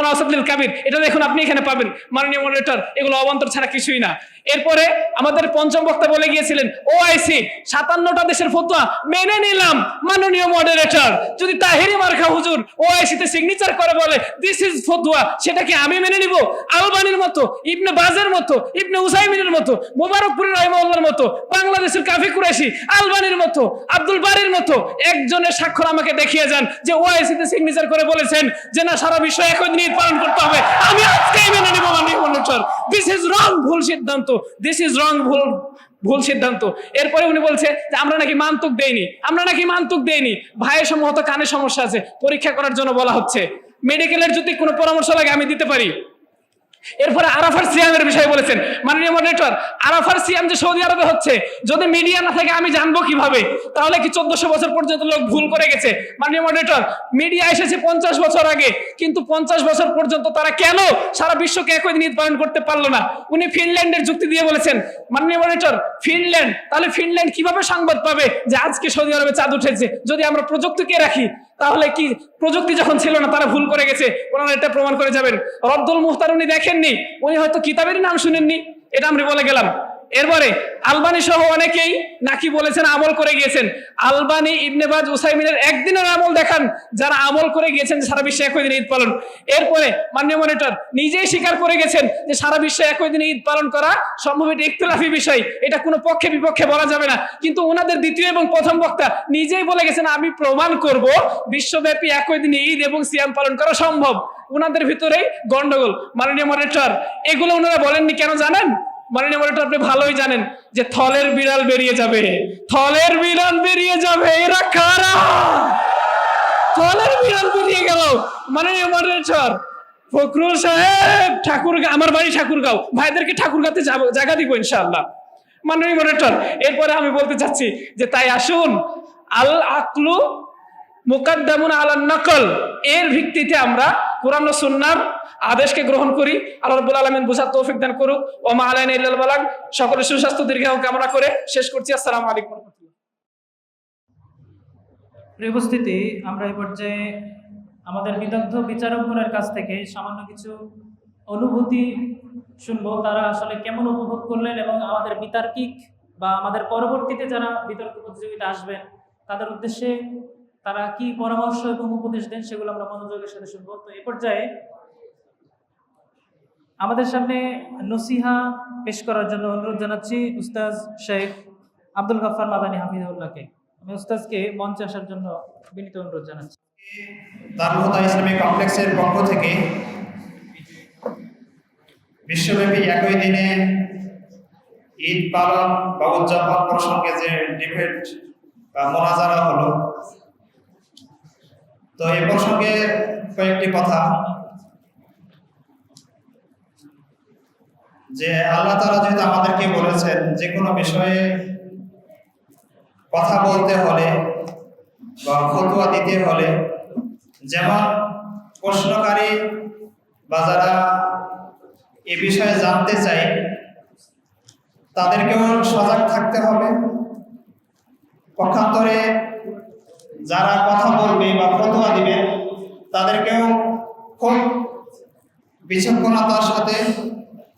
আওসাত লিল কাবির, এটা দেখুন, আপনি এখানে পাবেন মাননীয় মডারেটর। এগুলো অবান্তর ছাড়া কিছুই না। এরপরে আমাদের পঞ্চম বক্তা বলে গিয়েছিলেন ওআইসি 57টা দেশের ফতোয়া মেনে নিলাম। মাননীয় মডারেটর, যদি তাহেরি মার্কা হুজুর ওআইসি তে সিগনেচার করে বলে দিস ইজ ফতোয়া, সেটাকে আমি মেনে নিব? আলবানির মতো, ইবনে বাজের মতো, ইবনে উসাইমিনের মতো, মুবারকপুরি রাহিমাহুল্লাহর মতো, বাংলাদেশের কাফি কুরাইশি আলবানির মতো, আব্দুল বারির মতো একজনের স্বাক্ষর আমাকে দেখিয়ে যান যে ওআইসি তে সিগনেচার করে বলেছেন যে না, সারা বিশ্ব একই দিন ঈদ পালন করতে হবে। আমি আজকেই মেনে নিব মাননীয় মডারেটর। দিস ইজ রং, ভুল সিদ্ধান্ত। দিস ইজ রং, ভুল সিদ্ধান্ত। এরপরে উনি বলছে যে আমরা নাকি মান্তুক দেইনি। ভাইয়ের সম্ভবত কানে সমস্যা আছে, পরীক্ষা করার জন্য বলা হচ্ছে। মেডিকেলের যদি কোনো পরামর্শ লাগে আমি দিতে পারি। এরপরে আরাফার সিয়ামের বিষয়ে বলেছেন মাননীয় মডারেটর। আরাফার সিয়াম যে সৌদি আরবে হচ্ছে, যদি মিডিয়া না থাকে আমি জানবো কিভাবে? তাহলে কি 1400 বছর পর্যন্ত লোক ভুল করে গেছে? মাননীয় মডারেটর, মিডিয়া এসেছে 50 বছর আগে, কিন্তু 50 বছর পর্যন্ত তারা কেন সারা বিশ্বকে একই দিন ঈদ পালন করতে পারলো না? উনি ফিনল্যান্ডের যুক্তি দিয়ে বলেছেন মাননীয় মডারেটর, ফিনল্যান্ড, তাহলে ফিনল্যান্ড কিভাবে সংবাদ পাবে যে আজকে সৌদি আরবে চাঁদ উঠেছে? যদি আমরা প্রযুক্তিকে রাখি, তাহলে কি প্রযুক্তি যখন ছিল না তারা ভুল করে গেছে? ওনারা এটা প্রমাণ করে যাবেন। রদ্দুল মুহতার উনি দেখেননি, উনি হয়তো কিতাবেরই নাম শুনেননি, এটা আমরা বলে গেলাম। এরপরে আলবানি সহ অনেকেই নাকি বলেছেন আমল করে গিয়েছেন। আলবানি, ইবনে বাজ, উসাইমিনের একদিনের আমল দেখান যারা আমল করে গিয়েছেন সারা বিশ্বে একই দিনে ঈদ পালন। এরপরে মাননীয় মনিটর নিজেই স্বীকার করে গেছেন যে সারা বিশ্বে একই দিনে ঈদ পালন করা সম্ভব, এটা ইখতিলাফি বিষয়, এটা কোনো পক্ষে বিপক্ষে বলা যাবে না। কিন্তু ওনাদের দ্বিতীয় এবং প্রথম বক্তা নিজেই বলে গেছেন আমি প্রমাণ করব বিশ্বব্যাপী একই দিনে ঈদ এবং সিয়াম পালন করা সম্ভব। ওনাদের ভিতরেই গন্ডগোল। মাননীয় মনিটর, এগুলো ওনারা বলেননি কেন জানেন? মাননীয় মনিটর, আপনি ভালোই জানেন যে থলের বিড়াল বেরিয়ে যাবে, এরা কারা? থলের বিড়াল বেরিয়ে গেল। মাননীয় মনিটর, ফখরুল সাহেব ঠাকুরগাঁও, আমার বাড়ি ঠাকুরগাঁও, ভাইদেরকে ঠাকুরগাঁতে জায়গা দিব ইনশাআল্লাহ। মাননীয় মনিটর, এরপরে আমি বলতে চাচ্ছি যে তাই আসুন, আল আকলু মুকাদ্দামুন আলান নকল, এর ভিত্তিতে আমরা কুরআন ও সুন্নাহর আদেশকে গ্রহণ করি। আল্লাহ রাব্বুল আলামিন বুঝার তৌফিক দান করুক। ওয়া মা আলাইনা ইল্লাল বালাগ। সকলের সুস্বাস্থ্য দীর্ঘায়ু কামনা করে শেষ করছি। আসসালামু আলাইকুম ওয়া রাহমাতুল্লাহ। প্রিয় উপস্থিতি, আমরা এই পর্যায়ে আমাদের বিদগ্ধ বিচারকগণের কাছ থেকে সামান্য কিছু অনুভূতি শুনবো, তারা আসলে কেমন উপভোগ করলেন এবং আমাদের বিতার্কিক বা আমাদের পরবর্তীতে যারা বিতর্ক প্রতিযোগিতা আসবেন তাদের উদ্দেশ্যে তারা কি পরামর্শ এবং উপদেশ দেন সেগুলো আমরা মনোযোগের সাথে শুনবো। তো এই পর্যায়ে আমাদের সামনে নসিহা পেশ করার জন্য অনুরোধ জানাচ্ছি উস্তাজ শেখ আব্দুল গফফার মাদানী হাফিজাহুল্লাহকে। আমি উস্তাজকে মঞ্চে আসার জন্য বিনীত অনুরোধ জানাচ্ছি। দারুল হুদা ইসলামিক কমপ্লেক্সের পক্ষ থেকে বিশ্বব্যাপী একই দিনে ঈদ পালন বা উদযাপন প্রসঙ্গে যে ডিবেট বা মোনাজারা হলো, তো এই প্রসঙ্গে কয়েকটি কথা। যে আল্লাহ তাআলা যেহেতু আমাদেরকে বলেছেন যে কোনো বিষয়ে কথা বলতে হলে বা ফতোয়া দিতে হলে, যেমন প্রশ্নকারী বা যারা এ বিষয়ে জানতে চায় তাদেরকেও সজাগ থাকতে হবে, পক্ষান্তরে যারা কথা বলবে বা ফতোয়া দিবে তাদেরকেও খুব বিচক্ষণতার সাথে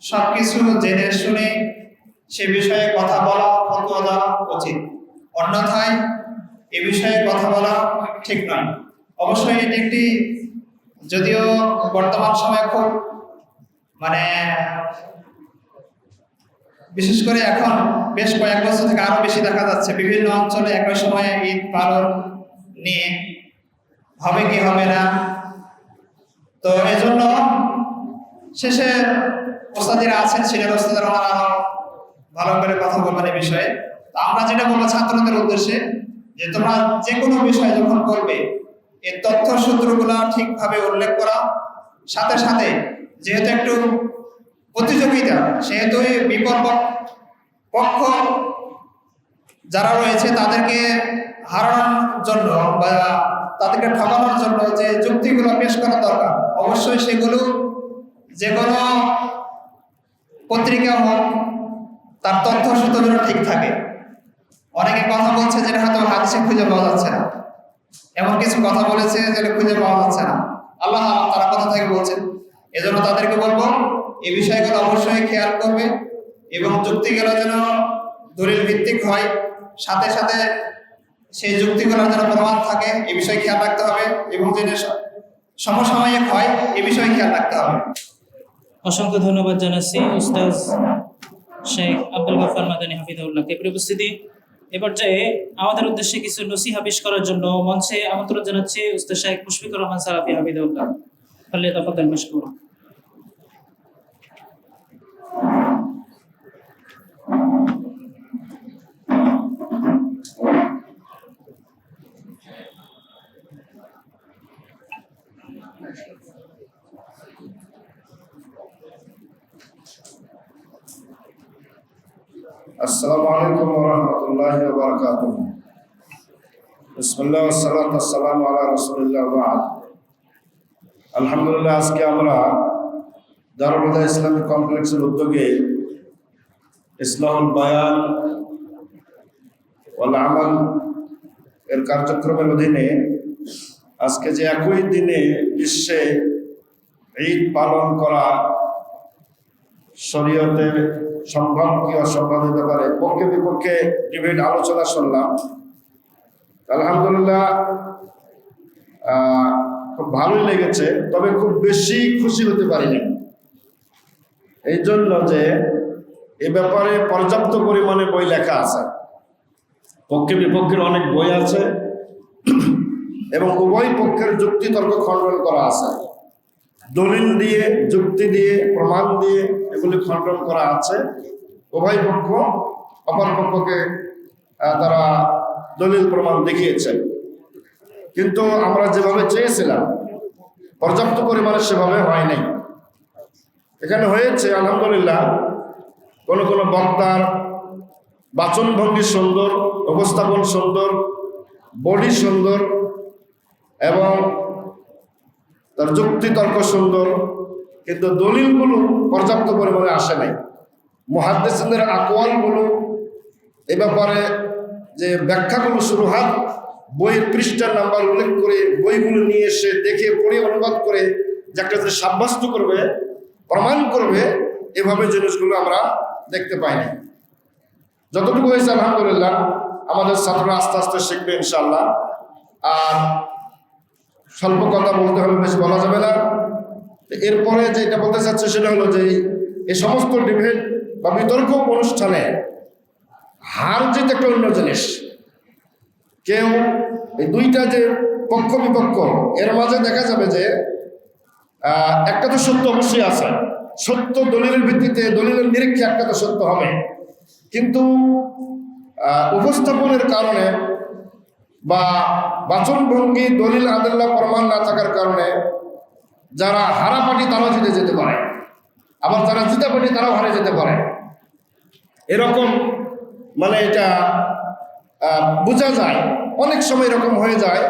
সবকিছু জেনে শুনে সে বিষয়ে কথা বলা, ফতোয়া দেওয়া উচিত। অন্যথায় এ বিষয়ে কথা বলা ঠিক নয়। অবশ্যই এটি একটি, যদিও বর্তমান সময়ে খুব বিশেষ করে এখন বেশ কয়েক বছর থেকে আরো বেশি দেখা যাচ্ছে বিভিন্ন অঞ্চলে একই সময়ে ঈদ পালন নিয়ে হবে কি হবে না। তো এই জন্য শেষে ওস্তাদিরা আছেন, সিনিয়র ওস্তাদের, ওনারা ভালো করে কথা বলবেন এই বিষয়ে। তো আমরা যেটা বলবো ছাত্রদের উদ্দেশ্যে, যে তোমরা যে কোনো বিষয় যখন বলবে এই তথ্য সূত্রগুলো ঠিকভাবে উল্লেখ করা, সাথে সাথে যেহেতু একটু প্রতিযোগিতা, সেহেতু বিপক্ষ পক্ষ যারা রয়েছে তাদেরকে হারানোর জন্য বা তাদেরকে ঠকানোর জন্য যে যুক্তিগুলো পেশ করা দরকার, অবশ্যই সেগুলো যে কোনো পত্রিকা হোক তার তথ্য সূত্রগুলো ঠিক থাকে। অনেকে কথা বলছে যেটা হয়তো হাদিসে খুঁজে পাওয়া যাচ্ছে না, এমন কিছু কথা বলেছে যেটা খুঁজে পাওয়া যাচ্ছে না, আল্লাহ তারা কথা থেকে বলছেন। এজন্য তাদেরকে বলবো এই বিষয়গুলো অবশ্যই খেয়াল করবে এবং যুক্তিগুলো যেন দলিল ভিত্তিক হয়, সাথে সাথে সেই যুক্তিগুলোর যেন প্রমাণ থাকে এই বিষয়ে খেয়াল রাখতে হবে, এবং যেটা সমসাময়িক হয় এই বিষয়ে খেয়াল রাখতে হবে। অসংখ্য ধন্যবাদ জানাচ্ছি উস্তাজ শেখ আব্দুল গফফার মাদানী হাফিজাহুল্লাহকে। প্রিয় উপস্থিতি, এ পর্যায়ে আমাদের উদ্দেশ্যে কিছু নসিহা পেশ করার জন্য মঞ্চে আমন্ত্রণ জানাচ্ছি উস্তাদ শেখ মুশফিকুর রহমান সালাফি হাফিজাহুল্লাহ। ফালিয়াতাফাদ্দাল মাশকুরা। আসসালামু আলাইকুম ওয়া রাহমাতুল্লাহি ওয়া বারাকাতুহু। বিসমিল্লাহ ওয়া সালাতু ওয়া সালামু আলা রাসূলিল্লাহ ওয়া বা'দ। আলহামদুলিল্লাহ, আজকে আমরা দারুল হুদা ইসলামিক কমপ্লেক্সের উদ্যোগে ইসলাহুল বায়ান ওয়াল আমাল এর কার্যক্রমের অধীনে আজকে যে একই দিনে বিশ্বে ঈদ পালন করা শরীয়তের সম্ভব কি অসম্ভব ব্যাপারে পক্ষে বিপক্ষে ডিবেট আলোচনা শুনলাম। আলহামদুলিল্লাহ খুব ভালোই লেগেছে, তবে খুব বেশি খুশি হতে পারিনি। এই জন্য যে এ ব্যাপারে পর্যাপ্ত পরিমাণে বই লেখা আছে, পক্ষে বিপক্ষের অনেক বই আছে এবং উভয় পক্ষের যুক্তি তর্ক খণ্ডন করা আছে, দলিল দিয়ে, যুক্তি দিয়ে, প্রমাণ দিয়ে এগুলি খণ্ডন করা আছে। উভয় পক্ষ অপর পক্ষকে তারা দলিল প্রমাণ দেখিয়েছে, কিন্তু আমরা যেভাবে চেয়েছিলাম পর্যাপ্ত পরিমাণে সেভাবে হয় নাই। এখানে হয়েছে আলহামদুলিল্লাহ, কোনো কোনো বক্তার বাচনভঙ্গি সুন্দর, উপস্থাপন সুন্দর, বডি সুন্দর এবং তার যুক্তি তর্ক সুন্দর, কিন্তু দলিলগুলো পর্যাপ্ত পরিমাণে আসে নাই। মুহাদ্দিসিনদের আকওয়ালগুলো, এ ব্যাপারে যে ব্যাখ্যাগুলো, শুরুহাত বইয়ের পৃষ্ঠার নাম্বার উল্লেখ করে বইগুলো নিয়ে এসে দেখে পড়ে অনুবাদ করে যে একটা যে সাব্যস্ত করবে, প্রমাণ করবে, এভাবে জিনিসগুলো আমরা দেখতে পাইনি। যতটুকু হয়েছে আলহামদুলিল্লাহ, আমাদের ছাত্ররা আস্তে আস্তে শিখবে ইনশাআল্লাহ। আর স্বল্প কথা বলতে হবে, বেশি বলা যাবে না। এরপরে যেটা বলতে চাচ্ছি সেটা হলো যে এই সমস্ত ডিবেট বা বিতর্ক অনুষ্ঠানে হার জিত একটা অন্য জিনিস। কেউ এই দুইটা যে পক্ষ বিপক্ষ, এর মাঝে দেখা যাবে যে একটা তো সত্য অবশ্যই আছে, সত্য দলিলের ভিত্তিতে, দলিলের নিরীক্ষে একটা তো সত্য হবে, কিন্তু উপস্থাপনের কারণে বা বাচনভঙ্গি, দলিল আদল্লা প্রমাণ না থাকার কারণে যারা হারা পার্টি তারাও জিতে যেতে পারে, আবার যারা জিতা পার্টি তারাও হারে যেতে পারে। এরকম মানে এটা বোঝা যায়। অনেক সময় এরকম হয়ে যায়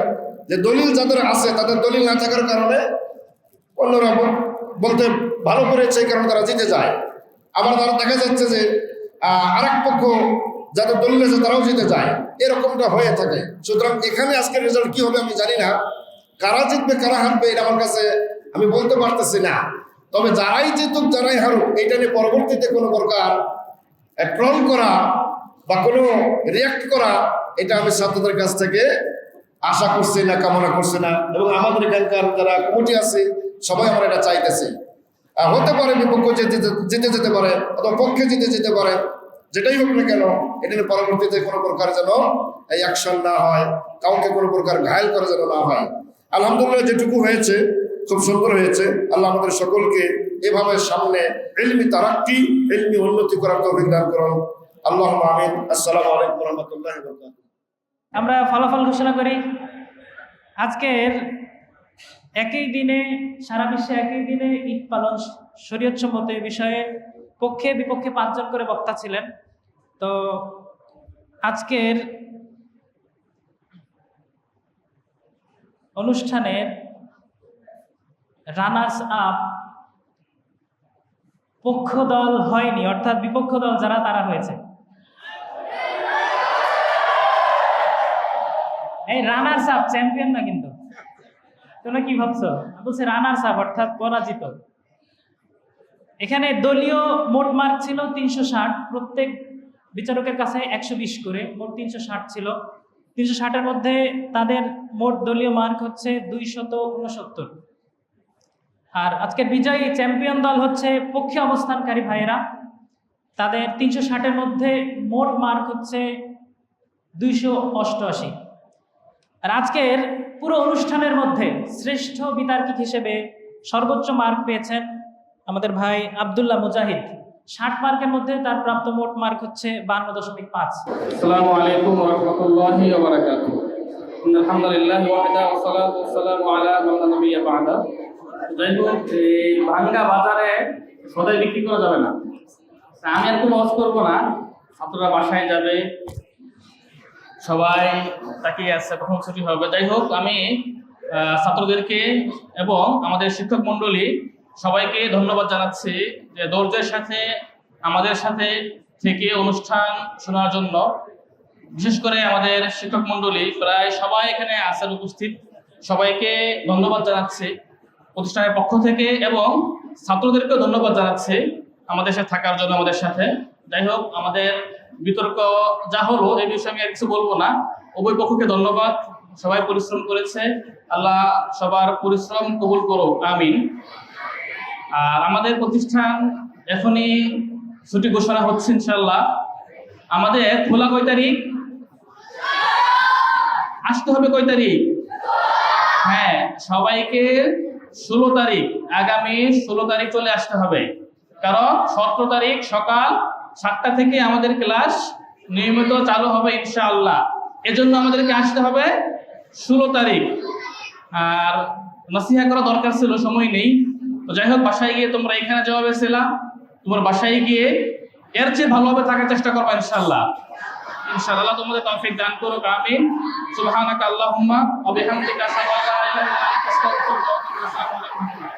যে দলিল যাদের আছে তাদের দলিল না থাকার কারণে অন্যরা বলতে ভালো করেছে, এই কারণে তারা জিতে যায়। আবার তারা দেখা যাচ্ছে যে আর এক পক্ষ যাদের দলিল আছে তারাও জিতে যায়, এরকমটা হয়ে থাকে। সুতরাং এখানে আজকের রেজাল্ট কি হবে আমি জানি না, কারা জিতবে কারা হারবে এটা আমার কাছে আমি বলতে পারতেছি না। তবে যারাই জিতুক যারাই হারুক, এটা নিয়ে পরবর্তীতে কোনো প্রকার ট্রল করা বা কোনো রিয়াক্ট করা, এটা আমি ছাত্রদের কাছ থেকে আশা করছি না, কামনা করছি না। এবং আমাদের এখানকার যারা কমিটি আছে সবাই আমরা এটা চাইতেছি। হতে পারে বিপক্ষ জিতে যেতে পারে অথবা পক্ষে জিতে যেতে পারে, যেটাই হোক না কেন, এটা নিয়ে পরবর্তীতে কোনো প্রকার যেন এই অ্যাকশন না হয়, কাউকে কোনো প্রকার ঘায়েল করা যেন না হয়। আলহামদুলিল্লাহ যেটুকু হয়েছে খুব সুন্দর হয়েছে। আল্লাহ আমাদের সকলকে এভাবে সামনে ইলমি তারাক্কি, ইলমি উন্নতি করার তৌফিক দান করুন। আল্লাহুম্মা আমিন। আসসালামু আলাইকুম ওয়া রাহমাতুল্লাহি ওয়া বারাকাতুহু। আমরা ফলাফল ঘোষণা করি। আজকের একই দিনে, সারা বিশ্বে একই দিনে ঈদ পালন শরীয়তসম্মত এই বিষয়ে পক্ষে বিপক্ষে 5 জন করে বক্তা ছিলেন। তো আজকের অনুষ্ঠানের রানার্স আপ পক্ষ দল হয়নি, অর্থাৎ বিপক্ষ দল যারা তারা হয়েছে। এই রানার্স আপ, চ্যাম্পিয়ন না কিন্তু। তোমরা কি ভাবছো? বলছে রানার্স আপ অর্থাৎ পরাজিত। এখানে দলীয় মোট মার্ক ছিল 360, প্রত্যেক বিচারকের কাছে 120 করে, মোট 360 ছিল। 360-এর মধ্যে তাদের মোট দলীয় মার্ক হচ্ছে 269। আর আজকের বিজয়ী চ্যাম্পিয়ন দল হচ্ছে পক্ষে অবস্থানকারী ভাইয়েরা, তাদের 360-এর মধ্যে মোট মার্ক হচ্ছে 288। আর আজকের পুরো অনুষ্ঠানের মধ্যে শ্রেষ্ঠ বিতার্কিক হিসেবে সর্বোচ্চ মার্ক পেয়েছেন আমাদের ভাই আব্দুল্লাহ মুজাহিদ। 60 মার্কের মধ্যে তার প্রাপ্ত মোট মার্ক হচ্ছে 52.5। আসসালামু আলাইকুম ওয়া রাহমাতুল্লাহি ওয়া বারাকাতুহু। আলহামদুলিল্লাহ ওয়াহদা ওয়া সালাতু ওয়া সালামু আলা মান লা নাবিয়্যা বা'দা। যাই হোক, এই ভাঙ্গা বাজারে সদাই বিক্রি করা যাবে না। আমি আর কোনো লস করবো না, ছাত্ররা বাসায় যাবে, সবাই তাকিয়ে আছে কখন ছুটি হবে। যাই হোক, আমি ছাত্রদেরকে এবং আমাদের শিক্ষক মণ্ডলী সবাইকে ধন্যবাদ জানাচ্ছি যে ধৈর্যের সাথে আমাদের সাথে থেকে অনুষ্ঠান শোনার জন্য। বিশেষ করে আমাদের শিক্ষক মণ্ডলী প্রায় সবাই এখানে আছেন উপস্থিত, সবাইকে ধন্যবাদ জানাচ্ছি প্রতিষ্ঠানের পক্ষ থেকে, এবং ছাত্রদেরকেও ধন্যবাদ জানাচ্ছি আমাদের সাথে থাকার জন্য, আমাদের সাথে। যাই হোক, আমাদের বিতর্ক যা হলো এই বিষয়ে আমি আর কিছু বলবো না। উভয় পক্ষকে ধন্যবাদ, সবাই পরিশ্রম করেছে, আল্লাহ সবার পরিশ্রম কবুল করো, আমিন। আর আমাদের প্রতিষ্ঠান এখনই ছুটি ঘোষণা হচ্ছে ইনশাল্লাহ। আমাদের খোলা কয় তারিখ? আসতে হবে কয় তারিখ? হ্যাঁ, সবাইকে 16 তারিখ, আগামী 16 তারিখ চলে আসতে হবে। কারণ 17 তারিখ সকাল 7টা থেকে আমাদের ক্লাস নিয়মিত চালু হবে ইনশাআল্লাহ। এজন্য আমাদেরকে আসতে হবে 16 তারিখ। আর নসিহা করা দরকার ছিল, সময় নেই। তো যাই হোক, বাসায় গিয়ে তোমরা এখানে যেভাবে ছিলা, তোমার বাসায় গিয়ে এর চেয়ে ভালোভাবে থাকার চেষ্টা করবা ইনশাআল্লাহ। ইনশাআল্লাহ তোমাদের তৌফিক দান করুক, আমিন। সুবহানাকা আল্লাহুম্মা ওয়া বিহামদিকা আশহাদু আল্লা ইলাহা ইল্লা আনতা আস্তাগফিরুকা ওয়া আতুবু ইলাইক।